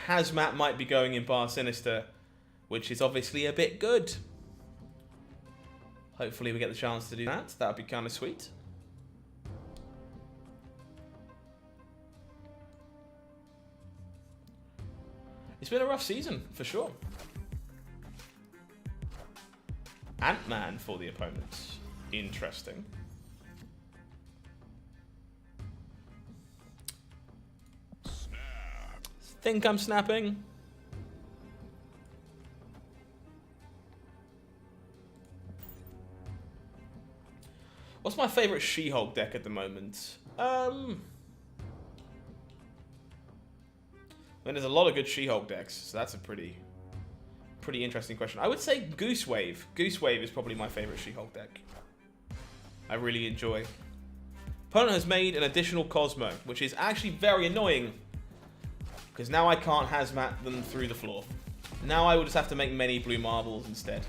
Hazmat might be going in Bar Sinister, which is obviously a bit good. Hopefully we get the chance to do that. That would be kind of sweet. It's been a rough season, for sure. Ant-Man for the opponents. Interesting. Snap. Think I'm snapping. What's my favorite She-Hulk deck at the moment? I mean, there's a lot of good She-Hulk decks, so that's a pretty interesting question. I would say Goose Wave. Goose Wave is probably my favorite She-Hulk deck. I really enjoy. Opponent has made an additional Cosmo, which is actually very annoying, because now I can't Hazmat them through the floor. Now I will just have to make many blue marbles instead.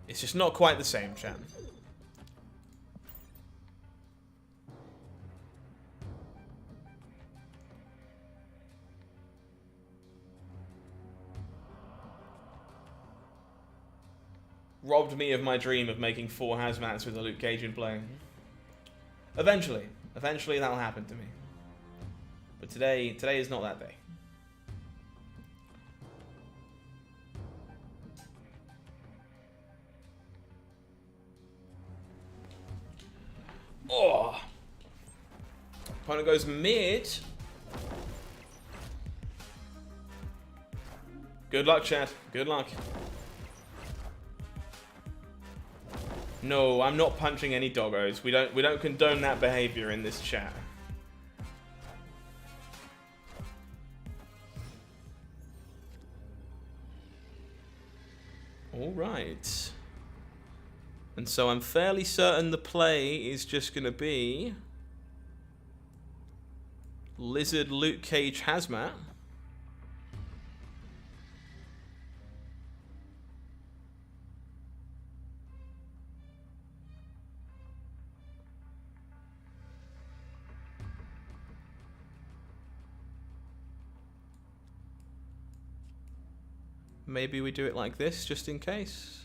It's just not quite the same, chan. Robbed me of my dream of making 4 Hazmats with a Luke Cage in play. Eventually that'll happen to me. But today is not that day. Oh! Opponent goes mid. Good luck, Chad. Good luck. No, I'm not punching any doggos. We don't condone that behavior in this chat. All right. And so I'm fairly certain the play is just going to be Lizard Luke Cage Hazmat. Maybe we do it like this, just in case.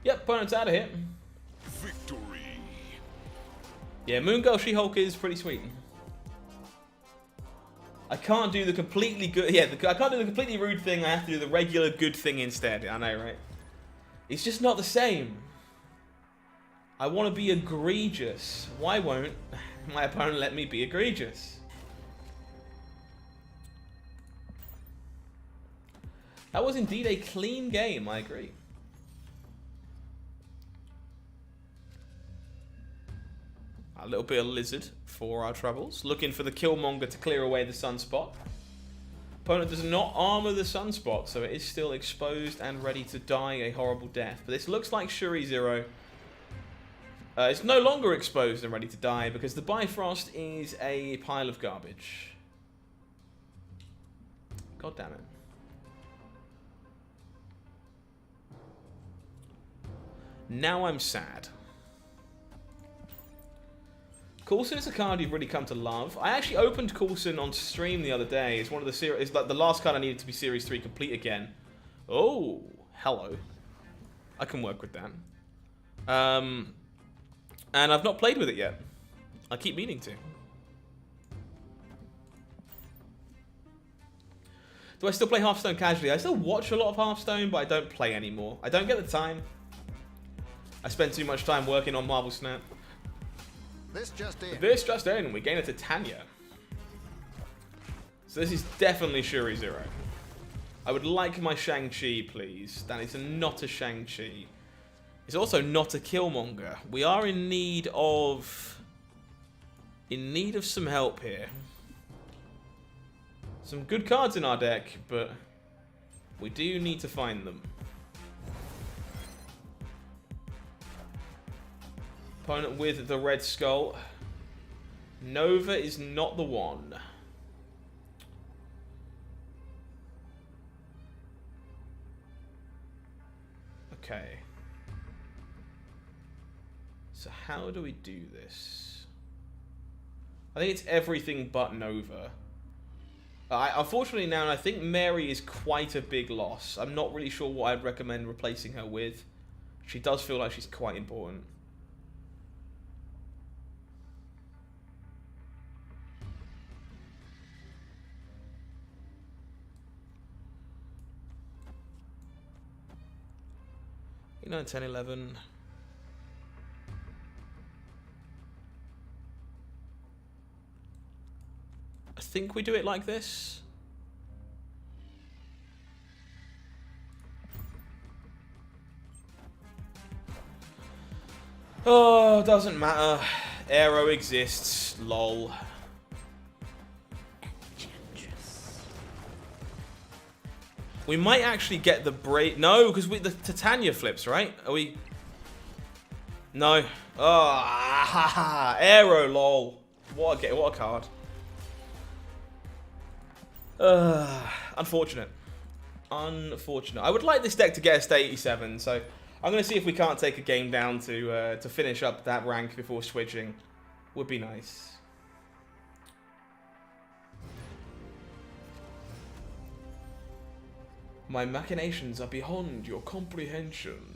Yep, opponent's out of here. Victory. Yeah, Moon Girl She-Hulk is pretty sweet. I can't do the completely good... Yeah, I can't do the completely rude thing. I have to do the regular good thing instead. I know, right? It's just not the same. I want to be egregious. Why won't my opponent let me be egregious? That was indeed a clean game, I agree. A little bit of lizard for our troubles. Looking for the Killmonger to clear away the sunspot. Opponent does not armor the sunspot, so it is still exposed and ready to die a horrible death. But this looks like Shuri Zero. It's no longer exposed and ready to die because the Bifrost is a pile of garbage. God damn it. Now I'm sad. Coulson is a card you've really come to love. I actually opened Coulson on stream the other day. It's one of the series. It's like the last card I needed to be Series 3 complete again. Oh, hello. I can work with that. And I've not played with it yet. I keep meaning to. Do I still play Hearthstone casually? I still watch a lot of Hearthstone, but I don't play anymore. I don't get the time. I spend too much time working on Marvel Snap. This just in. This just in, we gain a Titania. So this is definitely Shuri Zero. I would like my Shang-Chi, please. That is not a Shang-Chi. It's also not a Killmonger. We are in need of some help here. Some good cards in our deck, but we do need to find them. Opponent with the Red Skull. Nova is not the one. Okay. So how do we do this? I think it's everything but Nova. Unfortunately now, I think Mary is quite a big loss. I'm not really sure what I'd recommend replacing her with. She does feel like she's quite important. You know, 10, 11. I think we do it like this. Oh, doesn't matter. Arrow exists. Lol. We might actually get the break. No, because the Titania flips, right? Are we? No. Oh, Arrow, lol. What a card. Unfortunate. Unfortunate. I would like this deck to get us to 87, so I'm going to see if we can't take a game down to finish up that rank before switching. Would be nice. My machinations are beyond your comprehension.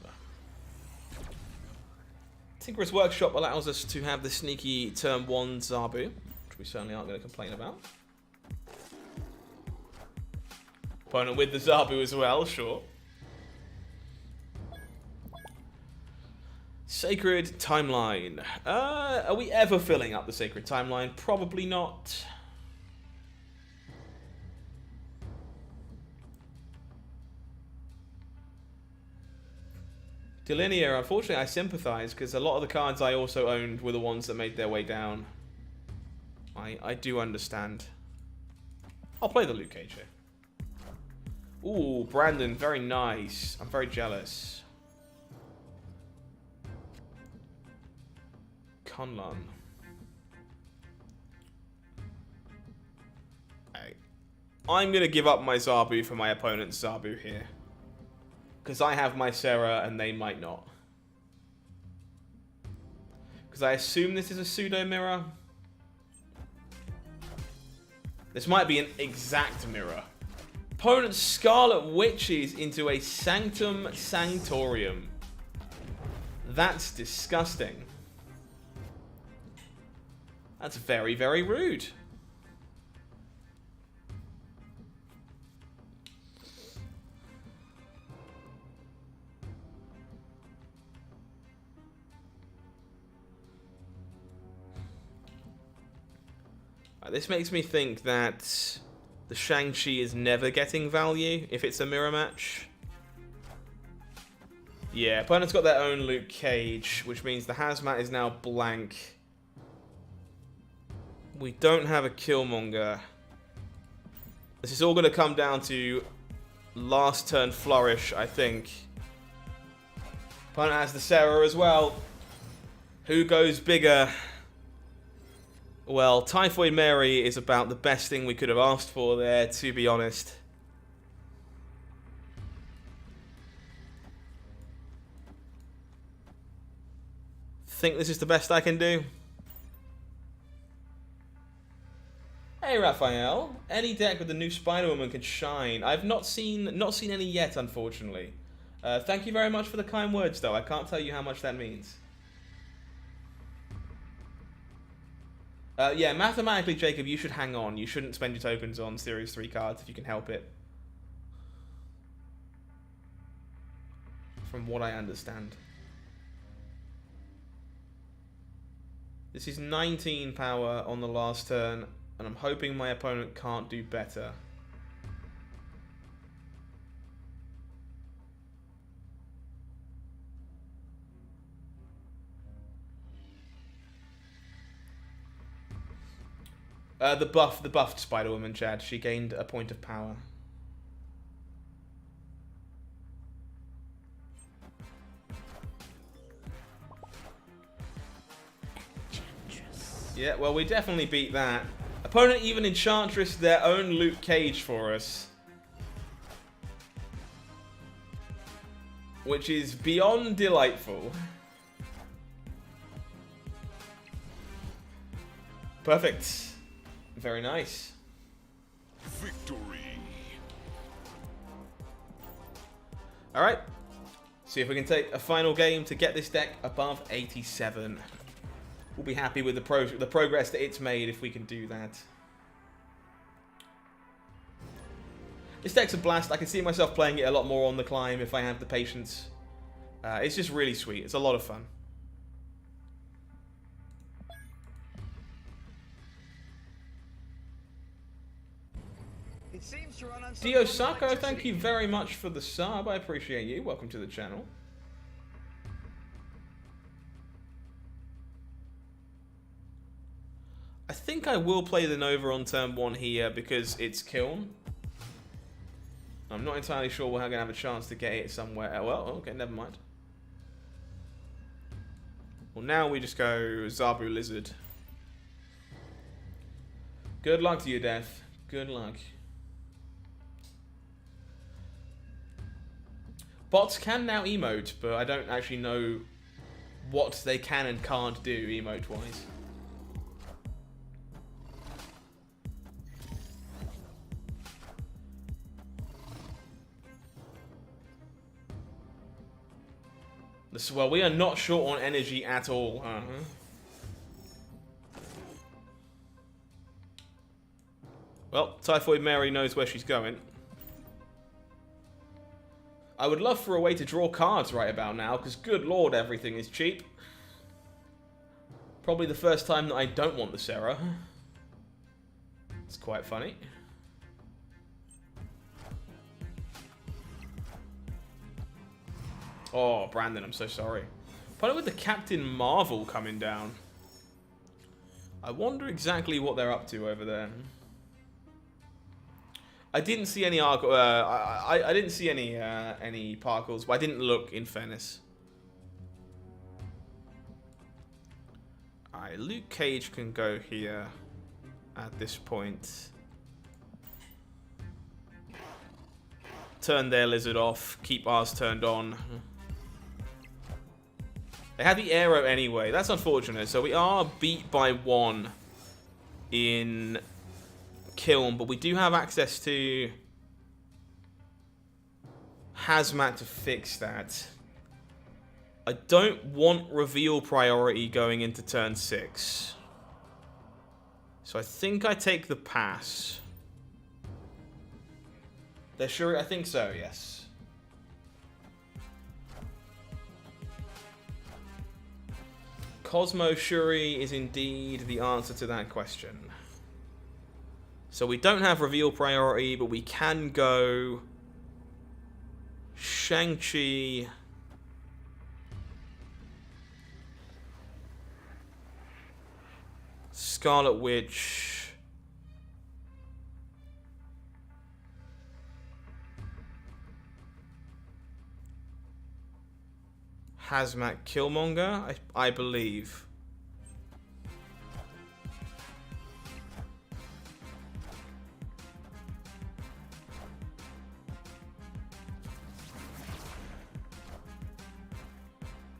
Tinker's Workshop allows us to have the sneaky turn 1 Zabu, which we certainly aren't going to complain about. Opponent with the Zabu as well, sure. Sacred Timeline. Are we ever filling up the Sacred Timeline? Probably not. Delinear, unfortunately, I sympathize because a lot of the cards I also owned were the ones that made their way down. I do understand. I'll play the Luke Cage here. Ooh, Brandon, very nice. I'm very jealous. Kunlun. Hey. I'm going to give up my Zabu for my opponent's Zabu here. Because I have my Sarah and they might not. Because I assume this is a pseudo mirror. This might be an exact mirror. Opponent's Scarlet Witches into a Sanctum Sanctorium. That's disgusting. That's very, very rude. This makes me think that the Shang-Chi is never getting value if it's a mirror match. Yeah, opponent's got their own Luke Cage, which means the Hazmat is now blank. We don't have a Killmonger. This is all going to come down to last turn flourish, I think. Opponent has the Sarah as well. Who goes bigger? Well, Typhoid Mary is about the best thing we could have asked for there, to be honest. Think this is the best I can do? Hey Raphael, any deck with the new Spider-Woman can shine. I've not seen any yet, unfortunately. Thank you very much for the kind words, though. I can't tell you how much that means. Yeah, mathematically, Jacob, you should hang on. You shouldn't spend your tokens on Series 3 cards if you can help it. From what I understand. This is 19 power on the last turn, and I'm hoping my opponent can't do better. The buffed Spider-Woman, Chad. She gained a point of power. Yeah, well, we definitely beat that. Opponent even Enchantress their own Luke Cage for us. Which is beyond delightful. Perfect. Very nice. Victory. Alright. See if we can take a final game to get this deck above 87. We'll be happy with the progress that it's made if we can do that. This deck's a blast. I can see myself playing it a lot more on the climb if I have the patience. It's just really sweet. It's a lot of fun. It seems to run on some Dio form of Sako, thank electricity. you very much for the sub. I appreciate you. Welcome to the channel. I think I will play the Nova on turn 1 here because it's Kiln. I'm not entirely sure we're going to have a chance to get it somewhere. Well, okay, never mind. Well, now we just go Zabu Lizard. Good luck to you, Death. Good luck. Bots can now emote, but I don't actually know what they can and can't do emote-wise. Well, we are not short on energy at all. Well, Typhoid Mary knows where she's going. I would love for a way to draw cards right about now, because good lord, everything is cheap. Probably the first time that I don't want the Sarah. It's quite funny. Oh, Brandon, I'm so sorry. Probably with the Captain Marvel coming down. I wonder exactly what they're up to over there. I didn't see any I didn't see any parcels, but I didn't look, in fairness. Alright, Luke Cage can go here at this point. Turn their Lizard off, keep ours turned on. They had the arrow anyway. That's unfortunate. So we are beat by 1 in Kiln, but we do have access to Hazmat to fix that. I don't want reveal priority going into turn 6. So I think I take the pass. They're sure? I think so, yes. Cosmo Shuri is indeed the answer to that question. So we don't have reveal priority, but we can go Shang-Chi, Scarlet Witch, Hazmat Killmonger, I believe.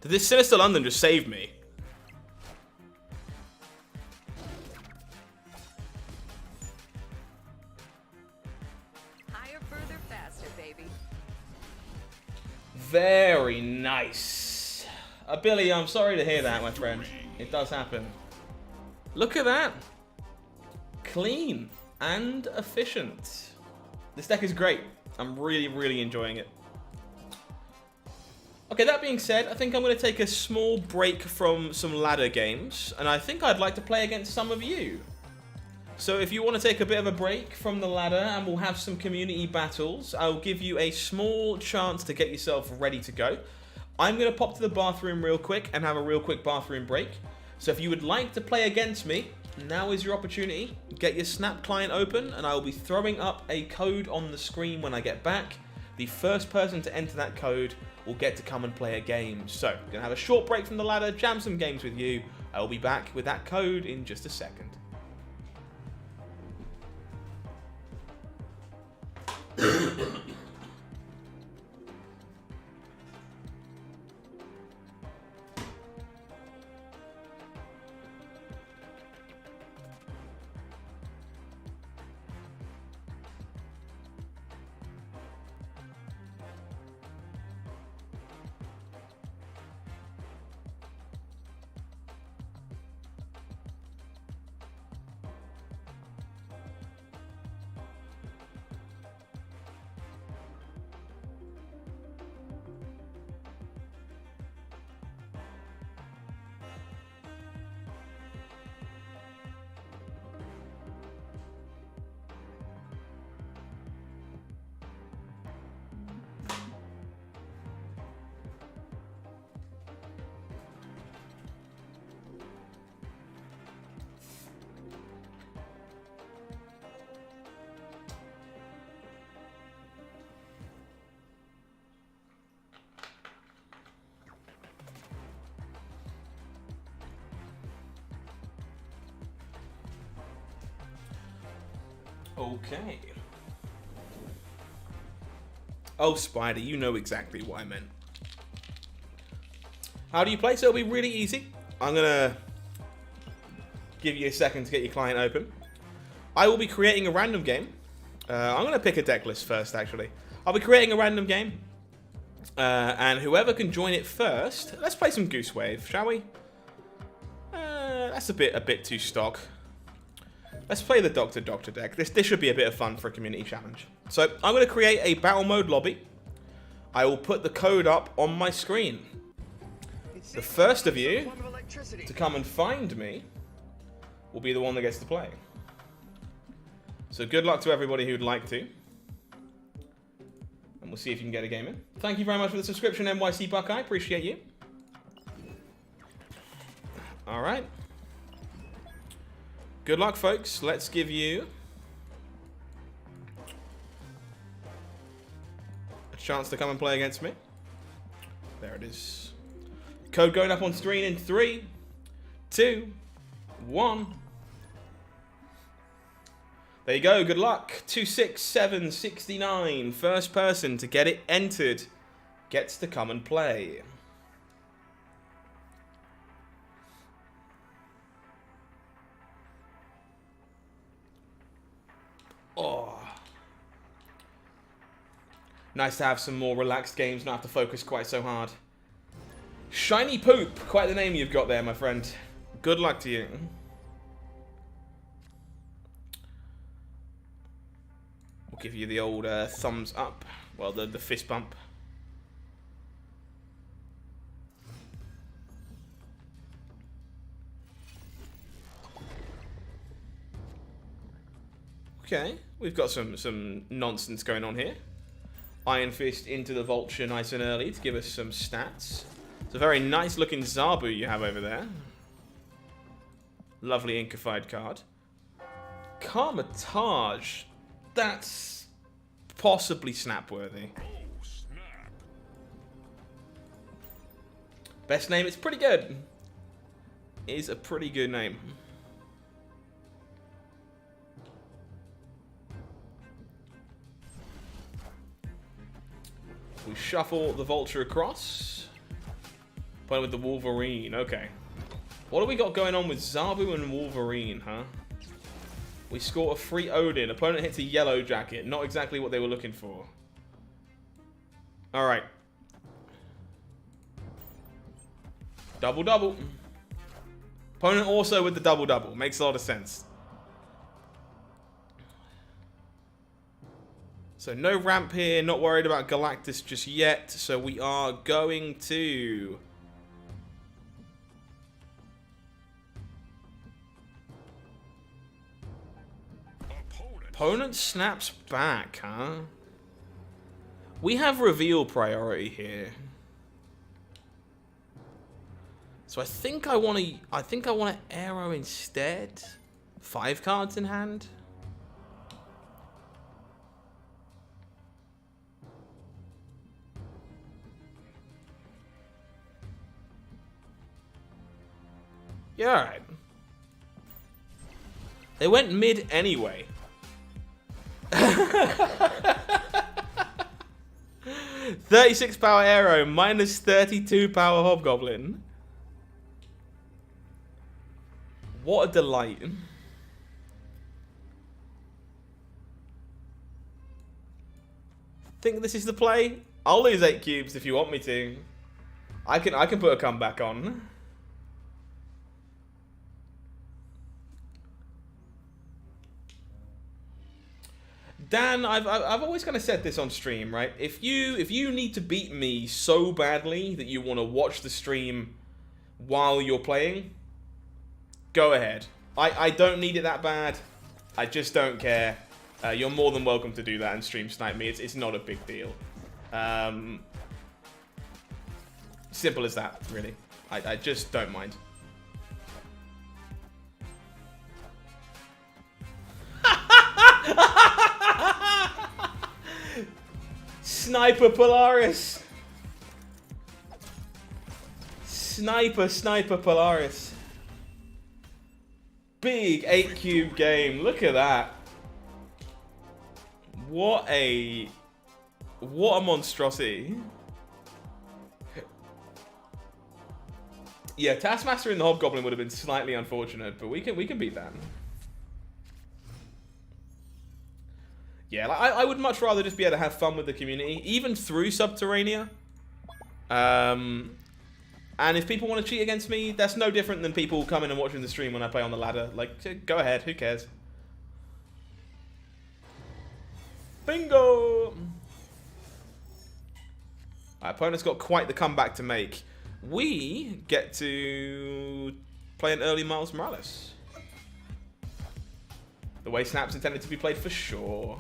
Did this Sinister London just save me? Higher, further, faster, baby. Very nice. Billy, I'm sorry to hear that, my friend. It does happen. Look at that. Clean and efficient. This deck is great. I'm really, really enjoying it. Okay, that being said, I think I'm going to take a small break from some ladder games, and I think I'd like to play against some of you. So if you want to take a bit of a break from the ladder and we'll have some community battles, I'll give you a small chance to get yourself ready to go. I'm going to pop to the bathroom real quick and have a real quick bathroom break. So if you would like to play against me, now is your opportunity. Get your Snap client open and I will be throwing up a code on the screen when I get back. The first person to enter that code will get to come and play a game. So, I'm going to have a short break from the ladder, jam some games with you. I will be back with that code in just a second. Okay. Oh, Spider, you know exactly what I meant. How do you play? So it'll be really easy. I'm going to give you a second to get your client open. I will be creating a random game. I'm going to pick a deck list first, actually. I'll be creating a random game. And whoever can join it first... Let's play some Goose Wave, shall we? That's a bit too stock. Let's play the Doctor deck. This should be a bit of fun for a community challenge. So I'm going to create a battle mode lobby. I will put the code up on my screen. The first of you to come and find me will be the one that gets to play. So good luck to everybody who'd like to. And we'll see if you can get a game in. Thank you very much for the subscription, NYC Buckeye. Appreciate you. All right. Good luck, folks. Let's give you a chance to come and play against me. There it is. Code going up on screen in 3, 2, 1. There you go. Good luck. 26769. First person to get it entered gets to come and play. Oh. Nice to have some more relaxed games, not have to focus quite so hard. Shiny Poop, quite the name you've got there, my friend. Good luck to you. We'll give you the old thumbs up. Well, the fist bump. Okay, we've got some nonsense going on here. Iron Fist into the Vulture nice and early to give us some stats. It's a very nice looking Zabu you have over there. Lovely Inkified card. Karmatage. That's possibly snap-worthy. Oh, snap. Best name, it's pretty good. It is a pretty good name. We shuffle the Vulture across. Playing with the Wolverine, okay. What do we got going on with Zabu and Wolverine, huh? We score a free Odin. Opponent hits a yellow jacket. Not exactly what they were looking for. Alright. Double-double. Opponent also with the double-double. Makes a lot of sense. So no ramp here. Not worried about Galactus just yet. So we are going to... Opponent snaps back, huh? We have reveal priority here. So I think I want to arrow instead. 5 cards in hand. Yeah, alright. They went mid anyway. 36 power arrow, minus 32 power hobgoblin. What a delight. Think this is the play? I'll lose 8 cubes if you want me to. I can put a comeback on. Dan, I've always kind of said this on stream, right? If you need to beat me so badly that you want to watch the stream while you're playing, go ahead. I don't need it that bad. I just don't care. You're more than welcome to do that and stream snipe me. It's not a big deal. Simple as that, really. I just don't mind. Sniper Polaris. Sniper Polaris. Big 8 cube game. Look at that. What a monstrosity. Yeah, Taskmaster and the Hobgoblin would have been slightly unfortunate, but we can beat that. Yeah, like, I would much rather just be able to have fun with the community, even through Subterranea. And if people want to cheat against me, that's no different than people coming and watching the stream when I play on the ladder. Like, go ahead, who cares? Bingo! Our opponent's got quite the comeback to make. We get to play an early Miles Morales. The way Snap's intended to be played for sure.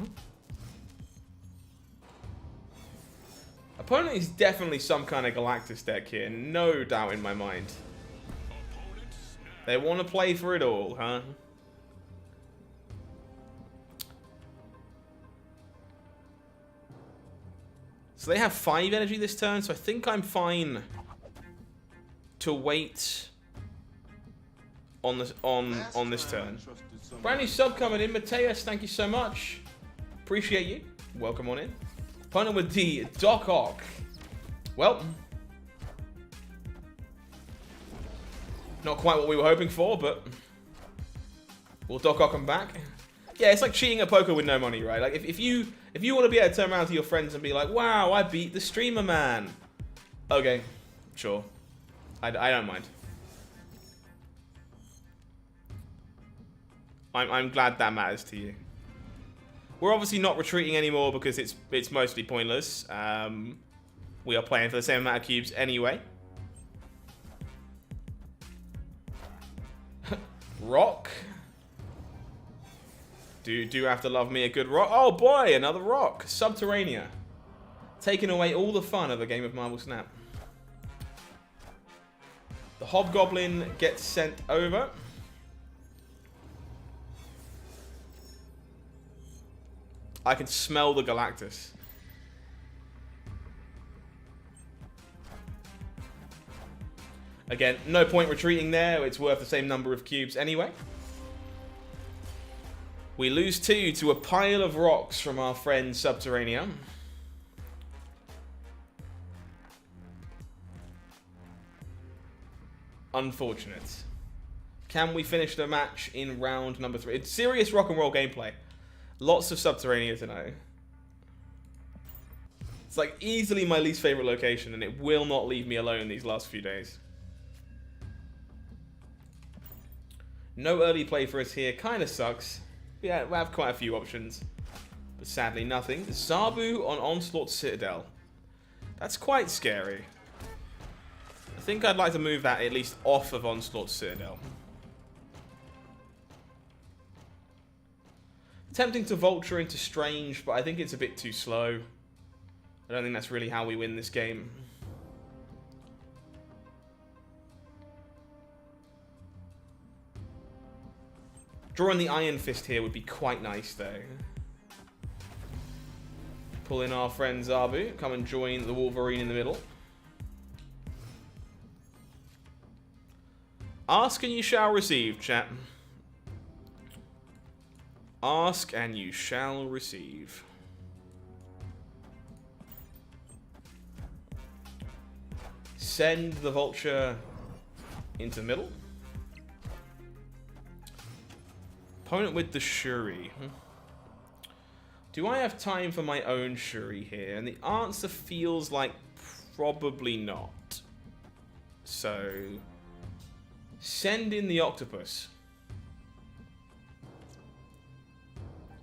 Opponent is definitely some kind of Galactus deck here, no doubt in my mind. They want to play for it all, huh? So they have 5 energy this turn, so I think I'm fine to wait on this turn. Brand new sub coming in, Mateus, thank you so much. Appreciate you. Welcome on in. Opponent with the Doc Ock. Well, not quite what we were hoping for, but we'll Doc Ock them back. Yeah, it's like cheating at poker with no money, right? Like if you want to be able to turn around to your friends and be like, "Wow, I beat the streamer man." Okay, sure. I don't mind. I'm glad that matters to you. We're obviously not retreating anymore because it's mostly pointless. We are playing for the same amount of cubes anyway. Rock. Do have to love me a good rock. Oh boy, another rock. Subterranea. Taking away all the fun of a game of Marvel Snap. The Hobgoblin gets sent over. I can smell the Galactus. Again, no point retreating there. It's worth the same number of cubes anyway. We lose 2 to a pile of rocks from our friend Subterranea. Unfortunate. Can we finish the match in round number 3? It's serious rock and roll gameplay. Lots of Subterranea to know. It's like easily my least favorite location, and it will not leave me alone these last few days. No early play for us here. Kind of sucks. Yeah, we have quite a few options. But sadly, nothing. Zabu on Onslaught Citadel. That's quite scary. I think I'd like to move that at least off of Onslaught Citadel. Attempting to vulture into Strange, but I think it's a bit too slow. I don't think that's really how we win this game. Drawing the Iron Fist here would be quite nice, though. Pull in our friend Zabu. Come and join the Wolverine in the middle. Ask and you shall receive, chat. Ask and you shall receive. Send the Vulture into the middle. Opponent with the Shuri. Do I have time for my own Shuri here? And the answer feels like probably not. So, send in the Octopus.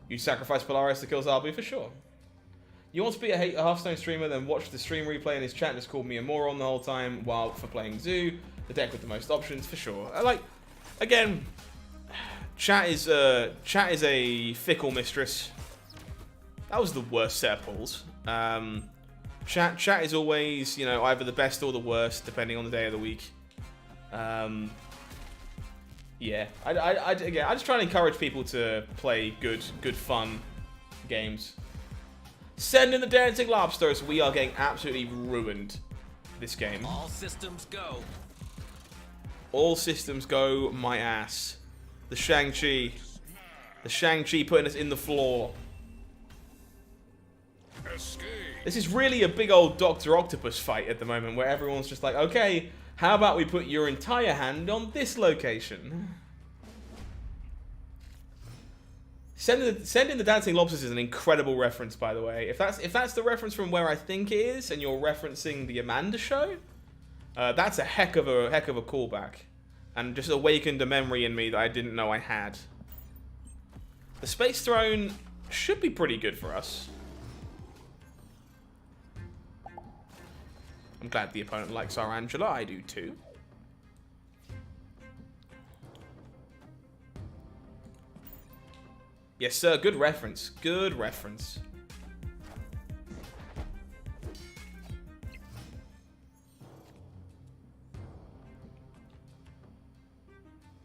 You sacrifice Polaris to kill Zabu for sure. You want to be a Hearthstone streamer, then watch the stream replay in his chat and just called me a moron the whole time while for playing Zoo, the deck with the most options for sure. I like, again, chat is a fickle mistress. That was the worst set of pulls. Chat is always, you know, either the best or the worst depending on the day of the week. Yeah, I just try to encourage people to play good fun games. Send in the Dancing Lobsters. We are getting absolutely ruined this game. All systems go. All systems go, my ass. The Shang-Chi putting us in the floor. Escape. This is really a big old Dr. Octopus fight at the moment where everyone's just like, okay, how about we put your entire hand on this location? Send in the Dancing Lobsters is an incredible reference, by the way. If that's the reference from where I think it is, and you're referencing the Amanda show, that's a heck of a callback, and just awakened a memory in me that I didn't know I had. The Space Throne should be pretty good for us. I'm glad the opponent likes our Angela. I do too. Yes, sir. Good reference. Good reference.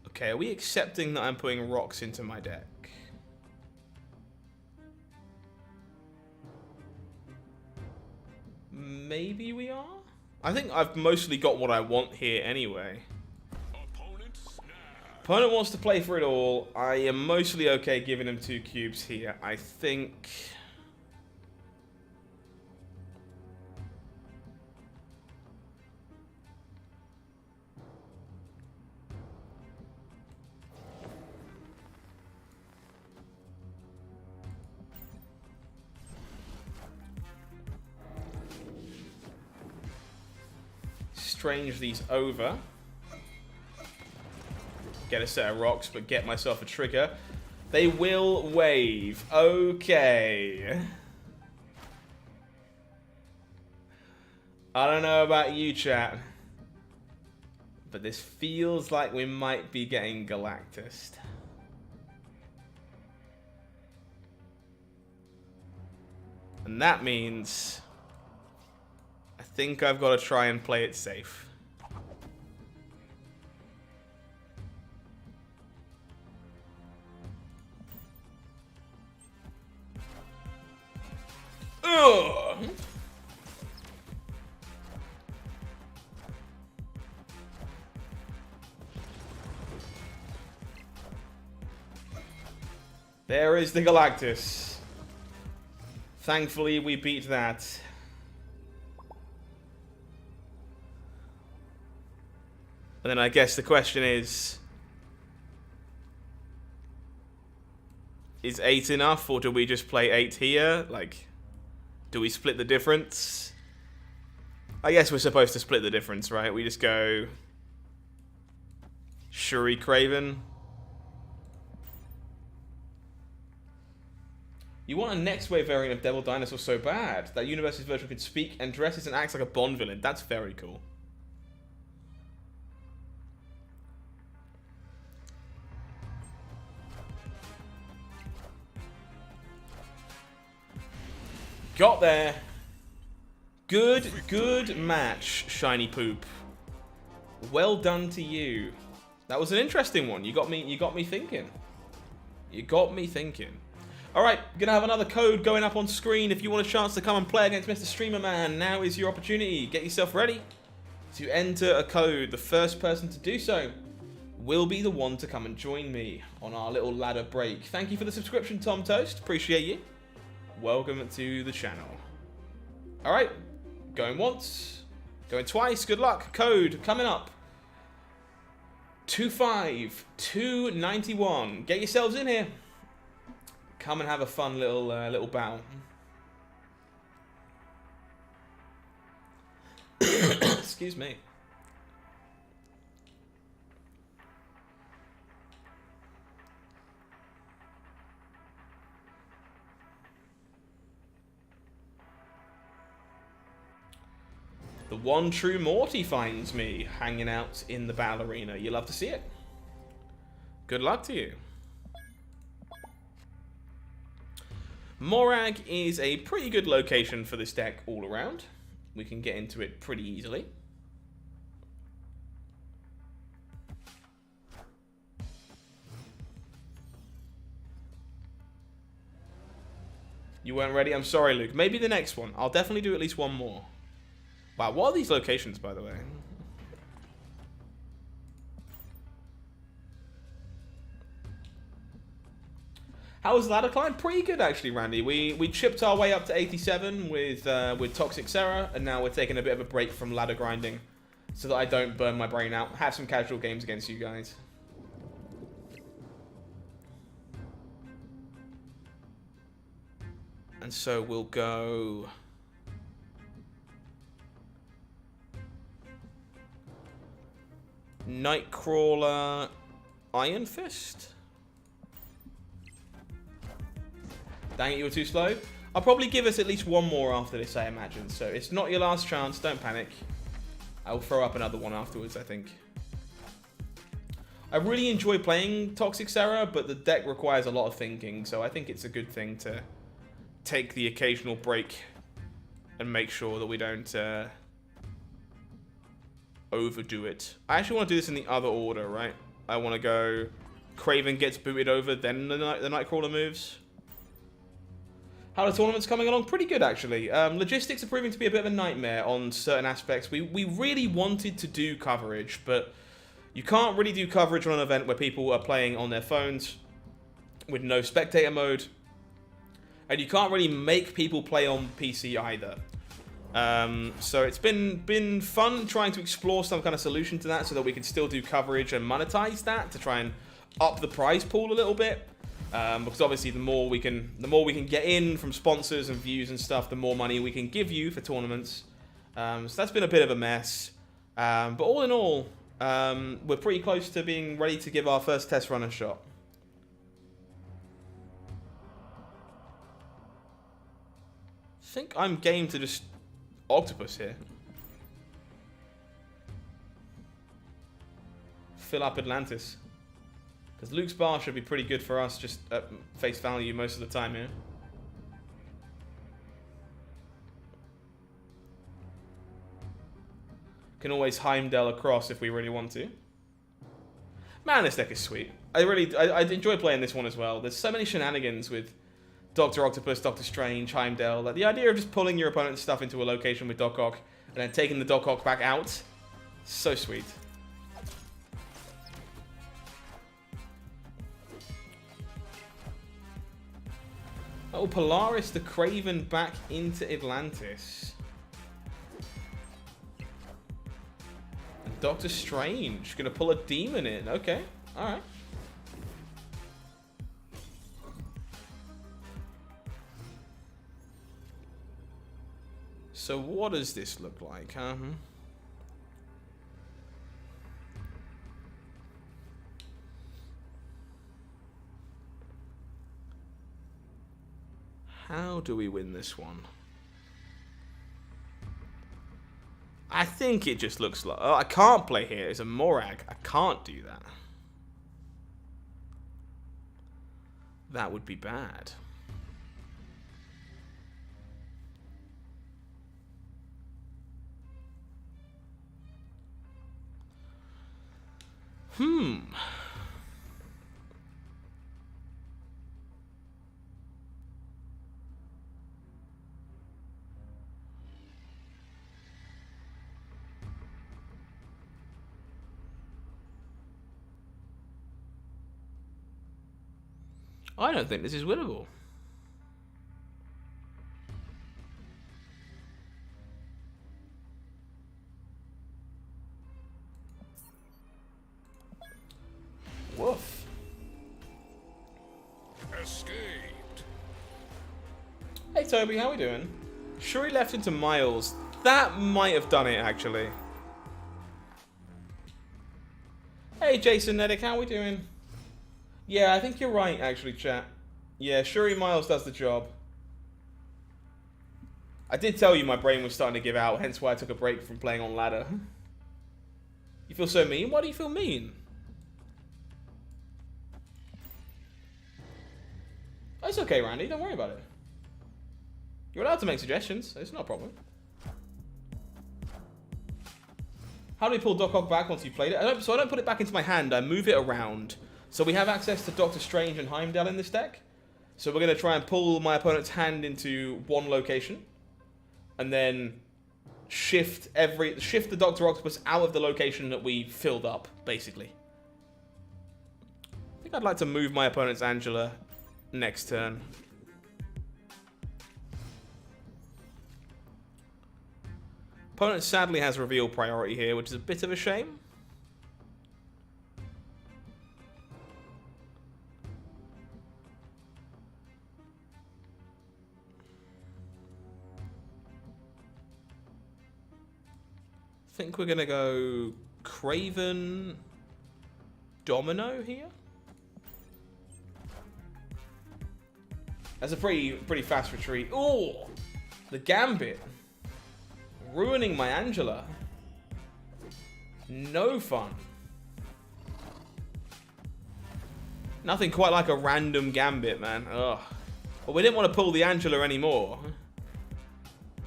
Okay, are we accepting that I'm putting rocks into my deck? Maybe we are? I think I've mostly got what I want here anyway. Opponent wants to play for it all. I am mostly okay giving him 2 cubes here. I think... Strange these over. Get a set of rocks, but get myself a trigger. They will wave. Okay. I don't know about you, chat, but this feels like we might be getting Galactus. And that means I think I've got to try and play it safe. Ugh. There is the Galactus. Thankfully, we beat that. And then I guess the question is 8 enough, or do we just play 8 here? Like, do we split the difference? I guess we're supposed to split the difference, right? We just go Shuri Craven. You want a next wave variant of Devil Dinosaur so bad. That universe's version could speak and dresses and acts like a Bond villain. That's very cool. Got there. Good match, Shiny Poop. Well done to you. That was an interesting one. You got me thinking. You got me thinking. Alright, gonna have another code going up on screen. If you want a chance to come and play against Mr. Streamer Man, now is your opportunity. Get yourself ready to enter a code. The first person to do so will be the one to come and join me on our little ladder break. Thank you for the subscription, Tom Toast. Appreciate you. Welcome to the channel. Alright, going once, going twice. Good luck. Code coming up. 25291. Get yourselves in here. Come and have a fun little bow. Excuse me. The one true Morty finds me hanging out in the battle arena. You love to see it. Good luck to you. Morag is a pretty good location for this deck all around. We can get into it pretty easily. You weren't ready? I'm sorry, Luke. Maybe the next one. I'll definitely do at least one more. Wow, what are these locations, by the way? How was ladder climb? Pretty good, actually, Randy. We chipped our way up to 87 with Toxic Sarah, and now we're taking a bit of a break from ladder grinding so that I don't burn my brain out. Have some casual games against you guys. And so we'll go... Nightcrawler, Iron Fist. Dang it, you were too slow. I'll probably give us at least one more after this, I imagine. So it's not your last chance. Don't panic. I'll throw up another one afterwards, I think. I really enjoy playing Toxic Sarah, but the deck requires a lot of thinking. So I think it's a good thing to take the occasional break and make sure that we don't... overdo it. I actually want to do this in the other order, right? I want to go Craven gets booted over, then the Nightcrawler moves. How are the tournaments coming along? Pretty good, actually. Logistics are proving to be a bit of a nightmare on certain aspects. We really wanted to do coverage, but you can't really do coverage on an event where people are playing on their phones with no spectator mode. And you can't really make people play on PC either. So it's been fun trying to explore some kind of solution to that so that we can still do coverage and monetize that to try and up the prize pool a little bit. Because obviously the more we can get in from sponsors and views and stuff, the more money we can give you for tournaments. So that's been a bit of a mess. But all in all, we're pretty close to being ready to give our first test run a shot. I think I'm game to just Octopus here. Fill up Atlantis. Because Luke's bar should be pretty good for us just at face value most of the time here. Can always Heimdall across if we really want to. Man, this deck is sweet. I enjoy playing this one as well. There's so many shenanigans with Dr. Octopus, Doctor Strange, Heimdall. Like the idea of just pulling your opponent's stuff into a location with Doc Ock and then taking the Doc Ock back out. So sweet. Oh, Polaris the Craven back into Atlantis. And Doctor Strange gonna pull a demon in. Okay, alright. So what does this look like, huh? How do we win this one? I think it just looks like... Oh, I can't play here. It's a Morag. I can't do that. That would be bad. I don't think this is winnable. Woof. Escaped. Hey Toby, how we doing? Shuri left into Miles. That might have done it, actually. Hey Jason Nedick, how we doing? Yeah, I think you're right, actually, chat. Yeah, Shuri Miles does the job. I did tell you my brain was starting to give out, hence why I took a break from playing on ladder. You feel so mean? Why do you feel mean? Oh, it's okay, Randy. Don't worry about it. You're allowed to make suggestions. It's not a problem. How do we pull Doc Ock back once you played it? So I don't put it back into my hand. I move it around. So we have access to Doctor Strange and Heimdall in this deck. So we're going to try and pull my opponent's hand into one location. And then shift the Doctor Octopus out of the location that we filled up, basically. I think I'd like to move my opponent's Angela next turn. Opponent sadly has reveal priority here, which is a bit of a shame. I think we're gonna go Craven Domino here. That's a pretty fast retreat. Oh, the Gambit. Ruining my Angela. No fun. Nothing quite like a random Gambit, man. Ugh. But we didn't want to pull the Angela anymore.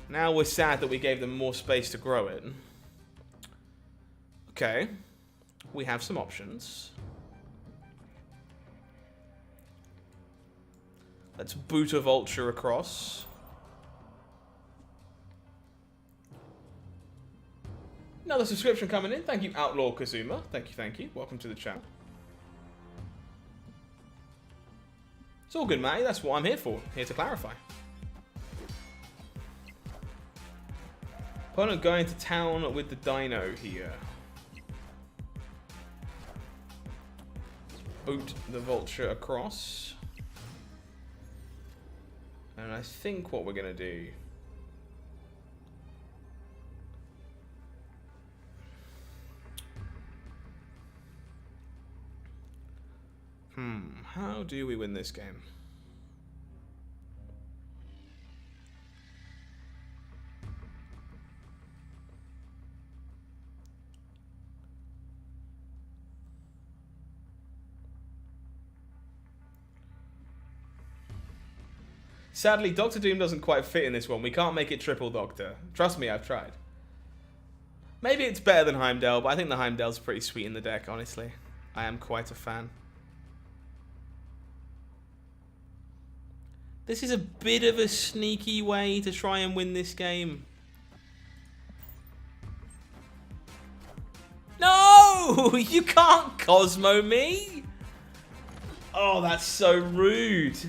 Now we're sad that we gave them more space to grow it. Okay. We have some options. Let's boot a Vulture across. Another subscription coming in. Thank you, Outlaw Kazuma. Thank you, thank you. Welcome to the channel. It's all good, Matty. That's what I'm here for. Here to clarify. Opponent going to town with the Dino here. Boot the Vulture across. And I think what we're going to do... How do we win this game? Sadly, Doctor Doom doesn't quite fit in this one. We can't make it triple Doctor. Trust me, I've tried. Maybe it's better than Heimdall, but I think the Heimdall's pretty sweet in the deck, honestly. I am quite a fan. This is a bit of a sneaky way to try and win this game. No! You can't Cosmo me! Oh, that's so rude.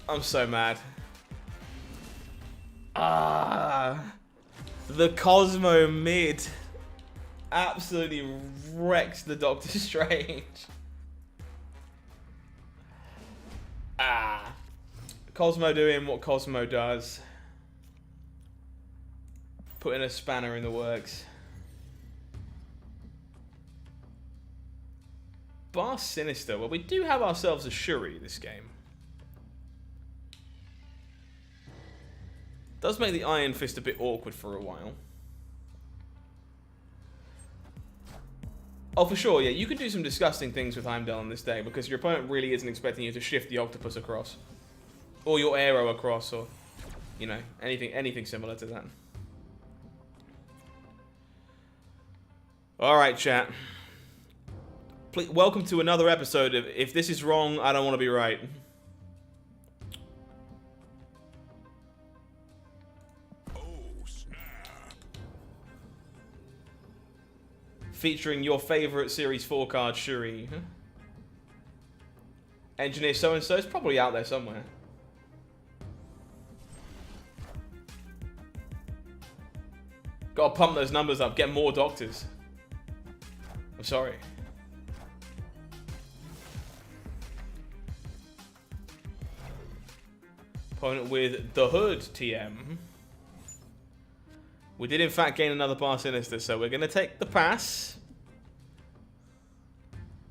I'm so mad. The Cosmo mid absolutely wrecks the Doctor Strange. Cosmo doing what Cosmo does. Putting a spanner in the works. Bar Sinister. Well, we do have ourselves a Shuri this game. Does make the Iron Fist a bit awkward for a while. Oh, for sure, yeah. You could do some disgusting things with Heimdall on this day because your opponent really isn't expecting you to shift the octopus across. Or your arrow across, or, you know, anything similar to that. Alright, chat. Please, welcome to another episode of If This Is Wrong, I Don't Want to Be Right. Featuring your favorite Series 4 card, Shuri. Huh? Engineer so-and-so is probably out there somewhere. Gotta pump those numbers up, get more doctors. I'm sorry. Opponent with the Hood TM. We did in fact gain another Bar Sinister, so we're going to take the pass.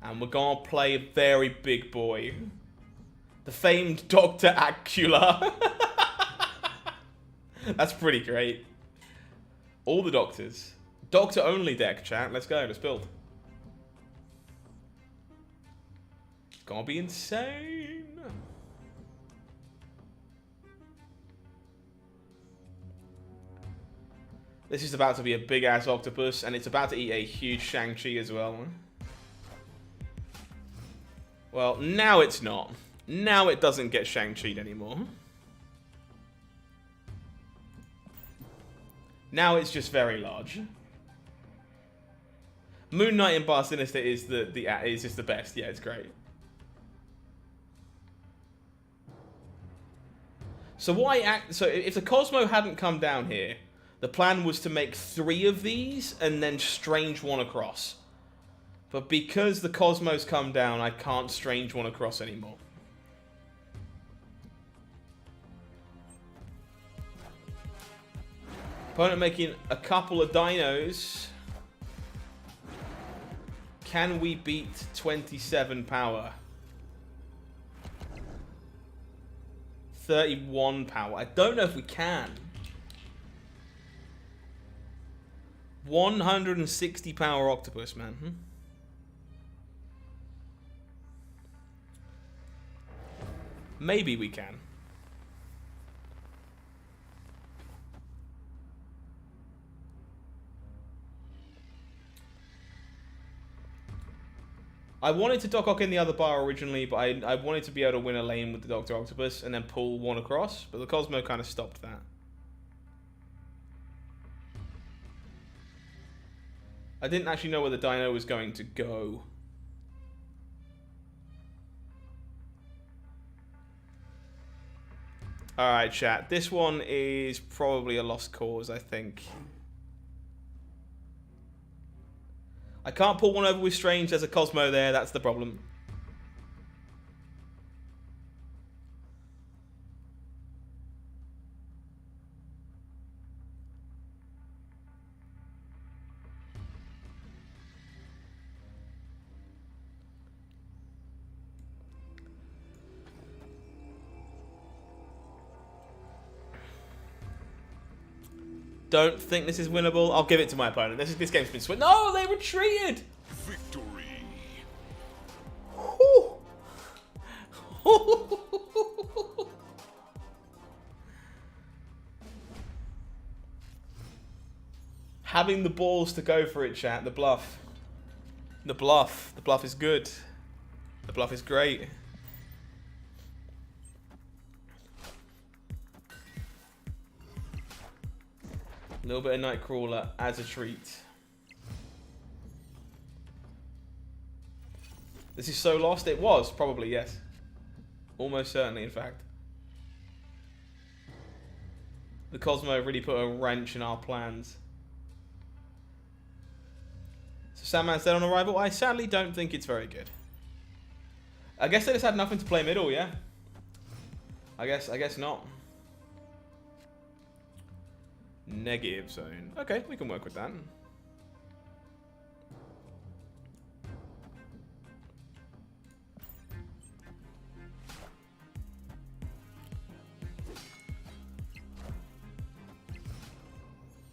And we're going to play a very big boy. The famed Dr. Acula. That's pretty great. All the doctors. Doctor only deck, chat. Let's go, let's build. It's going to be insane. This is about to be a big-ass octopus, and it's about to eat a huge Shang-Chi as well. Well, now it's not. Now it doesn't get Shang-Chi'd anymore. Now it's just very large. Moon Knight in Bar Sinister is is just the best. Yeah, it's great. So so if the Cosmo hadn't come down here, the plan was to make 3 of these and then strange one across. But because the Cosmos come down, I can't strange one across anymore. Opponent making a couple of dinos. Can we beat 27 power? 31 power. I don't know if we can. 160 power octopus, man. Maybe we can. I wanted to Doc Ock in the other bar originally, but I wanted to be able to win a lane with the Dr. Octopus and then pull one across, but the Cosmo kind of stopped that. I didn't actually know where the Dino was going to go. Alright, chat. This one is probably a lost cause, I think. I can't pull one over with Strange. There's a Cosmo there. That's the problem. Don't think this is winnable. I'll give it to my opponent. This game's been switched. No, they retreated. Victory. Having the balls to go for it, chat. The bluff. The bluff. The bluff is good. The bluff is great. A little bit of Nightcrawler as a treat. This is so lost. It was, probably, yes. Almost certainly, in fact. The Cosmo really put a wrench in our plans. So Sandman's dead on arrival. I sadly don't think it's very good. I guess they just had nothing to play middle, yeah? I guess not. Negative zone. Okay, we can work with that.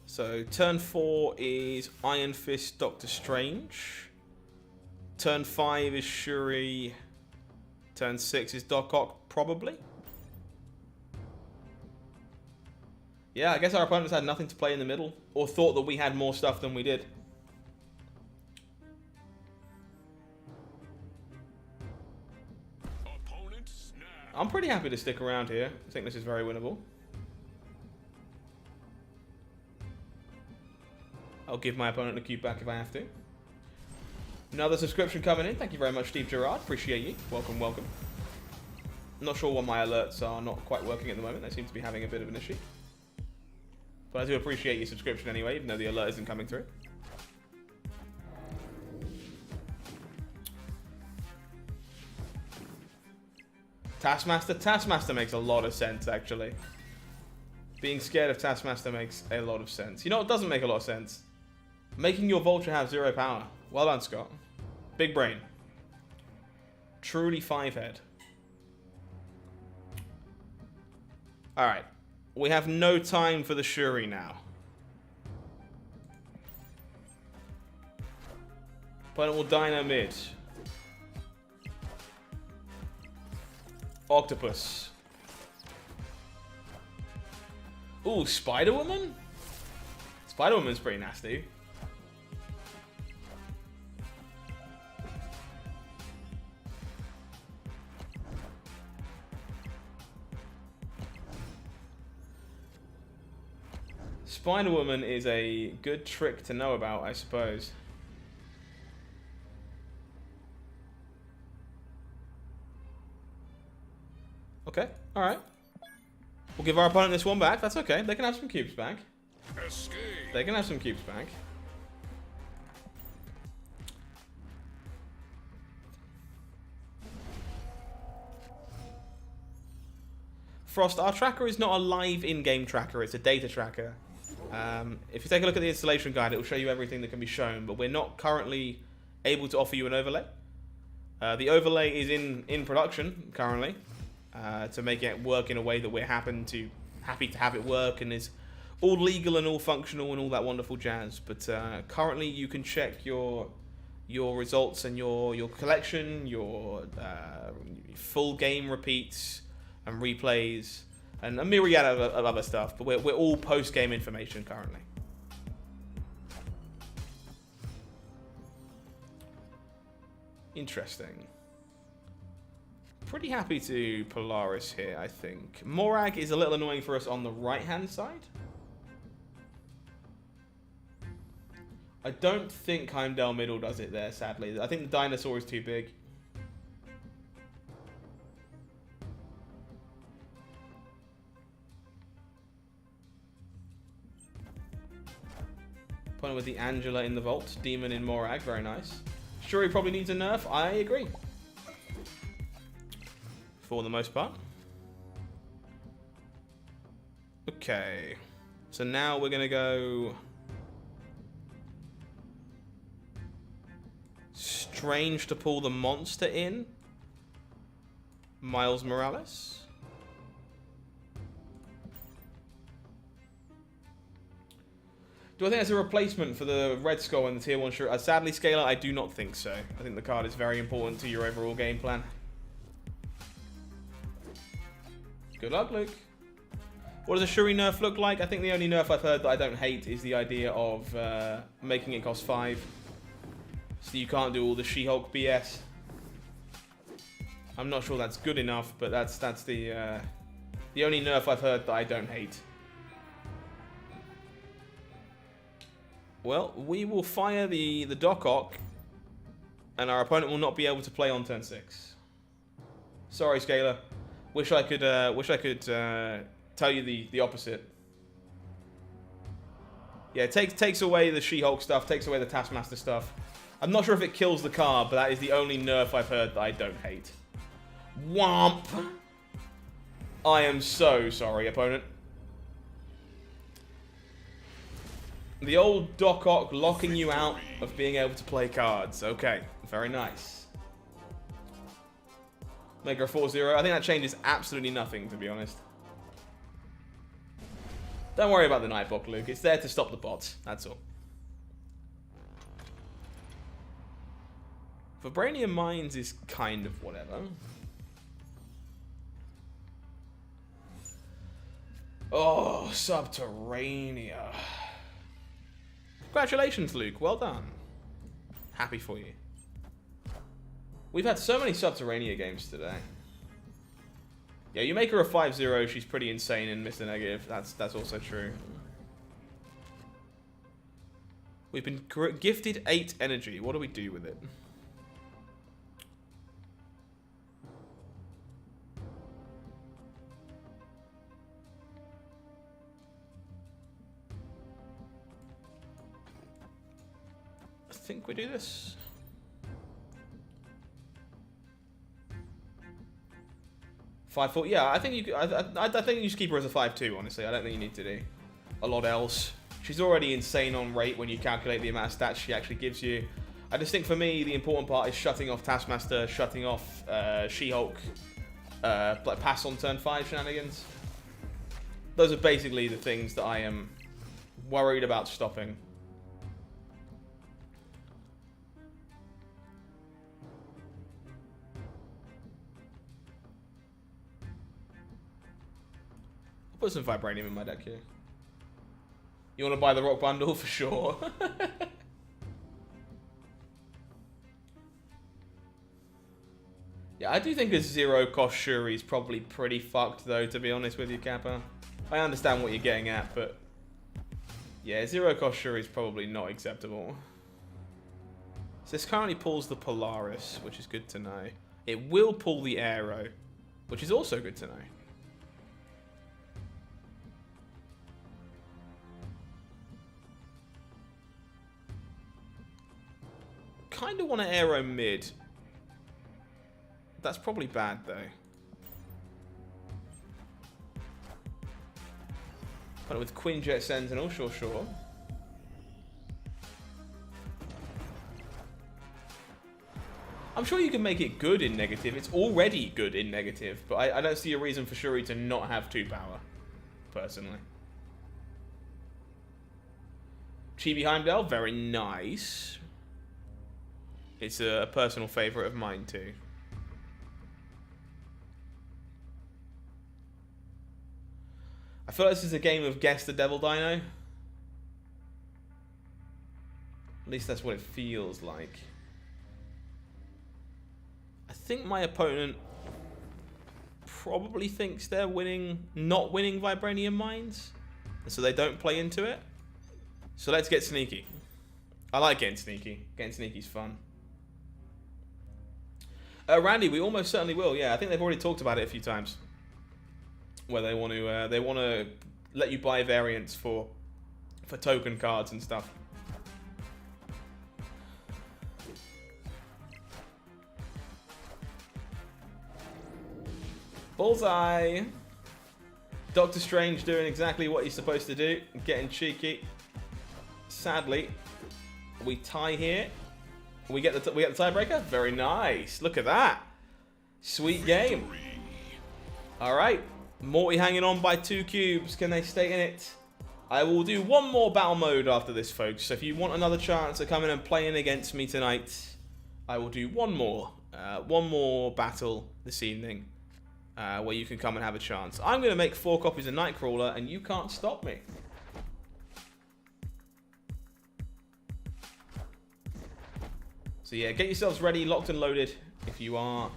So turn 4 is Iron Fist, Doctor Strange. Turn 5 is Shuri. Turn 6 is Doc Ock, probably. Yeah, I guess our opponents had nothing to play in the middle, or thought that we had more stuff than we did. Opponent snap. I'm pretty happy to stick around here. I think this is very winnable. I'll give my opponent a cube back if I have to. Another subscription coming in. Thank you very much, Steve Gerard. Appreciate you. Welcome, welcome. I'm not sure why my alerts are not quite working at the moment. They seem to be having a bit of an issue. But I do appreciate your subscription anyway, even though the alert isn't coming through. Taskmaster? Taskmaster makes a lot of sense, actually. Being scared of Taskmaster makes a lot of sense. You know what doesn't make a lot of sense? Making your Vulture have 0 power. Well done, Scott. Big brain. Truly 5-head. Alright. We have no time for the Shuri now. Opponent will Dino mid. Octopus. Ooh, Spider-Woman? Spider-Woman's pretty nasty. Spider-Woman is a good trick to know about, I suppose. Okay, alright. We'll give our opponent this one back. That's okay. They can have some cubes back. Escape. They can have some cubes back. Frost, our tracker is not a live in-game tracker. It's a data tracker. If you take a look at the installation guide, it will show you everything that can be shown, but we're not currently able to offer you an overlay. The overlay is in production currently to make it work in a way that we're happy to have it work and is all legal and all functional and all that wonderful jazz. But currently, you can check your results and your collection, your full game repeats and replays, and a myriad of other stuff. But we're all post-game information currently. Interesting. Pretty happy to Polaris here, I think. Morag is a little annoying for us on the right-hand side. I don't think Heimdall Middle does it there, sadly. I think the dinosaur is too big. Opponent with the Angela in the vault. Demon in Morag, very nice. Shuri probably needs a nerf. I agree. For the most part. Okay. So now we're going to go... Strange to pull the monster in. Miles Morales. Do I think there's a replacement for the Red Skull and the Tier 1 shirt? Sadly, Scalar, I do not think so. I think the card is very important to your overall game plan. Good luck, Luke. What does a Shuri nerf look like? I think the only nerf I've heard that I don't hate is the idea of making it cost 5. So you can't do all the She-Hulk BS. I'm not sure that's good enough, but that's the only nerf I've heard that I don't hate. Well, we will fire the Doc Ock, and our opponent will not be able to play on turn 6. Sorry, Scalar. Wish I could tell you the opposite. Yeah, it takes away the She-Hulk stuff, takes away the Taskmaster stuff. I'm not sure if it kills the card, but that is the only nerf I've heard that I don't hate. Womp! I am so sorry, opponent. The old Doc Ock locking you out of being able to play cards. Okay, very nice. Make her a 4-0. I think that changes absolutely nothing, to be honest. Don't worry about the Nightbot, Luke. It's there to stop the bots. That's all. Vibranium Mines is kind of whatever. Oh, Subterranea. Congratulations, Luke. Well done. Happy for you. We've had so many Subterranea games today. Yeah, you make her a 5-0, she's pretty insane in Mr. Negative. That's also true. We've been gifted 8 energy. What do we do with it? I think we do this. 5-4. Yeah, I think you. I think you just keep her as a 5-2. Honestly, I don't think you need to do a lot else. She's already insane on rate when you calculate the amount of stats she actually gives you. I just think for me the important part is shutting off Taskmaster, shutting off She-Hulk, like pass on turn 5 shenanigans. Those are basically the things that I am worried about stopping. I'll put some Vibranium in my deck here. You want to buy the Rock Bundle? For sure. Yeah, I do think a 0-cost Shuri is probably pretty fucked, though, to be honest with you, Kappa. I understand what you're getting at, but... yeah, 0-cost Shuri is probably not acceptable. So this currently pulls the Polaris, which is good to know. It will pull the Aero, which is also good to know. Kind of want to Aero mid. That's probably bad, though. But with Quinjet Sentinel, sure. I'm sure you can make it good in negative. It's already good in negative, but I don't see a reason for Shuri to not have 2 power, personally. Chibi Heimdall, very nice. It's a personal favourite of mine, too. I feel like this is a game of Guess the Devil Dino. At least that's what it feels like. I think my opponent probably thinks they're not winning Vibranium Mines, and so they don't play into it. So let's get sneaky. I like getting sneaky. Getting sneaky's fun. Randy, we almost certainly will. Yeah, I think they've already talked about it a few times, where they want to let you buy variants for token cards and stuff. Bullseye. Doctor Strange doing exactly what he's supposed to do, getting cheeky. Sadly, we tie here. We get the tiebreaker. Very nice. Look at that. Sweet game. All right. Morty hanging on by 2 cubes. Can they stay in it? I will do one more battle mode after this, folks. So if you want another chance to come in and play in against me tonight, I will do one more battle this evening. where you can come and have a chance. I'm going to make 4 copies of Nightcrawler, and you can't stop me. So yeah, get yourselves ready, locked and loaded, if you are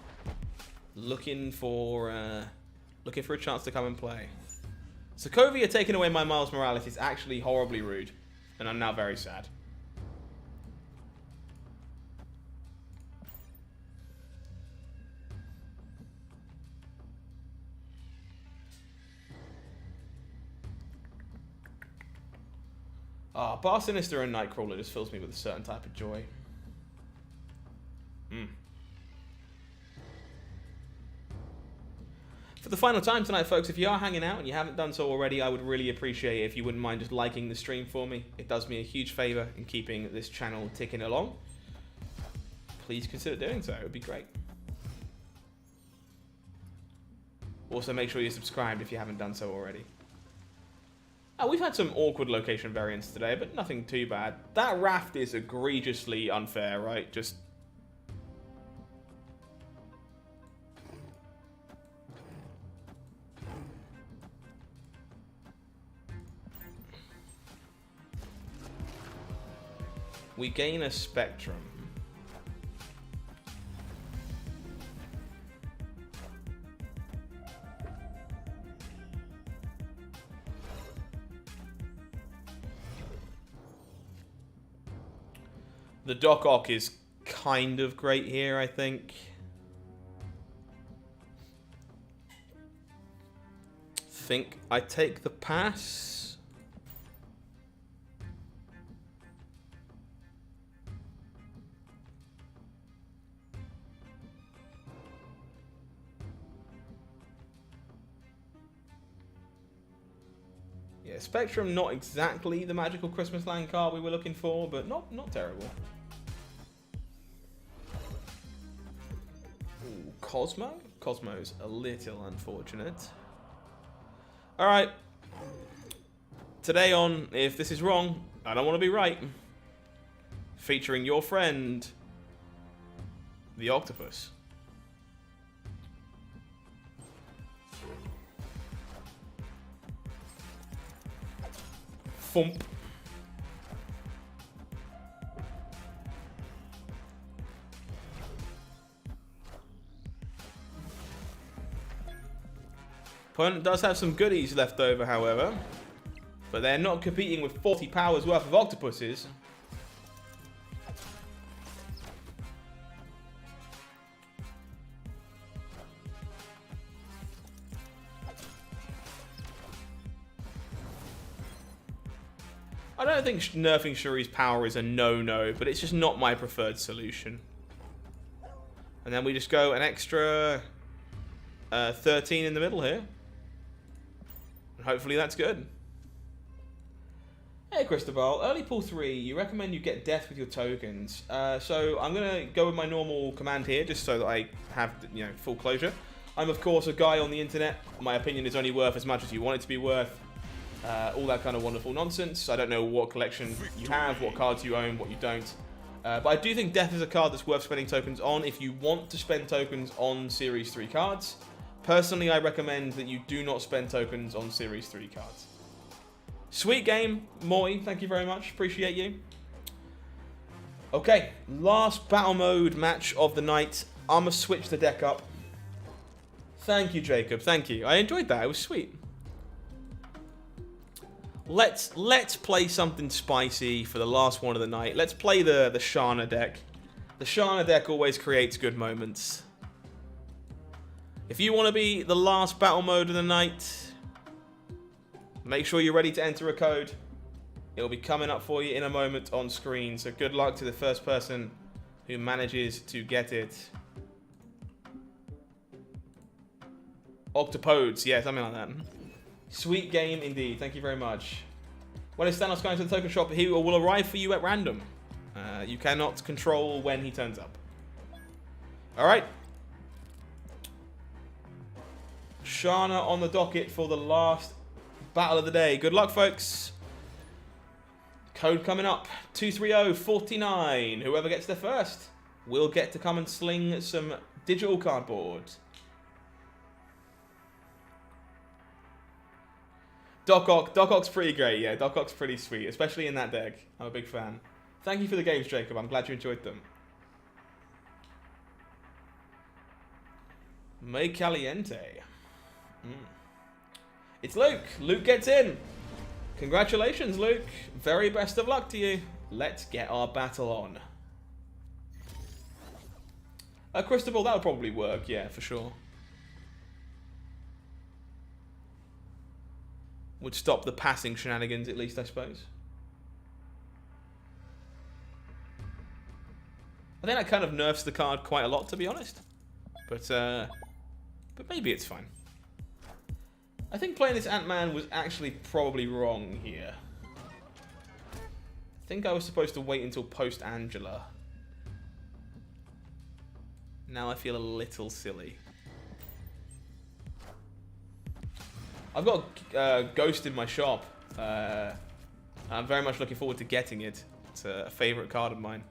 looking for a chance to come and play. Sokovia taking away my Miles Morales is actually horribly rude, and I'm now very sad. Ah, Bar Sinister and Nightcrawler just fills me with a certain type of joy. For the final time tonight, folks, if you are hanging out and you haven't done so already, I would really appreciate it if you wouldn't mind just liking the stream for me. It does me a huge favor in keeping this channel ticking along. Please consider doing so. It would be great. Also, make sure you're subscribed if you haven't done so already. We've had some awkward location variants today, but nothing too bad. That raft is egregiously unfair, right? Just... we gain a Spectrum. The Doc Ock is kind of great here, I think. Think I take the pass. Yeah, Spectrum, not exactly the magical Christmas Land card we were looking for, but not terrible. Ooh, Cosmo? Cosmo's a little unfortunate. Alright. Today on If This Is Wrong, I Don't Want to Be Right. Featuring your friend, the Octopus. Thump. Opponent does have some goodies left over, however. But they're not competing with 40 powers worth of octopuses. I don't think nerfing Shuri's power is a no-no, but it's just not my preferred solution. And then we just go an extra 13 in the middle here. And hopefully that's good. Hey Cristobal, early pull 3, you recommend you get death with your tokens. So I'm going to go with my normal command here, just so that I have, you know, full closure. I'm of course a guy on the internet. My opinion is only worth as much as you want it to be worth. All that kind of wonderful nonsense. I don't know what collection you have, what cards you own, what you don't. But I do think Death is a card that's worth spending tokens on if you want to spend tokens on Series 3 cards. Personally, I recommend that you do not spend tokens on Series 3 cards. Sweet game, Morty. Thank you very much. Appreciate you. Okay, last battle mode match of the night. I'm going to switch the deck up. Thank you, Jacob. Thank you. I enjoyed that. It was sweet. Let's play something spicy for the last one of the night. Let's play the Shana deck. The Shana deck always creates good moments. If you want to be the last battle mode of the night, make sure you're ready to enter a code. It'll be coming up for you in a moment on screen. So good luck to the first person who manages to get it. Octopodes, yeah, something like that. Sweet game indeed. Thank you very much. When it's Thanos going to the token shop, he will arrive for you at random. You cannot control when he turns up. Alright. Shana on the docket for the last battle of the day. Good luck, folks. Code coming up. 23049. Whoever gets there first will get to come and sling some digital cardboard. Doc Ock's pretty great, yeah. Doc Ock's pretty sweet, especially in that deck. I'm a big fan. Thank you for the games, Jacob. I'm glad you enjoyed them. Muy caliente. It's Luke. Luke gets in. Congratulations, Luke. Very best of luck to you. Let's get our battle on. Crystal, that would probably work, yeah, for sure. Would stop the passing shenanigans, at least, I suppose. I think that kind of nerfs the card quite a lot, to be honest. But maybe it's fine. I think playing this Ant-Man was actually probably wrong here. I think I was supposed to wait until post-Angela. Now I feel a little silly. I've got Ghost in my shop. I'm very much looking forward to getting it. It's a favourite card of mine.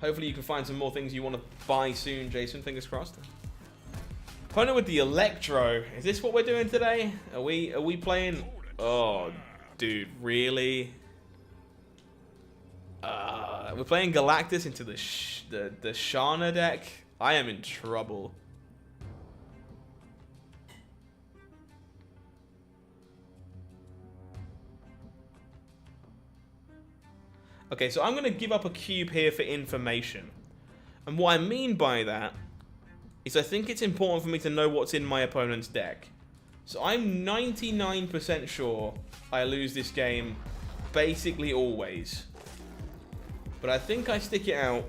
Hopefully you can find some more things you want to buy soon, Jason. Fingers crossed. Opponent with the Electro. Is this what we're doing today? Are we playing? Oh, dude, really? We're playing Galactus into the Shana deck. I am in trouble. Okay, so I'm going to give up a cube here for information. And what I mean by that is I think it's important for me to know what's in my opponent's deck. So I'm 99% sure I lose this game basically always. But I think I stick it out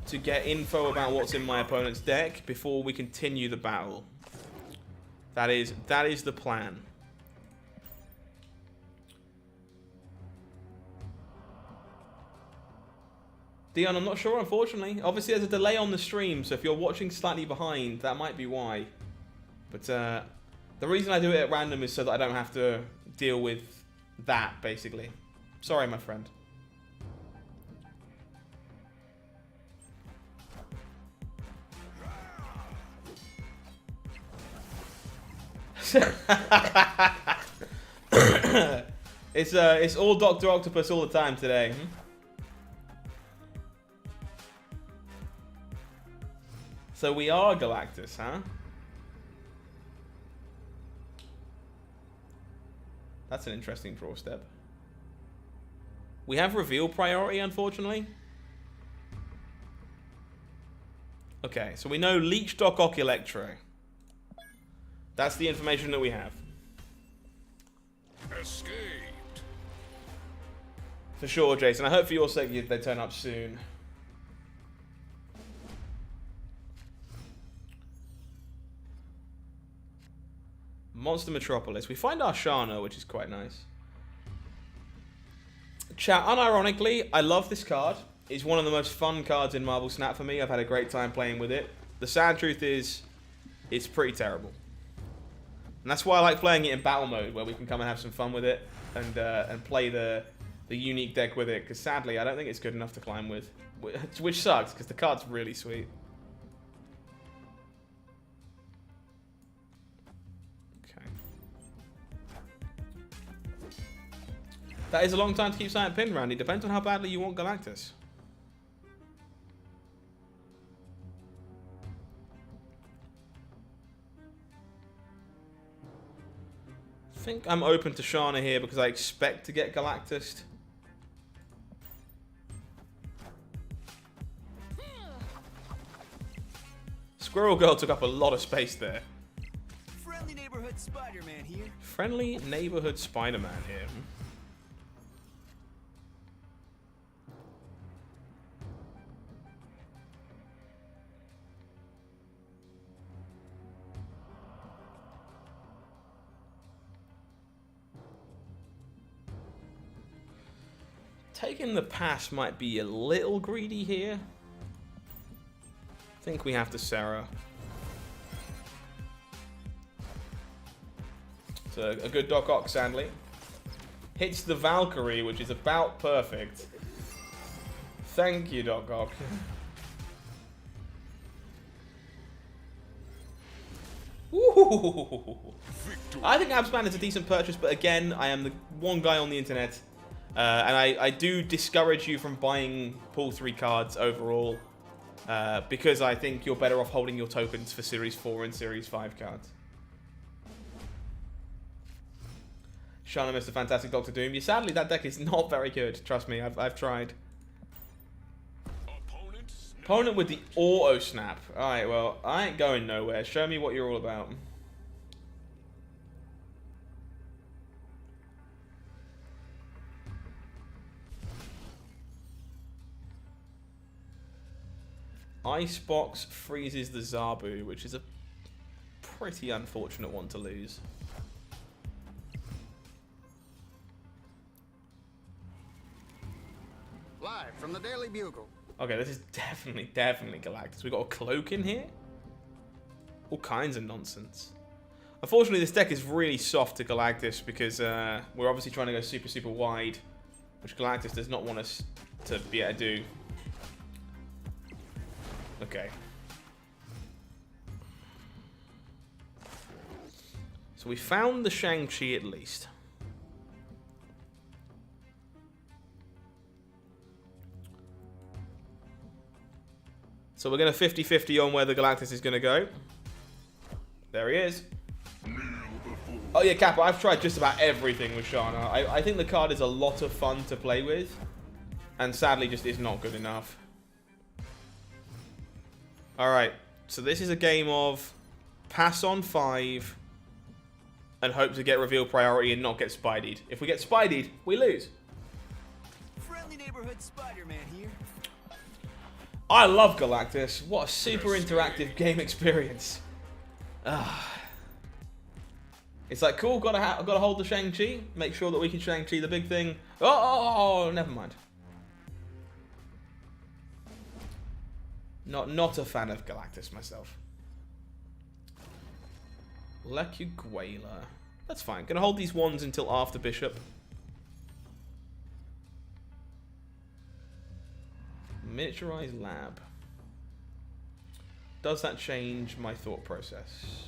to get info about what's in my opponent's deck before we continue the battle. That is the plan. Dion, I'm not sure, unfortunately. Obviously, there's a delay on the stream, so if you're watching slightly behind, that might be why. But the reason I do it at random is so that I don't have to deal with that, basically. Sorry, my friend. It's all Dr. Octopus all the time today. So we are Galactus, huh? That's an interesting draw step. We have reveal priority, unfortunately. Okay, so we know Leech, Doc Ock, Electro. That's the information that we have. Escaped. For sure, Jason. I hope for your sake they turn up soon. Monster Metropolis. We find our Shana, which is quite nice. Chat, unironically, I love this card. It's one of the most fun cards in Marvel Snap for me. I've had a great time playing with it. The sad truth is, it's pretty terrible. And that's why I like playing it in battle mode, where we can come and have some fun with it and play the unique deck with it. Because sadly, I don't think it's good enough to climb with. Which sucks, because the card's really sweet. That is a long time to keep Silent pinned, Randy. Depends on how badly you want Galactus. I think I'm open to Shana here because I expect to get Galactus. Squirrel Girl took up a lot of space there. Friendly neighborhood Spider-Man here. Friendly neighborhood Spider-Man here. Taking the pass might be a little greedy here. I think we have to Sarah. It's a good Doc Ock, sadly. Hits the Valkyrie, which is about perfect. Thank you, Doc Ock. Woo! Ooh. I think Absman is a decent purchase, but again, I am the one guy on the internet. And I do discourage you from buying pool 3 cards overall. Because I think you're better off holding your tokens for Series 4 and Series 5 cards. Shana missed a fantastic Doctor Doom. Yeah, sadly, that deck is not very good. Trust me, I've tried. Opponent with the auto snap. Alright, well, I ain't going nowhere. Show me what you're all about. Icebox freezes the Zabu, which is a pretty unfortunate one to lose. Live from the Daily Bugle. Okay, this is definitely Galactus. We got a cloak in here. All kinds of nonsense. Unfortunately, this deck is really soft to Galactus because we're obviously trying to go super wide, which Galactus does not want us to be able to do. Okay. So we found the Shang-Chi at least. So we're going to 50-50 on where the Galactus is going to go. There he is. Oh yeah, Kappa, I've tried just about everything with Shana. I think the card is a lot of fun to play with. And sadly just is not good enough. Alright, so this is a game of pass on 5 and hope to get reveal priority and not get Spidey'd. If we get Spidey'd, we lose. Friendly neighborhood Spider-Man here. I love Galactus. What a super interactive game experience. It's like, cool, gotta hold the Shang-Chi. Make sure that we can Shang-Chi the big thing. Oh, never mind. Not a fan of Galactus myself. Lecuguela. That's fine. Gonna hold these ones until after Bishop. Miniaturized lab. Does that change my thought process?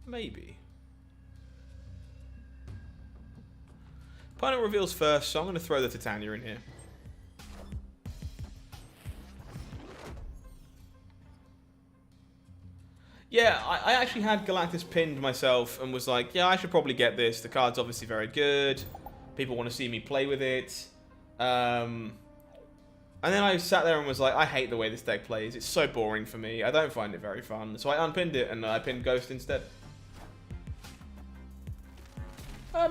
Maybe. Opponent reveals first, so I'm going to throw the Titania in here. Yeah, I actually had Galactus pinned myself and was like, yeah, I should probably get this. The card's obviously very good. People want to see me play with it. And then I sat there and was like, I hate the way this deck plays. It's so boring for me. I don't find it very fun. So I unpinned it and I pinned Ghost instead.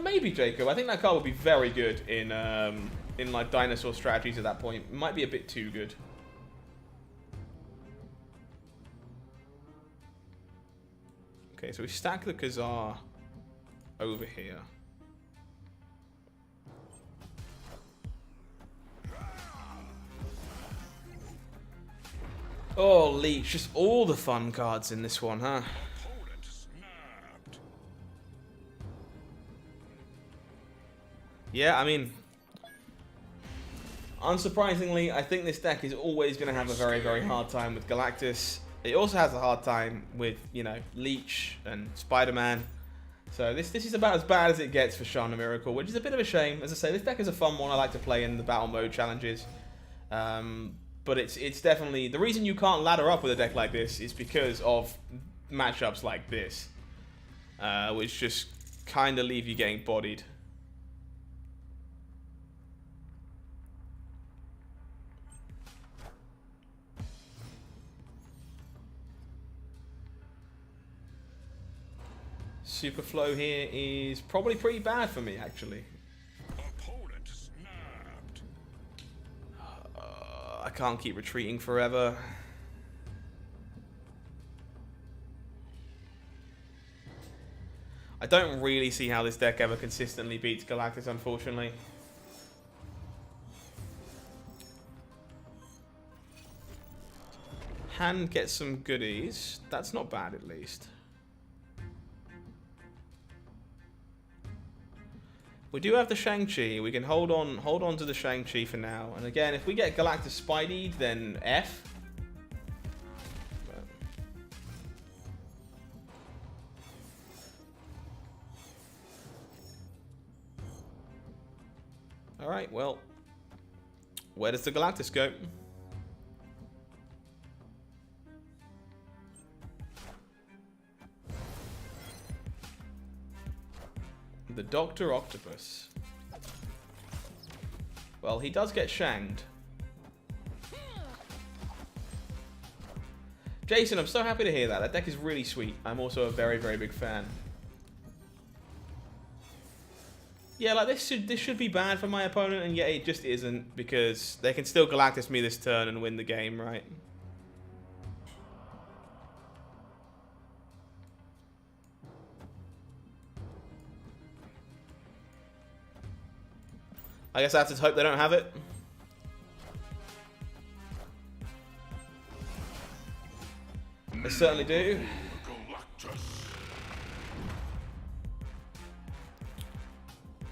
Maybe Jacob. I think that card would be very good in like dinosaur strategies at that point. It might be a bit too good. Okay, so we stack the Khazar over here. Oh, Leech. Just all the fun cards in this one, huh? Yeah, I mean, unsurprisingly, I think this deck is always going to have a very, very hard time with Galactus. It also has a hard time with, you know, Leech and Spider-Man. So this is about as bad as it gets for Shana Miracle, which is a bit of a shame. As I say, this deck is a fun one. I like to play in the battle mode challenges. But it's definitely... The reason you can't ladder up with a deck like this is because of matchups like this. Which just kind of leave you getting bodied. Superflow here is probably pretty bad for me, actually. Opponent snapped. I can't keep retreating forever. I don't really see how this deck ever consistently beats Galactus, unfortunately. Hand gets some goodies. That's not bad, at least. We do have the Shang-Chi. We can hold on to the Shang-Chi for now. And again, if we get Galactus Spidey, then F. Alright, well. Where does the Galactus go? The Dr. Octopus. Well, he does get shanged. Jason, I'm so happy to hear that. That deck is really sweet. I'm also a very, very big fan. Yeah, like this should be bad for my opponent, and yet it just isn't, because they can still Galactus me this turn and win the game, right? I guess I have to hope they don't have it. They certainly do.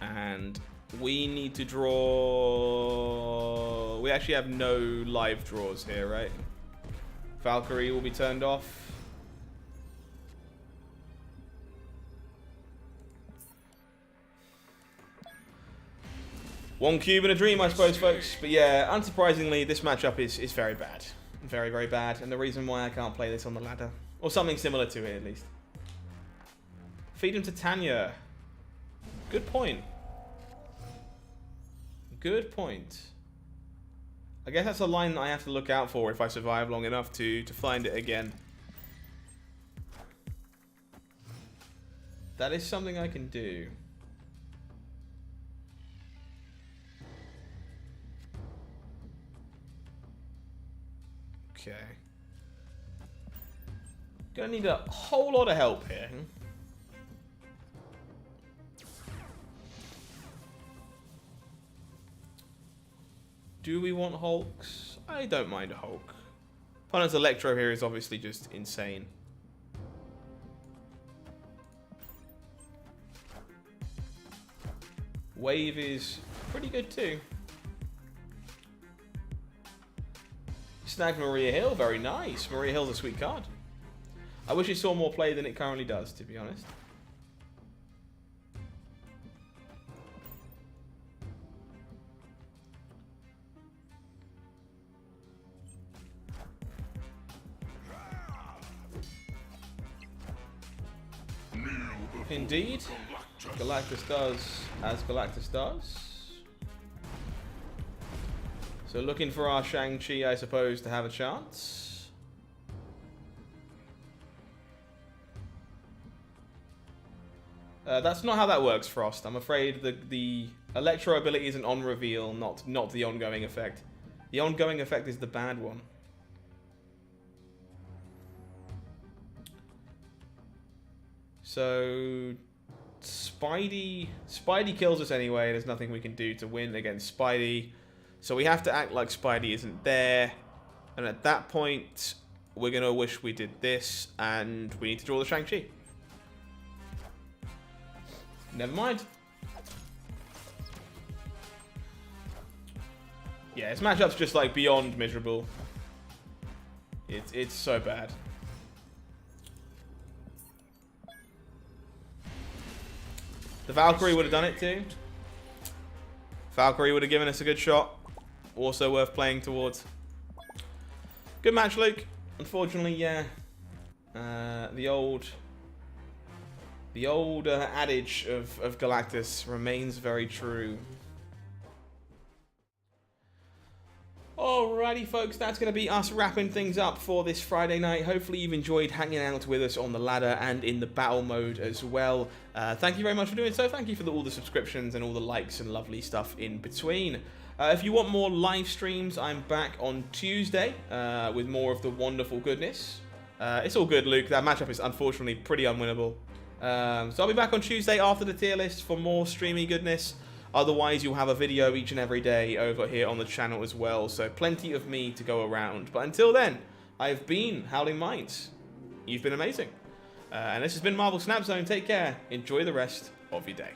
And we need to draw... We actually have no live draws here, right? Valkyrie will be turned off. One cube and a dream, I suppose, folks. But yeah, unsurprisingly, this matchup is very bad. Very, very bad. And the reason why I can't play this on the ladder. Or something similar to it, at least. Feed him to Tanya. Good point. Good point. I guess that's a line that I have to look out for if I survive long enough to find it again. That is something I can do. Okay. Gonna need a whole lot of help here. Do we want Hulks? I don't mind a Hulk. Opponent's Electro here is obviously just insane. Wave is pretty good too. Snagged Maria Hill, very nice. Maria Hill's a sweet card. I wish it saw more play than it currently does, to be honest. Indeed. Galactus does as Galactus does. So looking for our Shang-Chi, I suppose, to have a chance. That's not how that works, Frost. I'm afraid the Electro ability isn't on reveal, not the ongoing effect. The ongoing effect is the bad one. So Spidey kills us anyway. There's nothing we can do to win against Spidey. So we have to act like Spidey isn't there. And at that point, we're going to wish we did this. And we need to draw the Shang-Chi. Never mind. Yeah, this matchup's just like beyond miserable. It's so bad. The Valkyrie would have done it too. Valkyrie would have given us a good shot. Also worth playing towards. Good match, Luke. Unfortunately, yeah. The old adage of Galactus remains very true. Alrighty, folks, that's going to be us wrapping things up for this Friday night. Hopefully you've enjoyed hanging out with us on the ladder and in the battle mode as well. Thank you very much for doing so. Thank you for all the subscriptions and all the likes and lovely stuff in between. If you want more live streams, I'm back on Tuesday with more of the wonderful goodness. It's all good, Luke. That matchup is unfortunately pretty unwinnable. So I'll be back on Tuesday after the tier list for more streamy goodness. Otherwise, you'll have a video each and every day over here on the channel as well. So plenty of me to go around. But until then, I've been HowlingMines. You've been amazing. And this has been Marvel Snap Zone. Take care. Enjoy the rest of your day.